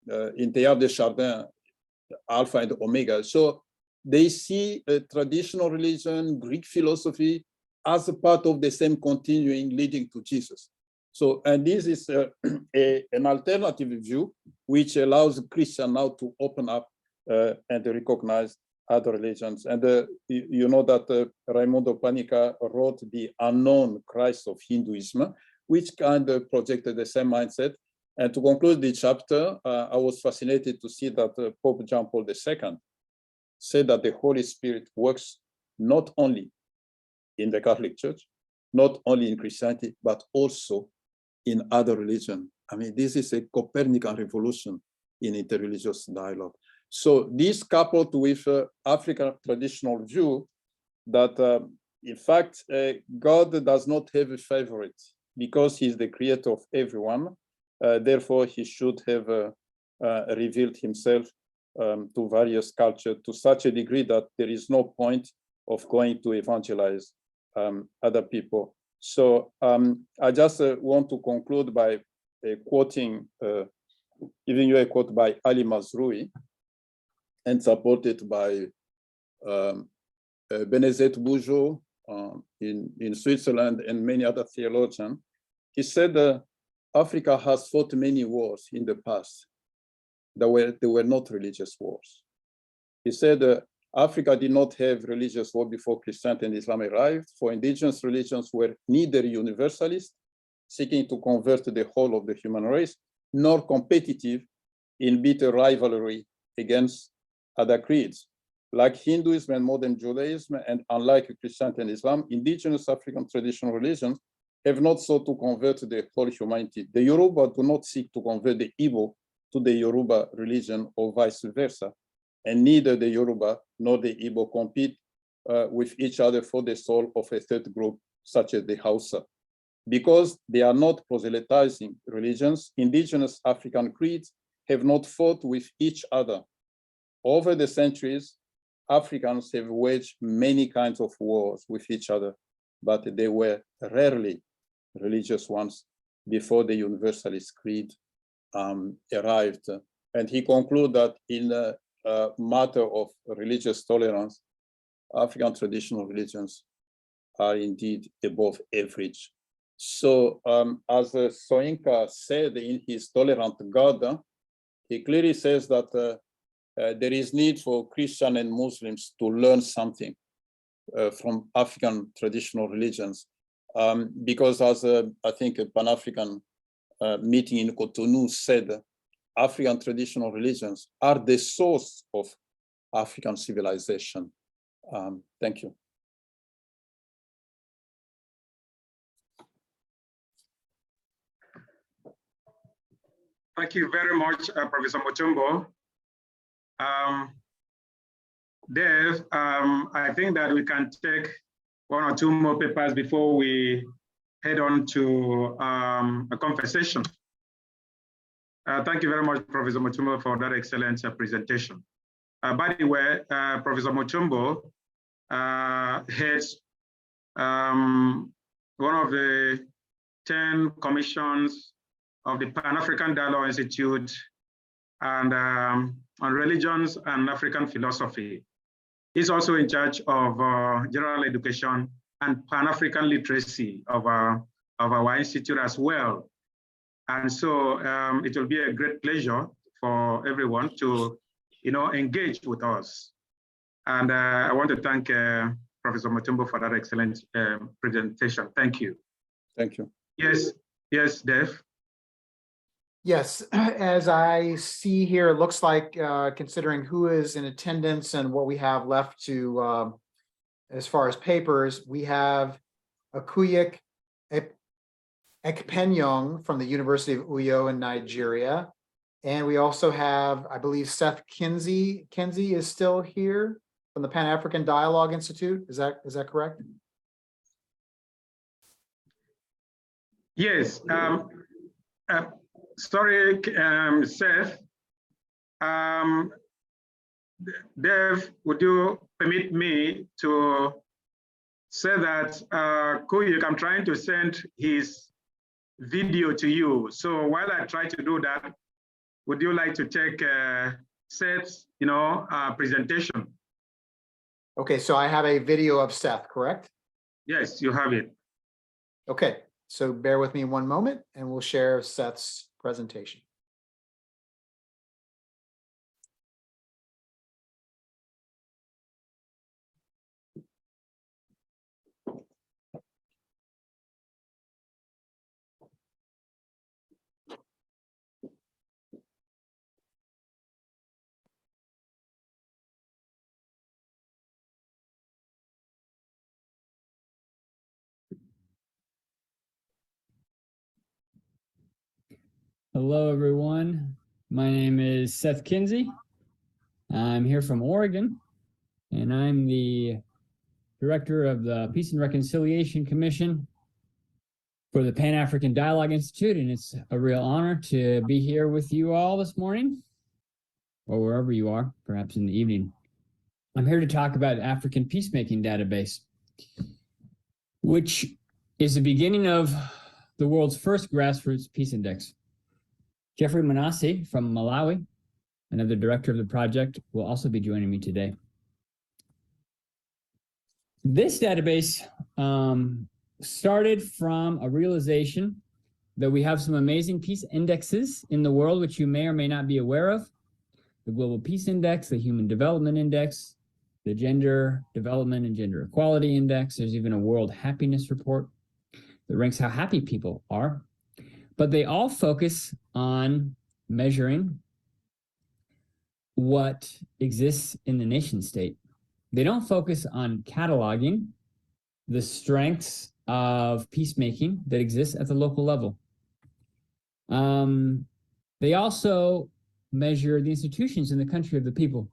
Teilhard de Chardin, Alpha and Omega. So they see a traditional religion, Greek philosophy, as a part of the same continuing leading to Jesus. So, and this is an alternative view, which allows Christians now to open up and recognize other religions. And you know that Raimondo Panica wrote The Unknown Christ of Hinduism, which kind of projected the same mindset. And to conclude the chapter, I was fascinated to see that Pope John Paul II said that the Holy Spirit works not only in the Catholic Church, not only in Christianity, but also in other religions. I mean, this is a Copernican revolution in interreligious dialogue. So this coupled with African traditional view that in fact, God does not have a favorite because he's the creator of everyone. Therefore, he should have revealed himself to various cultures to such a degree that there is no point of going to evangelize other people. So I just want to conclude by quoting, giving you a quote by Ali Mazrui, and supported by Benezet Bujo in Switzerland and many other theologians. He said, Africa has fought many wars in the past. They were not religious wars. He said, Africa did not have religious war before Christianity and Islam arrived, for indigenous religions were neither universalist, seeking to convert the whole of the human race, nor competitive in bitter rivalry against other creeds. Like Hinduism and modern Judaism, and unlike Christianity and Islam, indigenous African traditional religions have not sought to convert the whole humanity. The Yoruba do not seek to convert the Igbo to the Yoruba religion or vice versa. And neither the Yoruba nor the Igbo compete with each other for the soul of a third group, such as the Hausa. Because they are not proselytizing religions, indigenous African creeds have not fought with each other. Over the centuries, Africans have waged many kinds of wars with each other, but they were rarely religious ones before the Universalist creed arrived. And he concluded that in a matter of religious tolerance, African traditional religions are indeed above average. So as Soyinka said in his Tolerant God, he clearly says that there is need for Christian and Muslims to learn something from African traditional religions. Because as I think a Pan-African meeting in Cotonou said, African traditional religions are the source of African civilization. Thank you. Thank you very much, Professor Mutombo. Dave, I think that we can take one or two more papers before we head on to a conversation. Thank you very much, Professor Mutombo, for that excellent presentation. By the way, Professor Mutombo heads one of the 10 commissions of the Pan-African Dialogue Institute and on religions and African philosophy. He's also in charge of general education and Pan-African literacy of our institute as well. And so it will be a great pleasure for everyone to engage with us. And I want to thank Professor Mutombo for that excellent presentation. Thank you. Thank you. Yes, Dave. Yes, as I see here, it looks like considering who is in attendance and what we have left to, as far as papers, we have Akuyik Ekpenyong from the University of Uyo in Nigeria. And we also have, I believe, Seth Kinsey. Kinsey is still here from the Pan-African Dialogue Institute. Is that correct? Yes. Sorry, Seth. Dave, would you permit me to say that Kuyik, I'm trying to send his video to you. So while I try to do that, would you like to take Seth's, presentation? Okay, so I have a video of Seth, correct? Yes, you have it. Okay, so bear with me one moment and we'll share Seth's presentation. Hello, everyone. My name is Seth Kinsey. I'm here from Oregon, and I'm the director of the Peace and Reconciliation Commission for the Pan-African Dialogue Institute, and it's a real honor to be here with you all this morning, or wherever you are, perhaps in the evening. I'm here to talk about the African Peacemaking Database, which is the beginning of the world's first grassroots peace index. Jeffrey Manassi from Malawi, another director of the project, will also be joining me today. This database started from a realization that we have some amazing peace indexes in the world, which you may or may not be aware of. The Global Peace Index, the Human Development Index, the Gender Development and Gender Equality Index. There's even a World Happiness Report that ranks how happy people are. But they all focus on measuring what exists in the nation state. They don't focus on cataloging the strengths of peacemaking that exists at the local level. They also measure the institutions in the country of the people.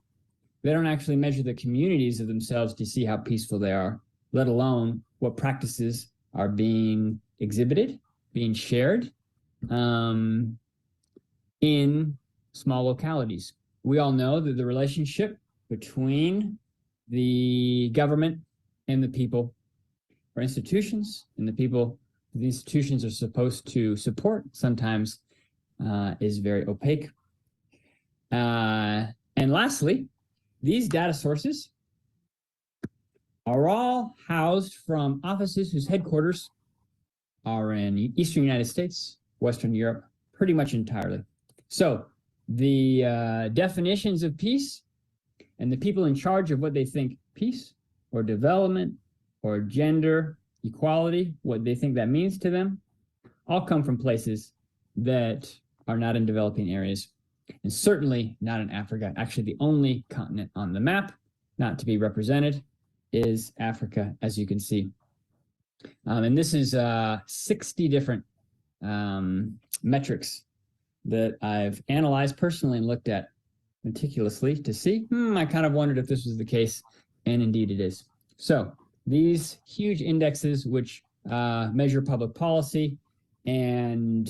They don't actually measure the communities of themselves to see how peaceful they are, let alone what practices are being exhibited, being shared in small localities. We all know that the relationship between the government and the people, or institutions and the people, the institutions are supposed to support, sometimes is very opaque. And lastly, these data sources are all housed from offices whose headquarters are in Eastern United States, Western Europe, pretty much entirely. So the definitions of peace and the people in charge of what they think peace or development or gender equality, what they think that means to them, all come from places that are not in developing areas, and certainly not in Africa. Actually, the only continent on the map not to be represented is Africa, as you can see. And this is 60 different metrics that I've analyzed personally and looked at meticulously to see. I kind of wondered if this was the case, and indeed it is. So these huge indexes, which measure public policy and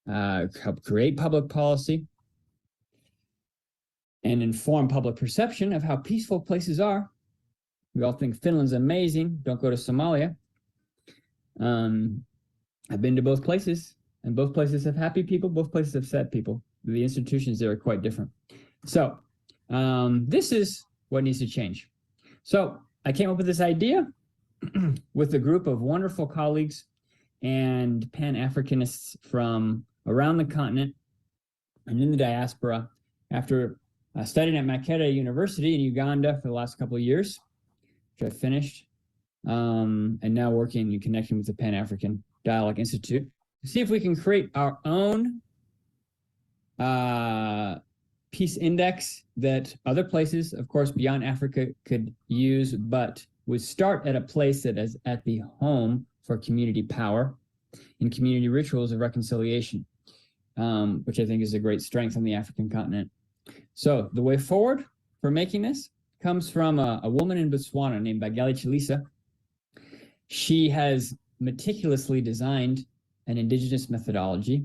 help create public policy and inform public perception of how peaceful places are. We all think Finland's amazing. Don't go to Somalia. I've been to both places, and both places have happy people, both places have sad people. The institutions there are quite different. So this is what needs to change. So I came up with this idea with a group of wonderful colleagues and Pan-Africanists from around the continent and in the diaspora after studying at Makerere University in Uganda for the last couple of years, which I finished, and now working in connection with the Pan-African Dialogue Institute to see if we can create our own peace index that other places, of course, beyond Africa could use, but would start at a place that is at the home for community power and community rituals of reconciliation, which I think is a great strength on the African continent. So the way forward for making this comes from a woman in Botswana named Bagali Chilisa. She has meticulously designed an indigenous methodology,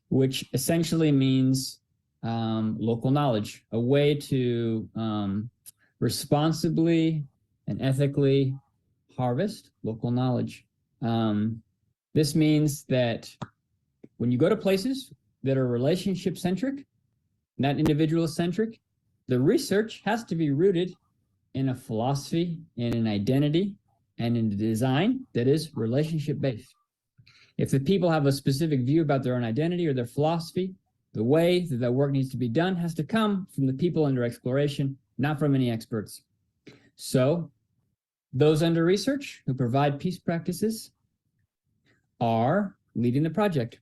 which essentially means local knowledge, a way to responsibly and ethically harvest local knowledge. This means that when you go to places that are relationship-centric, not individual-centric, the research has to be rooted in a philosophy, in an identity, and in a design that is relationship-based. If the people have a specific view about their own identity or their philosophy, the way that that work needs to be done has to come from the people under exploration, not from any experts. So those under research who provide peace practices are leading the project.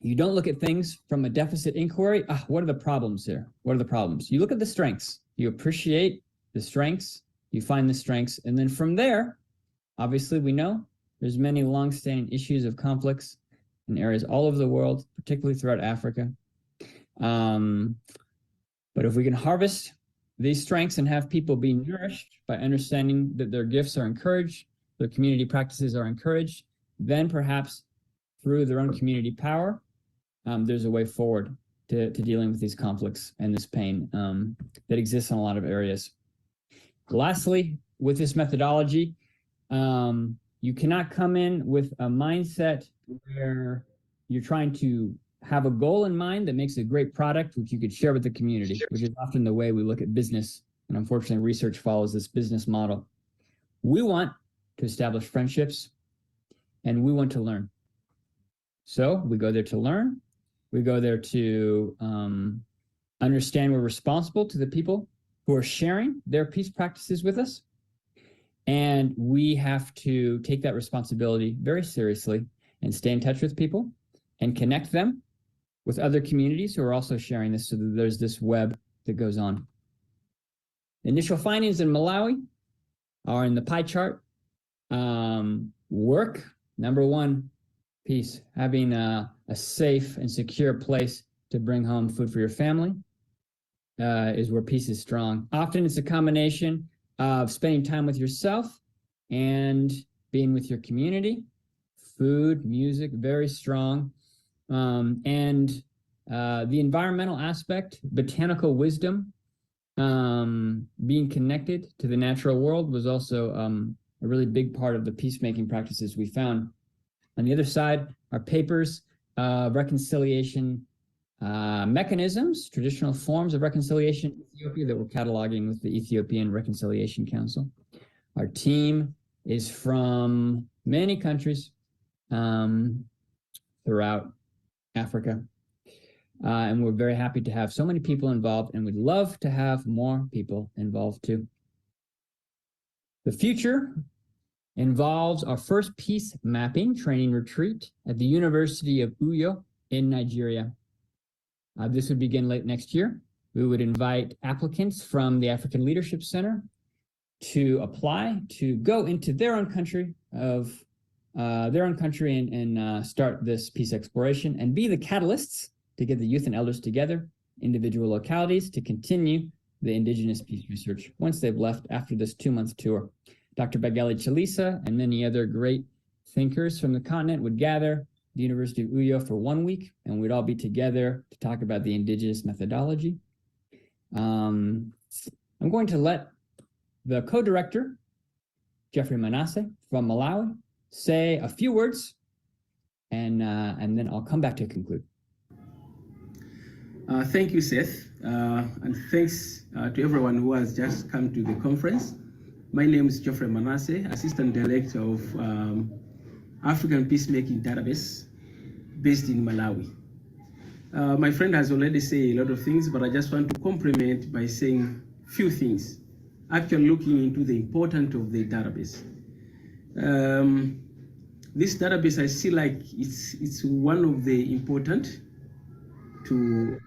You don't look at things from a deficit inquiry. What are the problems here? What are the problems? You look at the strengths. You appreciate the strengths. You find the strengths. And then from there, obviously we know there's many long-standing issues of conflicts in areas all over the world, particularly throughout Africa. But if we can harvest these strengths and have people be nourished by understanding that their gifts are encouraged, their community practices are encouraged, then perhaps through their own community power, there's a way forward to dealing with these conflicts and this pain that exists in a lot of areas. Lastly, with this methodology, you cannot come in with a mindset where you're trying to have a goal in mind that makes a great product, which you could share with the community, which is often the way we look at business. And unfortunately, research follows this business model. We want to establish friendships, and we want to learn. So we go there to learn. We go there to understand we're responsible to the people who are sharing their peace practices with us. And we have to take that responsibility very seriously and stay in touch with people and connect them with other communities who are also sharing this, so that there's this web that goes on. Initial findings in Malawi are in the pie chart. Work, number one, peace, having a safe and secure place to bring home food for your family is where peace is strong. Often it's a combination of spending time with yourself and being with your community. Food, music, very strong. And the environmental aspect, botanical wisdom, being connected to the natural world was also a really big part of the peacemaking practices we found. On the other side are papers reconciliation mechanisms, traditional forms of reconciliation in Ethiopia that we're cataloging with the Ethiopian Reconciliation Council. Our team is from many countries throughout Africa. And we're very happy to have so many people involved, and we'd love to have more people involved too. The future involves our first peace mapping training retreat at the University of Uyo in Nigeria. This would begin late next year. We would invite applicants from the African Leadership Center to apply to go into their own country and start this peace exploration and be the catalysts to get the youth and elders together, individual localities, to continue the indigenous peace research once they've left after this 2-month tour. Dr. Bageli Chalisa and many other great thinkers from the continent would gather at the University of Uyo for 1 week, and we'd all be together to talk about the indigenous methodology. I'm going to let the co-director, Jeffrey Manasseh from Malawi, say a few words, and then I'll come back to conclude. Thank you, Seth, and thanks to everyone who has just come to the conference. My name is Geoffrey Manasseh, Assistant Director of African Peacemaking Database based in Malawi. My friend has already said a lot of things, but I just want to complement by saying a few things, actually looking into the importance of the database. This database, I see like it's one of the important to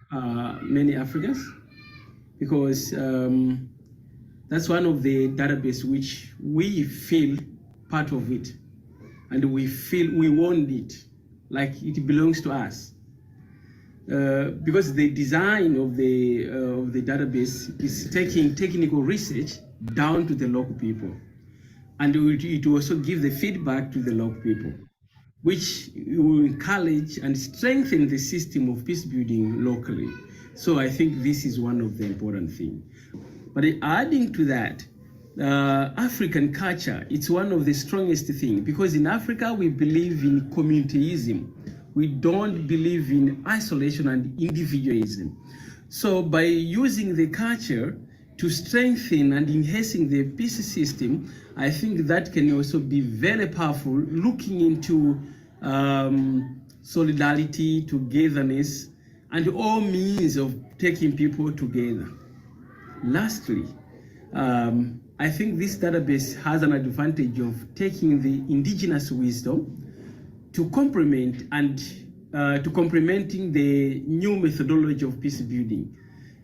many Africans, because that's one of the database which we feel part of it, and we feel we want it, like it belongs to us. Because the design of the database is taking technical research down to the local people, and it will also give the feedback to the local people, which will encourage and strengthen the system of peace building locally. So I think this is one of the important things. But adding to that, African culture, it's one of the strongest things, because in Africa we believe in communityism. We don't believe in isolation and individualism. So by using the culture to strengthen and enhancing the peace system, I think that can also be very powerful, looking into solidarity, togetherness, and all means of taking people together. Lastly, I think this database has an advantage of taking the indigenous wisdom to complement and to complementing the new methodology of peace building.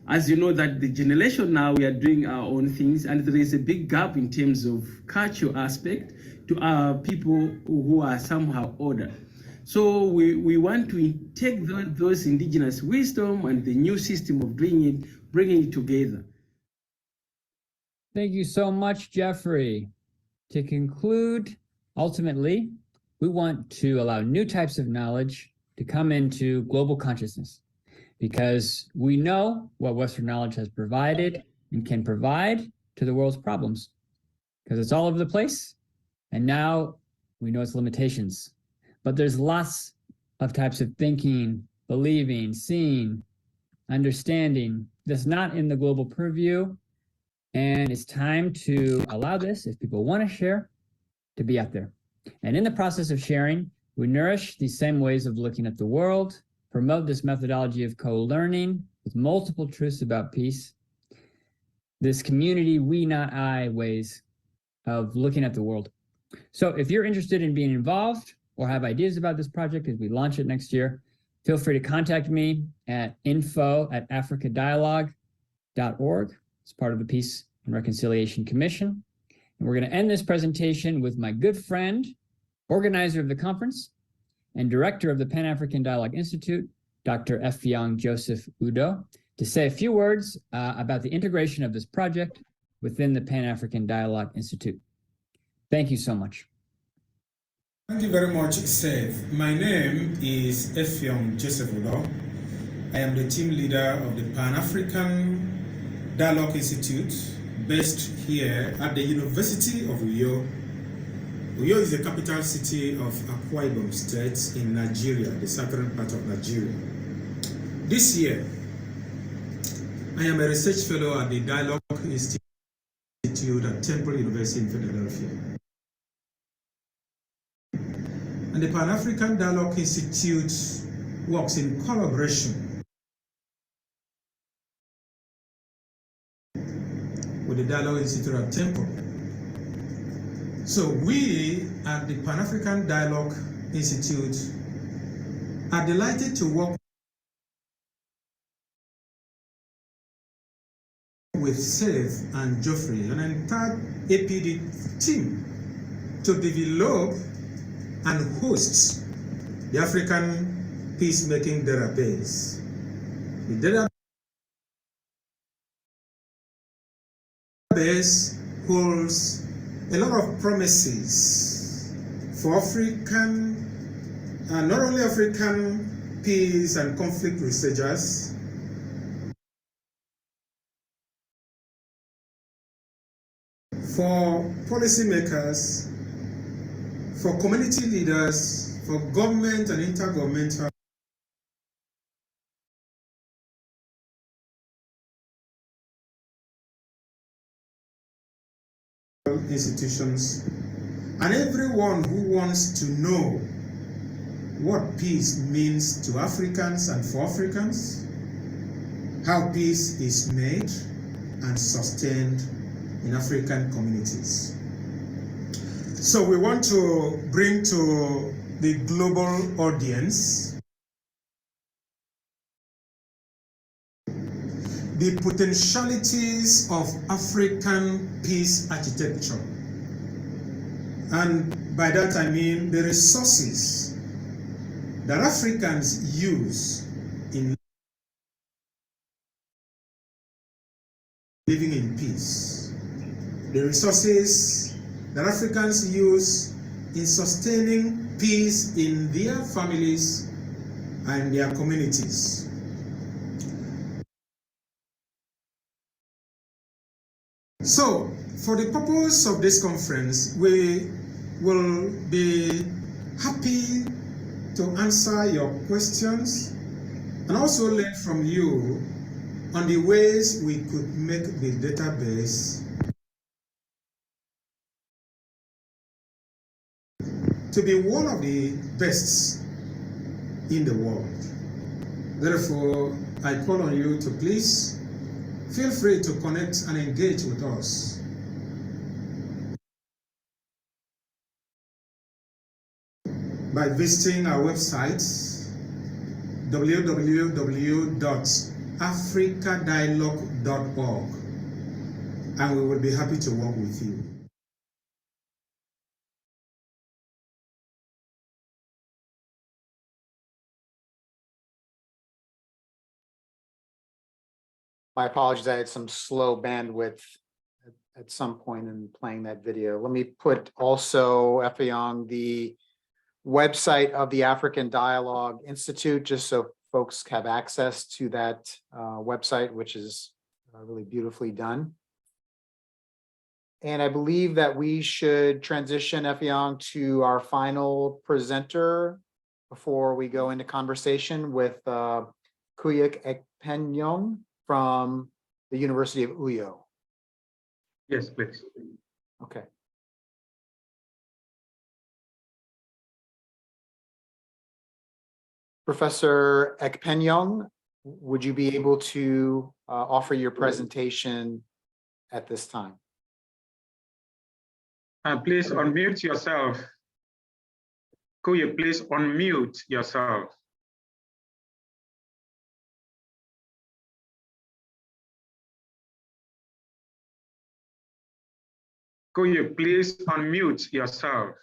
As you know, that the generation now, we are doing our own things, and there is a big gap in terms of cultural aspect to our people who are somehow older. So we want to take those indigenous wisdom and the new system of doing it, bringing it together. Thank you so much, Jeffrey. To conclude, ultimately, we want to allow new types of knowledge to come into global consciousness, because we know what Western knowledge has provided and can provide to the world's problems, because it's all over the place, and now we know its limitations. But there's lots of types of thinking, believing, seeing, understanding that's not in the global purview, and it's time to allow this, if people want to share, to be out there. And in the process of sharing, we nourish these same ways of looking at the world, promote this methodology of co-learning with multiple truths about peace, this community, we not I ways of looking at the world. So if you're interested in being involved or have ideas about this project as we launch it next year, feel free to contact me at info@africadialogue.org. It's part of the Peace and Reconciliation Commission. And we're going to end this presentation with my good friend, organizer of the conference and director of the Pan-African Dialogue Institute, Dr. Effiong Joseph Udo, to say a few words about the integration of this project within the Pan-African Dialogue Institute. Thank you so much. Thank you very much, Seth. My name is Effiong Joseph Udo. I am the team leader of the Pan-African Dialogue Institute, based here at the University of Uyo Uyo is the capital city of Akwa Ibom State in Nigeria, the southern part of Nigeria. This year, I am a research fellow at the Dialogue Institute at Temple University in Philadelphia. And the Pan-African Dialogue Institute works in collaboration with the Dialogue Institute at Temple. So we at the Pan-African Dialogue Institute are delighted to work with Seth and Geoffrey, an entire APD team, to develop and host the African peacemaking database. The database holds a lot of promises for African, and not only African peace and conflict researchers, for policymakers, for community leaders, for government and intergovernmental institutions, and everyone who wants to know what peace means to Africans and for Africans, how peace is made and sustained in African communities. So we want to bring to the global audience the potentialities of African peace architecture. And by that I mean the resources that Africans use in living in peace. The resources that Africans use in sustaining peace in their families and their communities. So, for the purpose of this conference, we will be happy to answer your questions and also learn from you on the ways we could make the database to be one of the best in the world. Therefore, I call on you to please feel free to connect and engage with us. By visiting our website, www.africadialogue.org, and we will be happy to work with you. My apologies, I had some slow bandwidth at some point in playing that video. Let me put also, Effiong, the website of the African Dialogue Institute, just so folks have access to that website, which is really beautifully done. And I believe that we should transition, Effiong, to our final presenter before we go into conversation with Kuyuk Ekpenyong from the University of Uyo. Yes, please. Okay. Professor Ekpenyong, would you be able to offer your presentation at this time? Please unmute yourself. Could you please unmute yourself? Could you please unmute yourself?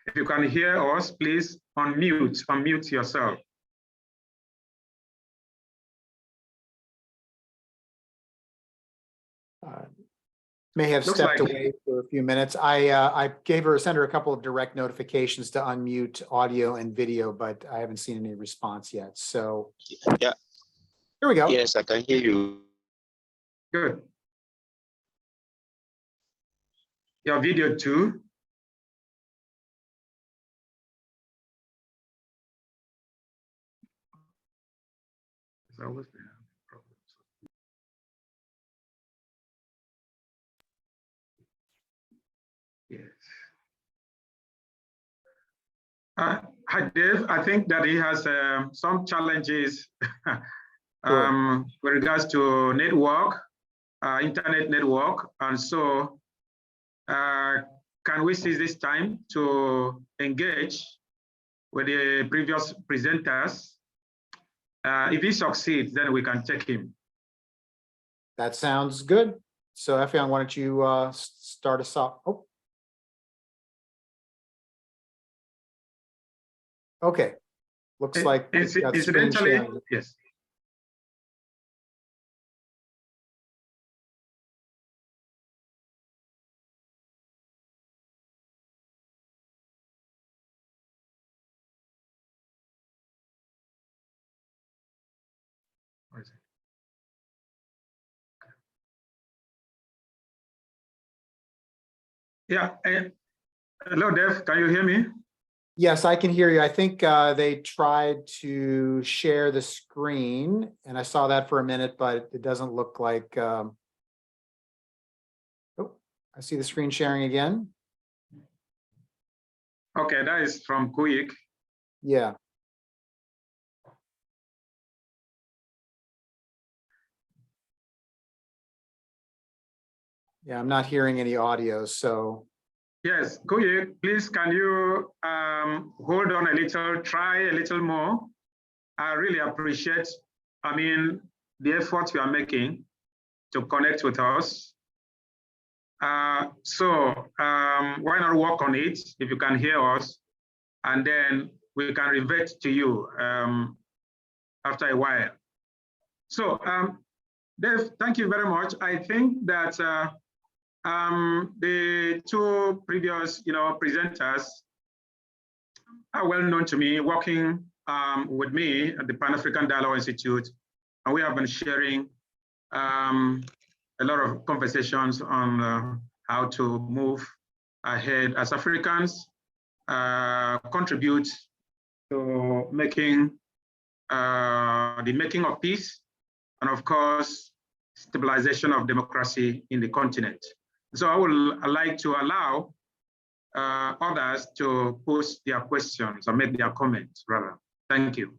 If you can hear us, please unmute yourself. May have Looks stepped like- away for a few minutes. I sent her a couple of direct notifications to unmute audio and video, but I haven't seen any response yet. So yeah, here we go. yes, I can hear you. Good. Your video too. always been problems. Yes. Hi, Dave. I think that he has some challenges with regards to network, internet network. And so can we seize this time to engage with the previous presenters? If he succeeds, then we can take him. That sounds good. So Effiong, why don't you start us off? Oh. Okay. Looks like we've got screen sharing. Yes. Yeah. Hello, Dave. Can you hear me? Yes, I can hear you. I think they tried to share the screen, and I saw that for a minute, but it doesn't look like. Oh, I see the screen sharing again. Okay, that is from Kuik. Yeah. Yeah, I'm not hearing any audio, so. Yes, Kuik, please can you hold on a little, try a little more? I really appreciate, the efforts you are making to connect with us. Why not work on it if you can hear us, and then we can revert to you after a while. So, Dave, thank you very much. I think that the two previous, presenters are well known to me, working with me at the Pan-African Dialogue Institute, and we have been sharing a lot of conversations on how to move ahead as Africans, contribute to making the making of peace, and of course, stabilization of democracy in the continent. So I would like to allow others to post their questions or make their comments, rather. Thank you.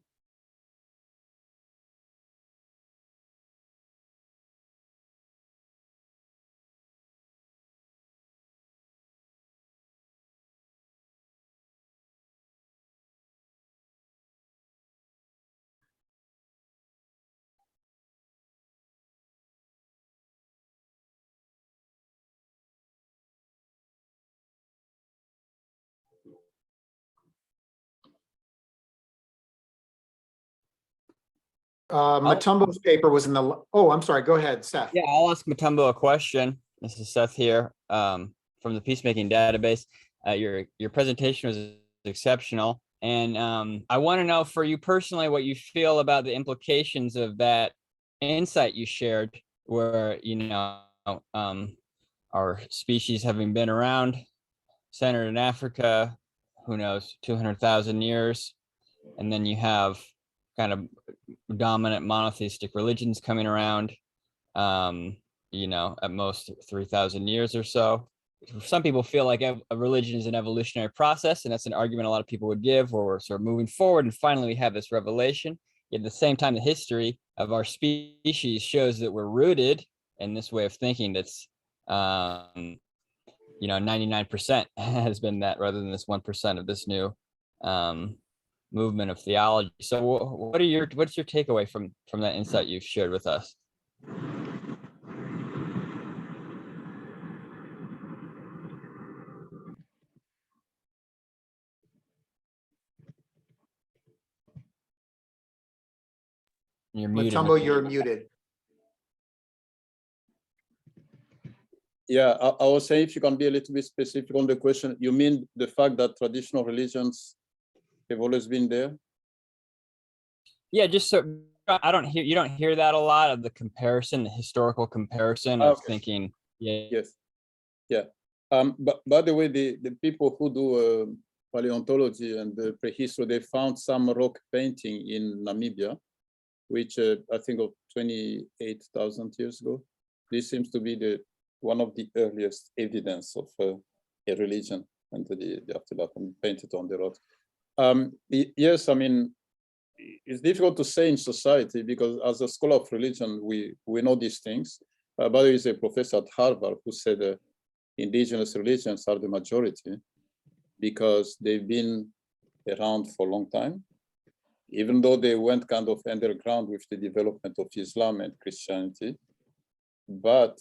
Matumbo's paper was in the, oh, I'm sorry, go ahead, Seth. Yeah, I'll ask Matumbo a question. This is Seth here from the Peacemaking Database. Your presentation was exceptional. And I want to know for you personally what you feel about the implications of that insight you shared, where, our species having been around, centered in Africa, who knows, 200,000 years. And then you have kind of dominant monotheistic religions coming around, at most 3,000 years or so. Some people feel like a religion is an evolutionary process, and that's an argument a lot of people would give, where we're sort of moving forward and finally we have this revelation. Yet at the same time, the history of our species shows that we're rooted in this way of thinking that's 99% has been that, rather than this 1% of this new movement of theology. So what's your takeaway from that insight you've shared with us? You're muted. Matumbo, you're muted. Yeah, I was saying, if you can be a little bit specific on the question, you mean the fact that traditional religions have always been there? Yeah, just so you don't hear that a lot, of the comparison, the historical comparison of thinking. Yeah. Yes. Yeah. But by the way, the people who do paleontology and the prehistory, they found some rock painting in Namibia which I think of 28,000 years ago. This seems to be one of the earliest evidence of a religion, and the afterlife painted on the rock. Yes, I mean, it's difficult to say in society because as a scholar of religion, we know these things. But there is a professor at Harvard who said indigenous religions are the majority because they've been around for a long time, even though they went kind of underground with the development of Islam and Christianity. But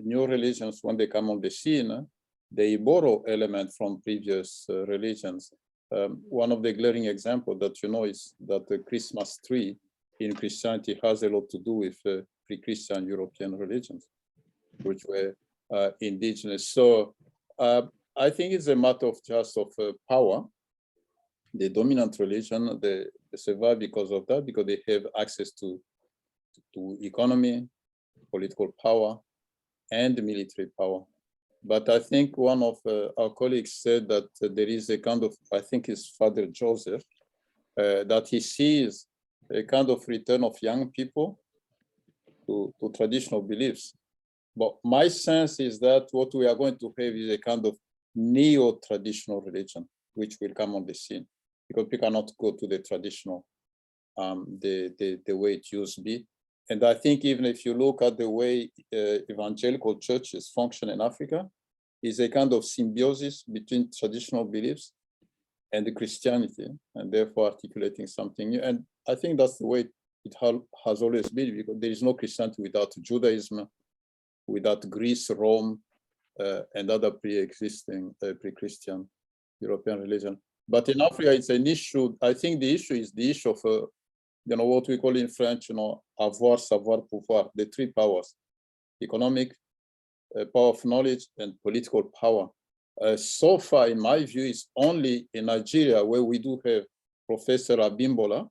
new religions, when they come on the scene, they borrow elements from previous religions. One of the glaring examples that you know is that the Christmas tree in Christianity has a lot to do with pre-Christian European religions, which were indigenous. So I think it's a matter of just of power. The dominant religion, they survive because of that, because they have access to economy, political power, and military power. But I think one of our colleagues said that there is a kind of, I think it's Father Joseph, that he sees a kind of return of young people to traditional beliefs. But my sense is that what we are going to have is a kind of neo-traditional religion, which will come on the scene, because we cannot go to the traditional, the way it used to be. And I think even if you look at the way evangelical churches function in Africa, is a kind of symbiosis between traditional beliefs and the Christianity, and therefore articulating something new. And I think that's the way it has always been, because there is no Christianity without Judaism, without Greece, Rome, and other pre-existing pre-Christian European religion. But in Africa, it's an issue. I think the issue is the issue of, what we call in French, avoir, savoir, pouvoir, the three powers: economic, power of knowledge, and political power. So far, in my view, it's only in Nigeria where we do have Professor Abimbola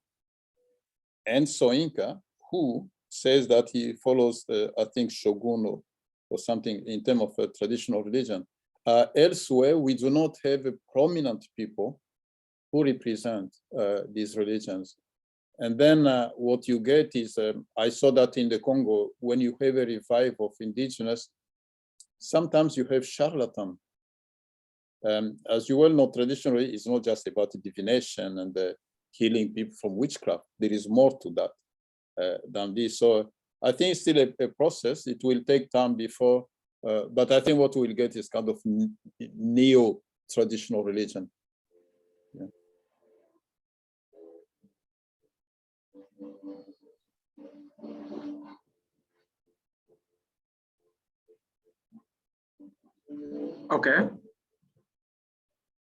and Soyinka, who says that he follows, I think, Shogun or something in terms of traditional religion. Elsewhere, we do not have prominent people who represent these religions. And then what you get is, I saw that in the Congo, when you have a revival of indigenous, sometimes you have charlatan. As you well know, traditionally, it's not just about divination and healing people from witchcraft. There is more to that than this. So I think it's still a process. It will take time before, but I think what we'll get is kind of neo-traditional religion. Yeah. Okay.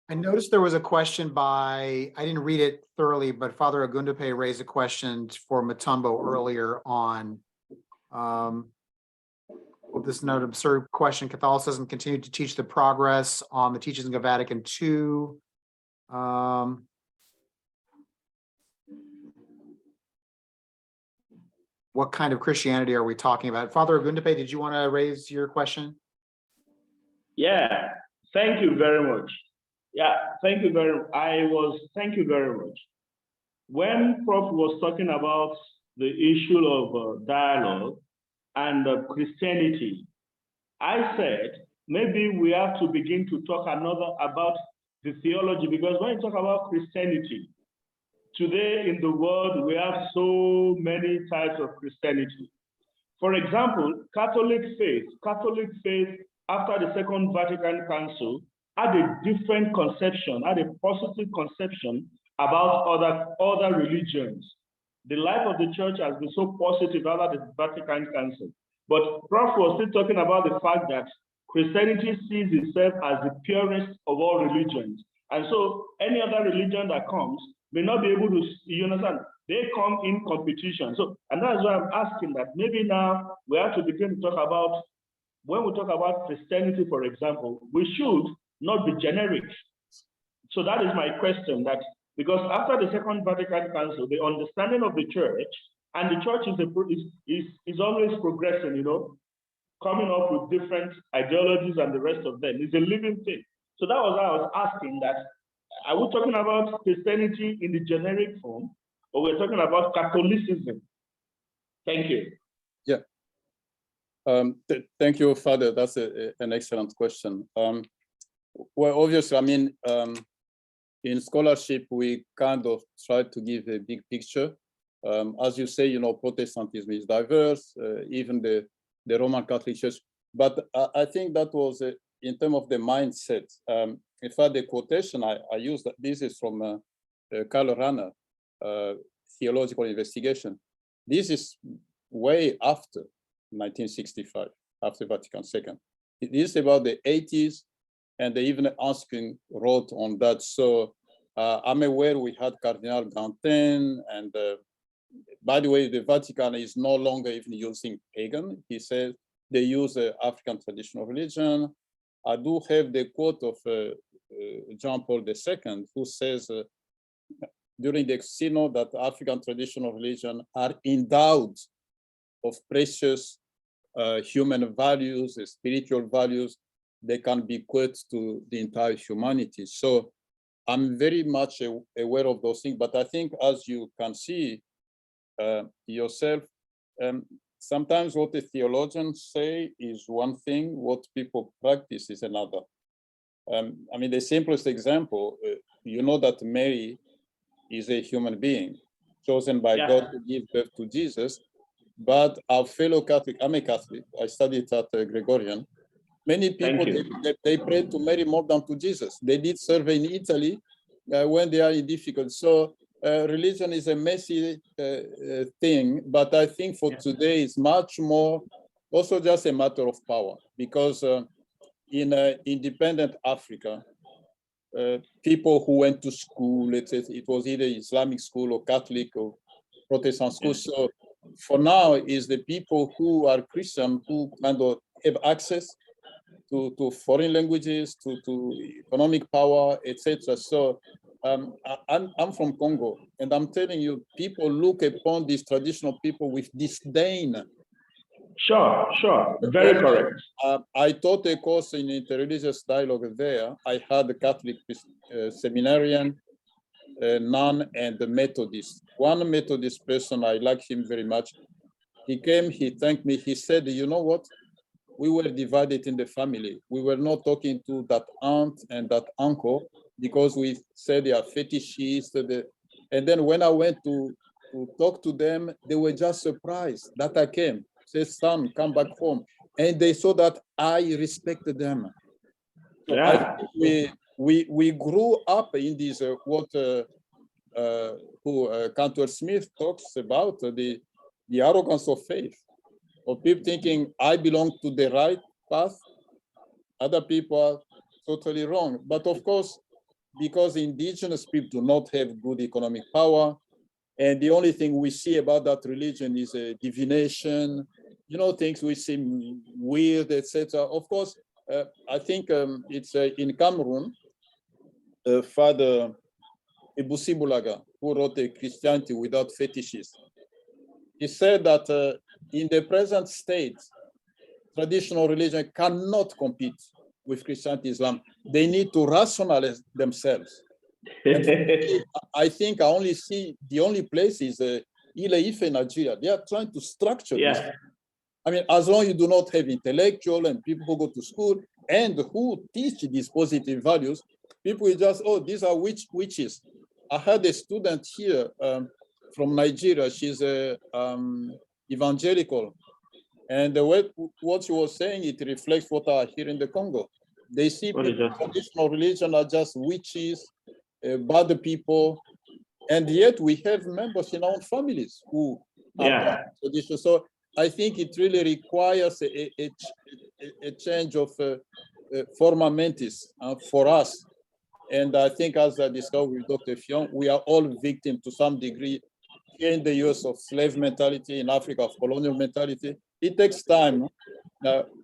I noticed there was a question I didn't read it thoroughly, but Father Agundape raised a question for Mutombo earlier on. With this note, absurd question: Catholicism continued to teach the progress on the teachings of Vatican II. What kind of Christianity are we talking about? Father Agundape, did you want to raise your question? Yeah, thank you very much. Yeah, thank you very much. When Prof was talking about the issue of dialogue and Christianity, I said maybe we have to begin to talk about the theology, because when you talk about Christianity, today in the world, we have so many types of Christianity. For example, Catholic faith after the Second Vatican Council had a different conception, had a positive conception about other religions. The life of the church has been so positive after the Vatican Council. But Prof was still talking about the fact that Christianity sees itself as the purest of all religions. And so any other religion that comes may not be able to, you understand, they come in competition. So, and that's why I'm asking that maybe now we have to begin to talk about, when we talk about Christianity, for example, we should not be generic. So that is my question, that because after the Second Vatican Council, the understanding of the church, and the church is always progressing, coming up with different ideologies and the rest of them. It's a living thing. So that was why I was asking that, are we talking about Christianity in the generic form, or we're talking about Catholicism Thank you. Yeah. Thank you, Father. That's an excellent question. Well, obviously, I mean, in scholarship, we kind of try to give a big picture. As you say, you know, Protestantism is diverse, even the Roman Catholic Church. But I think that was in terms of the mindset. In fact, the quotation I used, this is from Karl Rahner, Theological Investigation. This is way after 1965, after Vatican II. It is about the 80s, and they even asking wrote on that. So I'm aware we had Cardinal Gantin, and by the way, the Vatican is no longer even using pagan. He says they use African traditional religion. I do have the quote of John Paul II, who says during the synod that African traditional religion are endowed of precious human values, spiritual values, they can be quoted to the entire humanity. So I'm very much aware of those things, but I think as you can see yourself, sometimes what the theologians say is one thing, what people practice is another. I mean, the simplest example, you know that Mary is a human being chosen by God to give birth to Jesus, but our fellow Catholic, I'm a Catholic, I studied at Gregorian, many people, they pray to Mary more than to Jesus. They did survey in Italy when they are in difficult. So religion is a messy thing, but I think for today it's much more also just a matter of power, because in independent Africa, people who went to school, it was either Islamic school or Catholic or Protestant school. So for now is the people who are Christian who kind of have access to foreign languages, to economic power, etc. So I'm from Congo, and I'm telling you, people look upon these traditional people with disdain. Sure, very correct. I taught a course in interreligious dialogue there. I had a Catholic seminarian, nun, and a Methodist. One Methodist person, I like him very much. He came, he thanked me. He said, you know what? We were divided in the family. We were not talking to that aunt and that uncle because we said they are fetishists. And then when I went to talk to them, they were just surprised that I came. Said, son, come back home. And they saw that I respected them. Yeah. We grew up in this, Cantor Smith talks about, the arrogance of faith, of people thinking I belong to the right path, other people are totally wrong. But of course, because indigenous people do not have good economic power, and the only thing we see about that religion is a divination, you know, things we seem weird, etc. Of course, I think it's in Cameroon, Father Ibusi Bulaga, who wrote a Christianity Without Fetishes. He said that in the present state, traditional religion cannot compete with Christianity, Islam. They need to rationalize themselves. I think I only see the only place is Ile-Ife, Nigeria. They are trying to structure this. I mean, as long as you do not have intellectual and people who go to school and who teach these positive values, people will just, oh, these are witches. I had a student here from Nigeria. She's a evangelical. And what she was saying, it reflects what I hear in the Congo. They see traditional religion are just witches, bad people, and yet we have members in our families who are traditional. So I think it really requires a change of forma mentis for us. And I think, as I discussed with Dr. Fion, we are all victims to some degree here in the US of slave mentality, in Africa of colonial mentality. It takes time.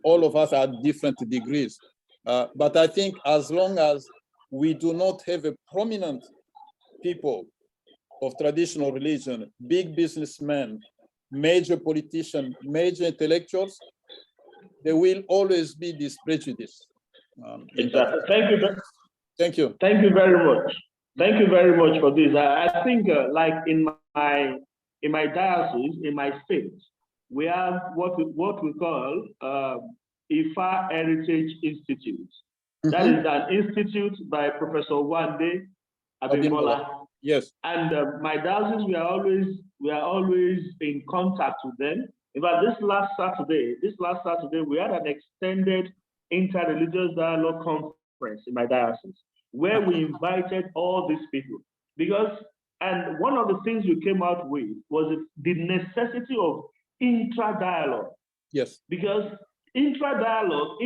All of us are at different degrees. But I think as long as we do not have a prominent people of traditional religion, big businessmen, major politicians, major intellectuals, there will always be this prejudice. Exactly. Thank you. Thank you. Thank you very much. Thank you very much for this. I think like in my in my diocese, in my state, we have what we call Ifa Heritage Institute. That is an institute by Professor Wande Abimbola. Yes. And my diocese, we are always in contact with them. In fact, this last Saturday, we had an extended interreligious dialogue conference in my diocese, where we invited all these people. And one of the things we came out with was the necessity of intra-dialogue. Yes. Because intra-dialogue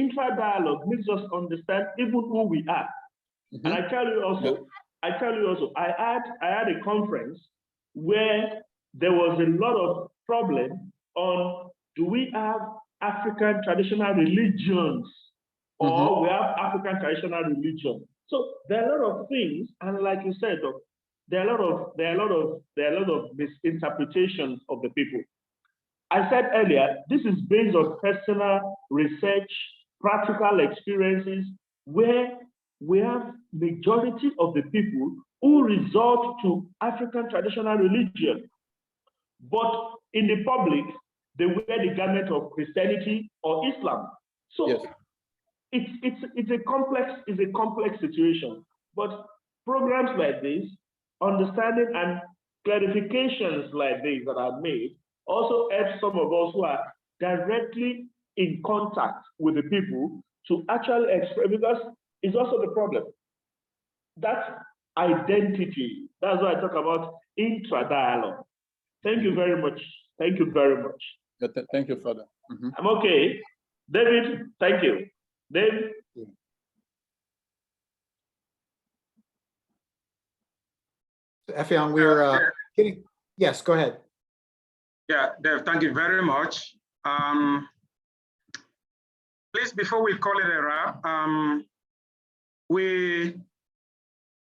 makes us understand even who we are. And I tell you also, I had a conference where there was a lot of problem on, do we have African traditional religions or we have African traditional religion? So there are a lot of things, and like you said, there are a lot of misinterpretations of the people. I said earlier, this is based on personal research, practical experiences, where we have majority of the people who resort to African traditional religion. But in the public, they wear the garment of Christianity or Islam. So yes, it's a complex situation. But programs like this, understanding and clarifications like this that are made, also help some of us who are directly in contact with the people to actually express, because it's also the problem. That's identity. That's why I talk about intra-dialogue. Thank you very much. Thank you very much. Thank you, Father. I'm okay. David, thank you. David? Effiong, we're getting, yes, go ahead. Yeah, Dave, thank you very much. Please, before we call it a wrap, we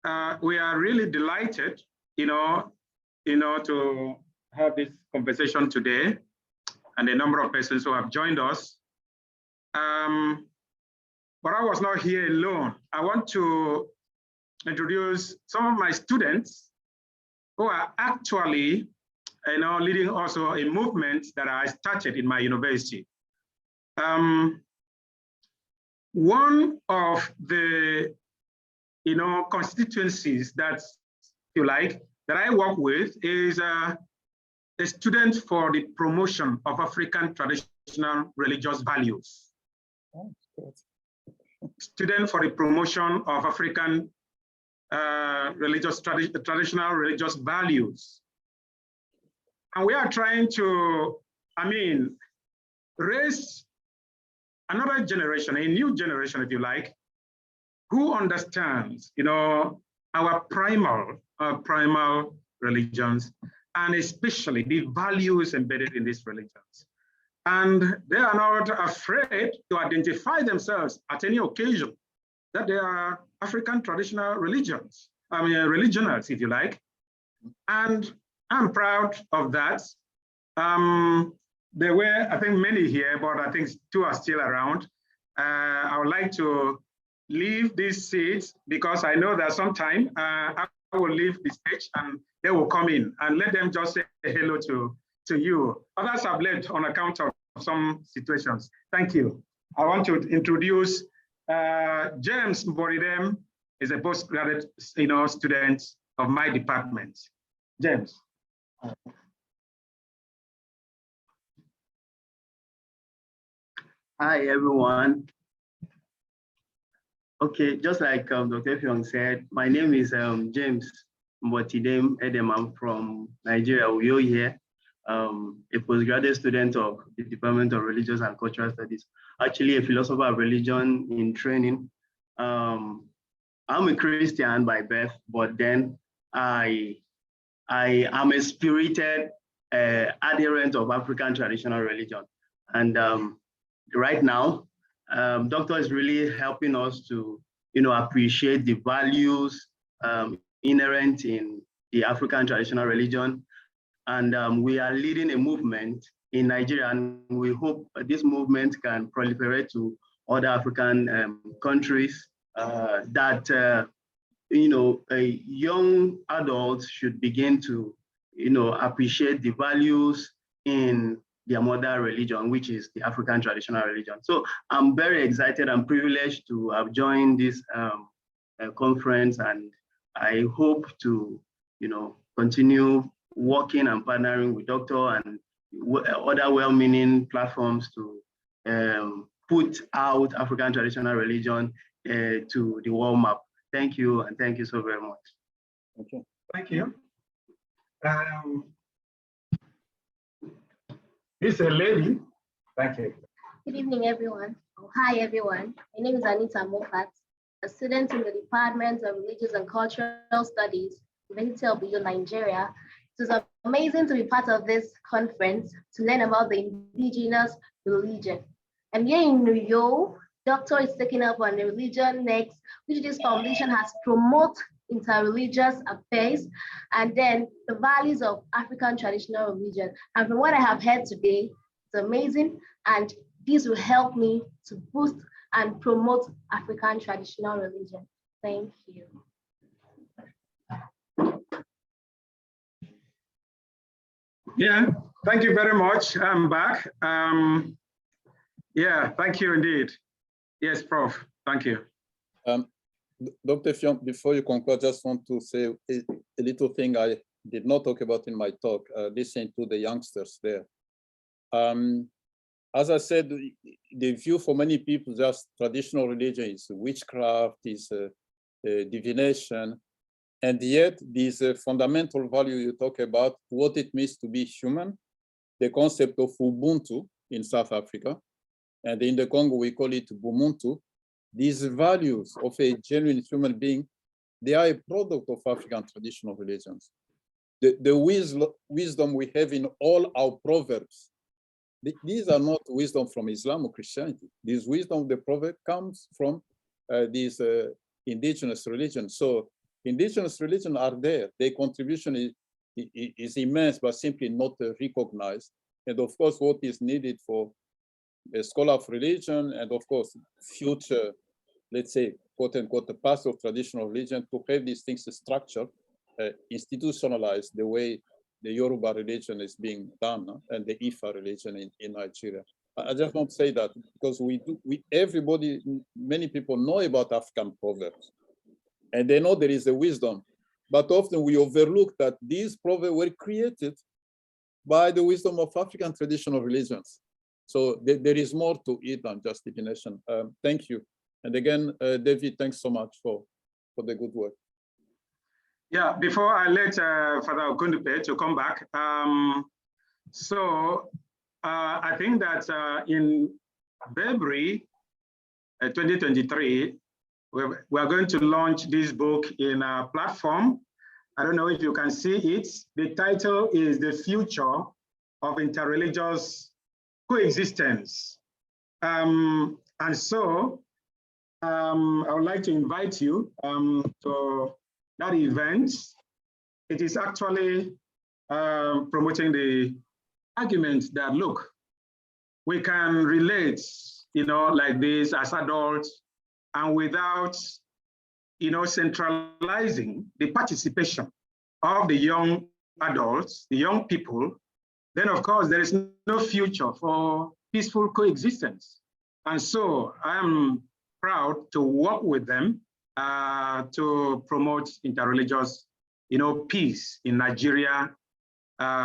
are really delighted, to have this conversation today, and the number of persons who have joined us. But I was not here alone. I want to introduce some of my students who are actually, leading also a movement that I started in my university. One of the, constituencies that that I work with is a student for the promotion of African traditional religious values. Oh, student for the promotion of African traditional religious values. And we are trying to, raise another generation, a new generation, if you like, who understands, our primal religions, and especially the values embedded in these religions. And they are not afraid to identify themselves at any occasion that they are African traditional religions, religionals, if you like. And I'm proud of that. There were, I think, many here, but I think two are still around. I would like to leave these seats because I know that sometime I will leave the stage and they will come in, and let them just say hello to you. Others have left on account of some situations. Thank you. I want to introduce James Mboridem, is a postgraduate student of my department. James. Hi, everyone. Okay, just like Dr. Effiong said, my name is James Mbotidem Edem. I'm from Nigeria, Uyo here, a postgraduate student of the Department of Religious and Cultural Studies, actually a philosopher of religion in training. I'm a Christian by birth, but then I am a spirited adherent of African traditional religion. And right now, Doctor is really helping us to, appreciate the values inherent in the African traditional religion. And we are leading a movement in Nigeria, and we hope this movement can proliferate to other African countries that, young adults should begin to appreciate the values in their mother religion, which is the African traditional religion. So I'm very excited and privileged to have joined this conference, and I hope to, continue working and partnering with Dr. and other well-meaning platforms to put out African traditional religion to the world map. Thank you, and thank you so very much. Okay. Thank you. This is a lady. Thank you. Good evening, everyone. Oh, hi, everyone. My name is Anita Mofat, a student in the Department of Religious and Cultural Studies, University of Uyo, Nigeria. It was amazing to be part of this conference to learn about the indigenous religion. And here in Uyo, Doctor is taking up on the religion next, which this foundation has promoted interreligious affairs, and then the values of African traditional religion. And from what I have heard today, it's amazing, and this will help me to boost and promote African traditional religion. Thank you. Yeah, thank you very much. I'm back. Yeah, thank you indeed. Yes, Prof. Thank you. Dr. Fion, before you conclude, I just want to say a little thing I did not talk about in my talk, listening to the youngsters there. As I said, the view for many people, just traditional religion is witchcraft, is divination, and yet this fundamental value you talk about, what it means to be human, the concept of Ubuntu in South Africa, and in the Congo we call it Bumuntu. These values of a genuine human being, they are a product of African traditional religions. The wisdom we have in all our proverbs, these are not wisdom from Islam or Christianity. This wisdom of the proverb comes from these indigenous religions. So indigenous religions are there. Their contribution is immense, but simply not recognized. And of course, what is needed for a scholar of religion and of course, future, let's say, quote unquote, the past of traditional religion, to have these things structured, institutionalized the way the Yoruba religion is being done, and the Ifa religion in Nigeria. I just want to say that because everybody, many people know about African proverbs, and they know there is a wisdom, but often we overlook that these proverbs were created by the wisdom of African traditional religions. So there is more to it than just divination. Thank you. And again, David, thanks so much for the good work. Yeah, before I let Father Okundupe to come back, I think that in February 2023, we are going to launch this book in a platform. I don't know if you can see it. The title is The Future of Interreligious Coexistence. I would like to invite you to that event. It is actually promoting the argument that, look, we can relate, like this as adults, and without, centralizing the participation of the young adults, the young people, then of course there is no future for peaceful coexistence. And so I am proud to work with them to promote interreligious, peace in Nigeria,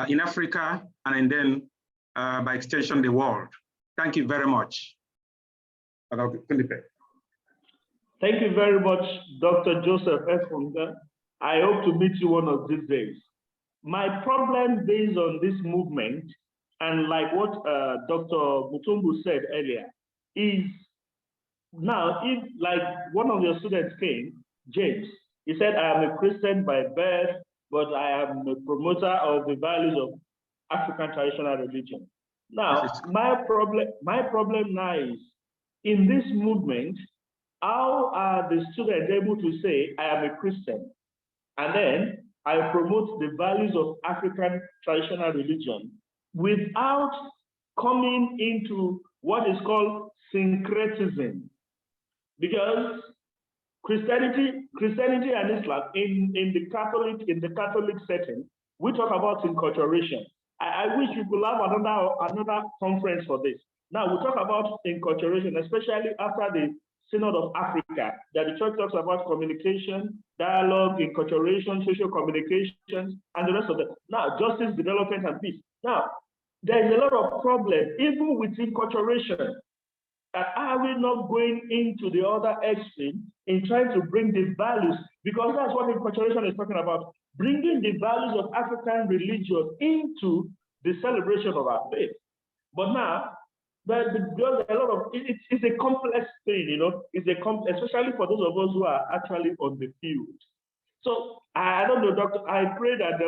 in Africa, and then by extension, the world. Thank you very much. Thank you very much, Dr. Joseph Efunga. I hope to meet you one of these days. My problem based on this movement, and like what Dr. Mutumbu said earlier, is now, if like one of your students came, James, he said, I am a Christian by birth, but I am a promoter of the values of African traditional religion. Now, my problem now is, in this movement, how are the students able to say, I am a Christian, and then I promote the values of African traditional religion without coming into what is called syncretism? Because Christianity and Islam in the Catholic setting, We talk about inculturation. I wish we could have another conference for this. Now we talk about inculturation, especially after the Synod of Africa, that the church talks about communication, dialogue, inculturation, social communications, and the rest of them. Now, justice, development, and peace. Now, there is a lot of problems, even with inculturation. Are we not going into the other extreme in trying to bring the values? Because that's what inculturation is talking about, bringing the values of African religion into the celebration of our faith. But now, there's a lot of, it's a complex thing, you know, especially for those of us who are actually on the field. So I don't know, Doctor, I pray that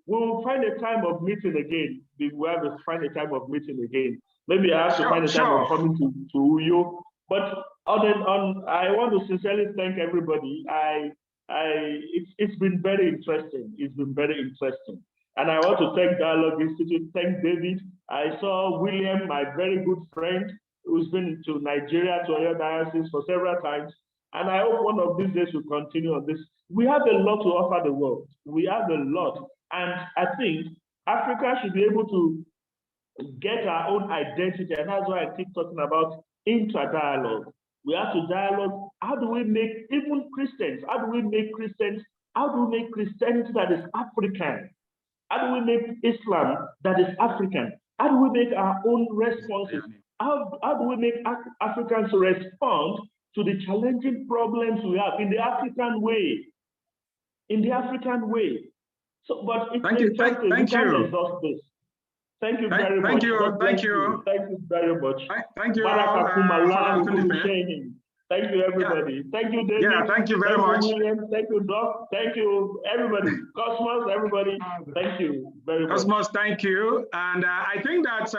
we'll find a time of meeting again. We have to find a time of meeting again. Maybe I have to find a time of coming to you. But I want to sincerely thank everybody. It's been very interesting. It's been very interesting. And I want to thank Dialogue Institute, thank David. I saw William, my very good friend, who's been to Nigeria, to Oyo Diocese for several times. And I hope one of these days we'll continue on this. We have a lot to offer the world. We have a lot. And I think Africa should be able to get our own identity. And that's why I keep talking about inter-dialogue. We have to dialogue. How do we make even Christians? How do we make Christians? How do we make Christianity that is African? How do we make Islam that is African? How do we make our own responses? How do we make Africans respond to the challenging problems we have in the African way? In the African way. So, but it's thank you. Thank you. Thank you very much. Thank you. Thank you. Thank you very much. Thank you. Thank you, everybody. Yeah. Thank you, David. Yeah, thank you very much. William. Thank you, Doc. Thank you, everybody. Cosmos, everybody. Thank you very much. Cosmos, thank you. And I think that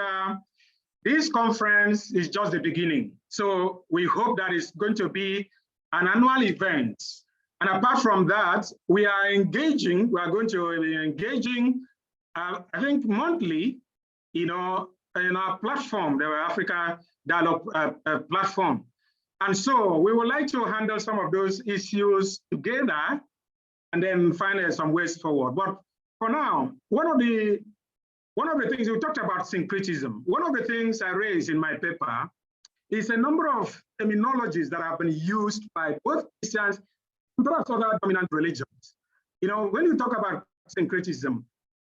this conference is just the beginning. So we hope that it's going to be an annual event. And apart from that, we are going to be engaging, I think monthly, you know, in our platform, the Africa Dialogue platform. And so we would like to handle some of those issues together and then find some ways forward. But for now, one of the things we talked about syncretism. One of the things I raised in my paper is a number of terminologies that have been used by both Christians and perhaps other dominant religions. You know, when you talk about syncretism,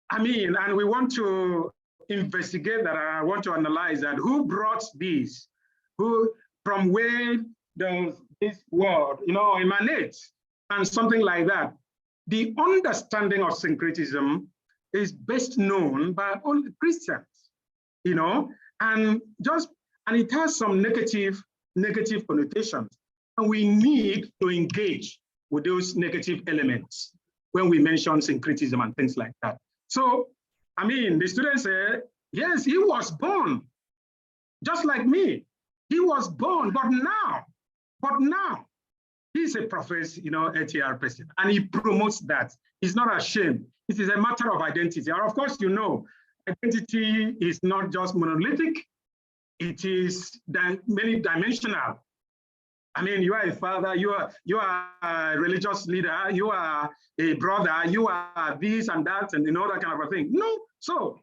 I mean, and we want to investigate that, I want to analyze that, who brought these, from where does this word, you know, emanates, and something like that. The understanding of syncretism is best known by only Christians, you know, and it has some negative connotations, and we need to engage with those negative elements when we mention syncretism and things like that. So, I mean, the students say, yes, he was born just like me. He was born, but now he's a professor, you know, ATR president, and he promotes that. He's not ashamed. It is a matter of identity. And of course, you know, identity is not just monolithic. It is many dimensional. I mean, you are a father, you are a religious leader, you are a brother, you are this and that, and you know, that kind of a thing. No, so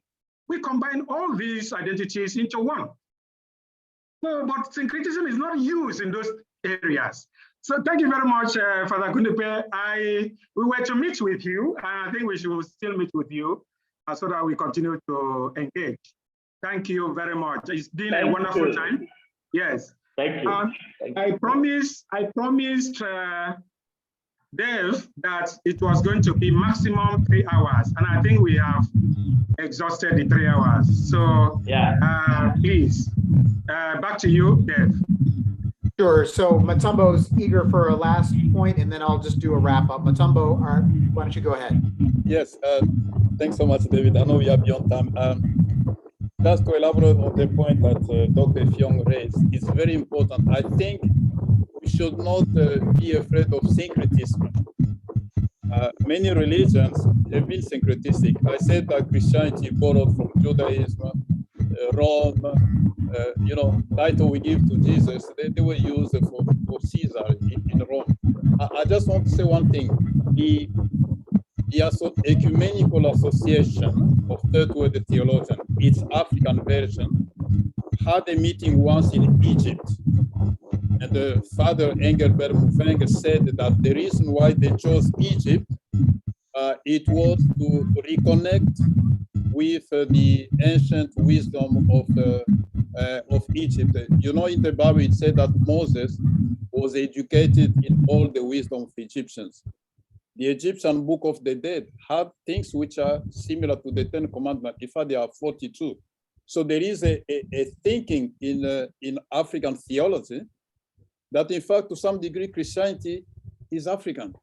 we combine all these identities into one. No, but syncretism is not used in those areas. So thank you very much, Father Kundepe. We were to meet with you, and I think we should still meet with you so that we continue to engage. Thank you very much. It's been a wonderful time. Yes. Thank you. I promised Dave that it was going to be maximum 3 hours, and I think we have exhausted the 3 hours. So yeah, please, back to you, Dave. Sure. So Matumbo's eager for a last point, and then I'll just do a wrap up. Matumbo, why don't you go ahead? Yes. Thanks so much, David. I know we are beyond time. Just to elaborate on the point that Dr. Fiong raised, it's very important. I think we should not be afraid of syncretism. Many religions have been syncretistic. I said that Christianity borrowed from Judaism, Rome, you know, title we give to Jesus, they were used for Caesar in Rome. I just want to say one thing. the Ecumenical Association of Third World Theologians, its African version, had a meeting once in Egypt. And Father Engelbert Mufeng said that the reason why they chose Egypt, it was to reconnect with the ancient wisdom of Egypt. You know, in the Bible, it said that Moses was educated in all the wisdom of Egyptians. The Egyptian Book of the Dead had things which are similar to the 10 Commandments. In fact, there are 42. So there is a thinking in African theology that, in fact, to some degree, Christianity is African,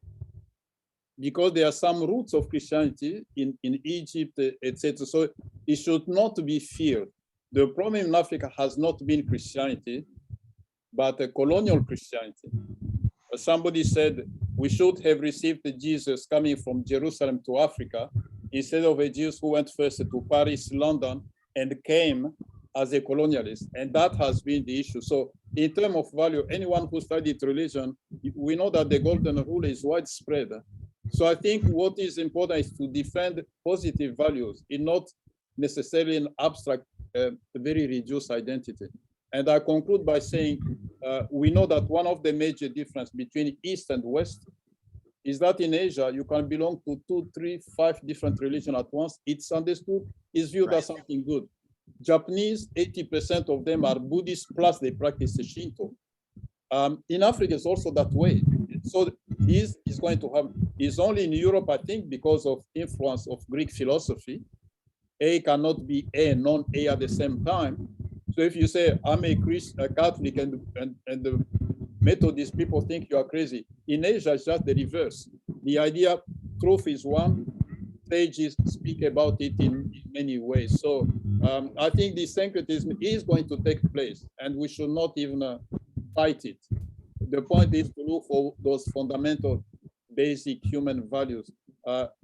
because there are some roots of Christianity in Egypt, etc. So it should not be feared. The problem in Africa has not been Christianity, but a colonial Christianity. Somebody said we should have received Jesus coming from Jerusalem to Africa instead of a Jew who went first to Paris, London, and came as a colonialist. And that has been the issue. So in terms of value, anyone who studied religion, we know that the golden rule is widespread. So I think what is important is to defend positive values, in not necessarily an abstract, very reduced identity. And I conclude by saying, we know that one of the major differences between East and West is that in Asia, you can belong to 2, 3, 5 different religions at once. It's understood, it's viewed as something good. Japanese, 80% of them are Buddhist, plus they practice Shinto. In Africa, it's also that way. So this is going to have, it's only in Europe, I think, because of influence of Greek philosophy. A cannot be A and non-A at the same time. So if you say, I'm a Catholic and the Methodist people think you are crazy. In Asia, it's just the reverse. The idea, truth is one, sages speak about it in many ways. So I think this syncretism is going to take place, and we should not even fight it. The point is to look for those fundamental, basic human values.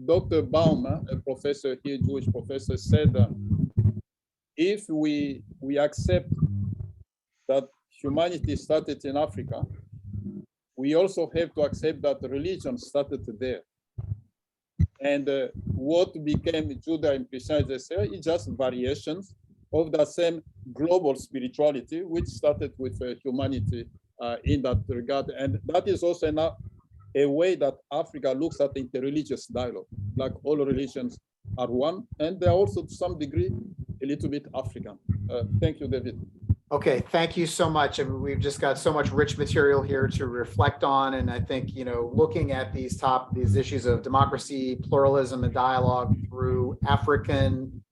Dr. Baum, a professor here, Jewish professor, said, if we accept that humanity started in Africa, we also have to accept that religion started there. And what became Judaism and Christianity is just variations of the same global spirituality, which started with humanity in that regard. And that is also a way that Africa looks at interreligious dialogue, like all religions are one, and they're also to some degree a little bit African. Thank you, David. Okay, thank you so much. I mean, we've just got so much rich material here to reflect on, and I think, you know, looking at these issues of democracy, pluralism, and dialogue through African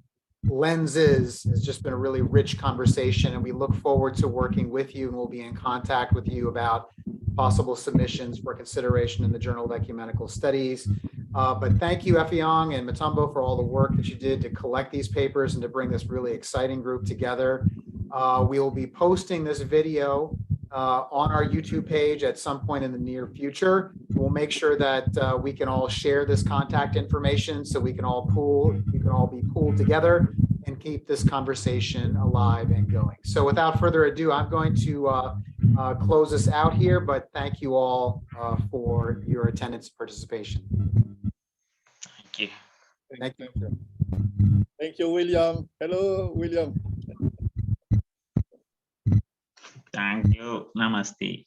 lenses has just been a really rich conversation, and we look forward to working with you, and we'll be in contact with you about possible submissions for consideration in the Journal of Ecumenical Studies. But thank you, Effiong and Matumbo, for all the work that you did to collect these papers and to bring this really exciting group together. We will be posting this video on our YouTube page at some point in the near future. We'll make sure that we can all share this contact information so we can all be pooled together and keep this conversation alive and going. So without further ado, I'm going to close this out here, but thank you all for your attendance and participation. Thank you. Thank you. Thank you, William. Hello, William. Thank you. Namaste.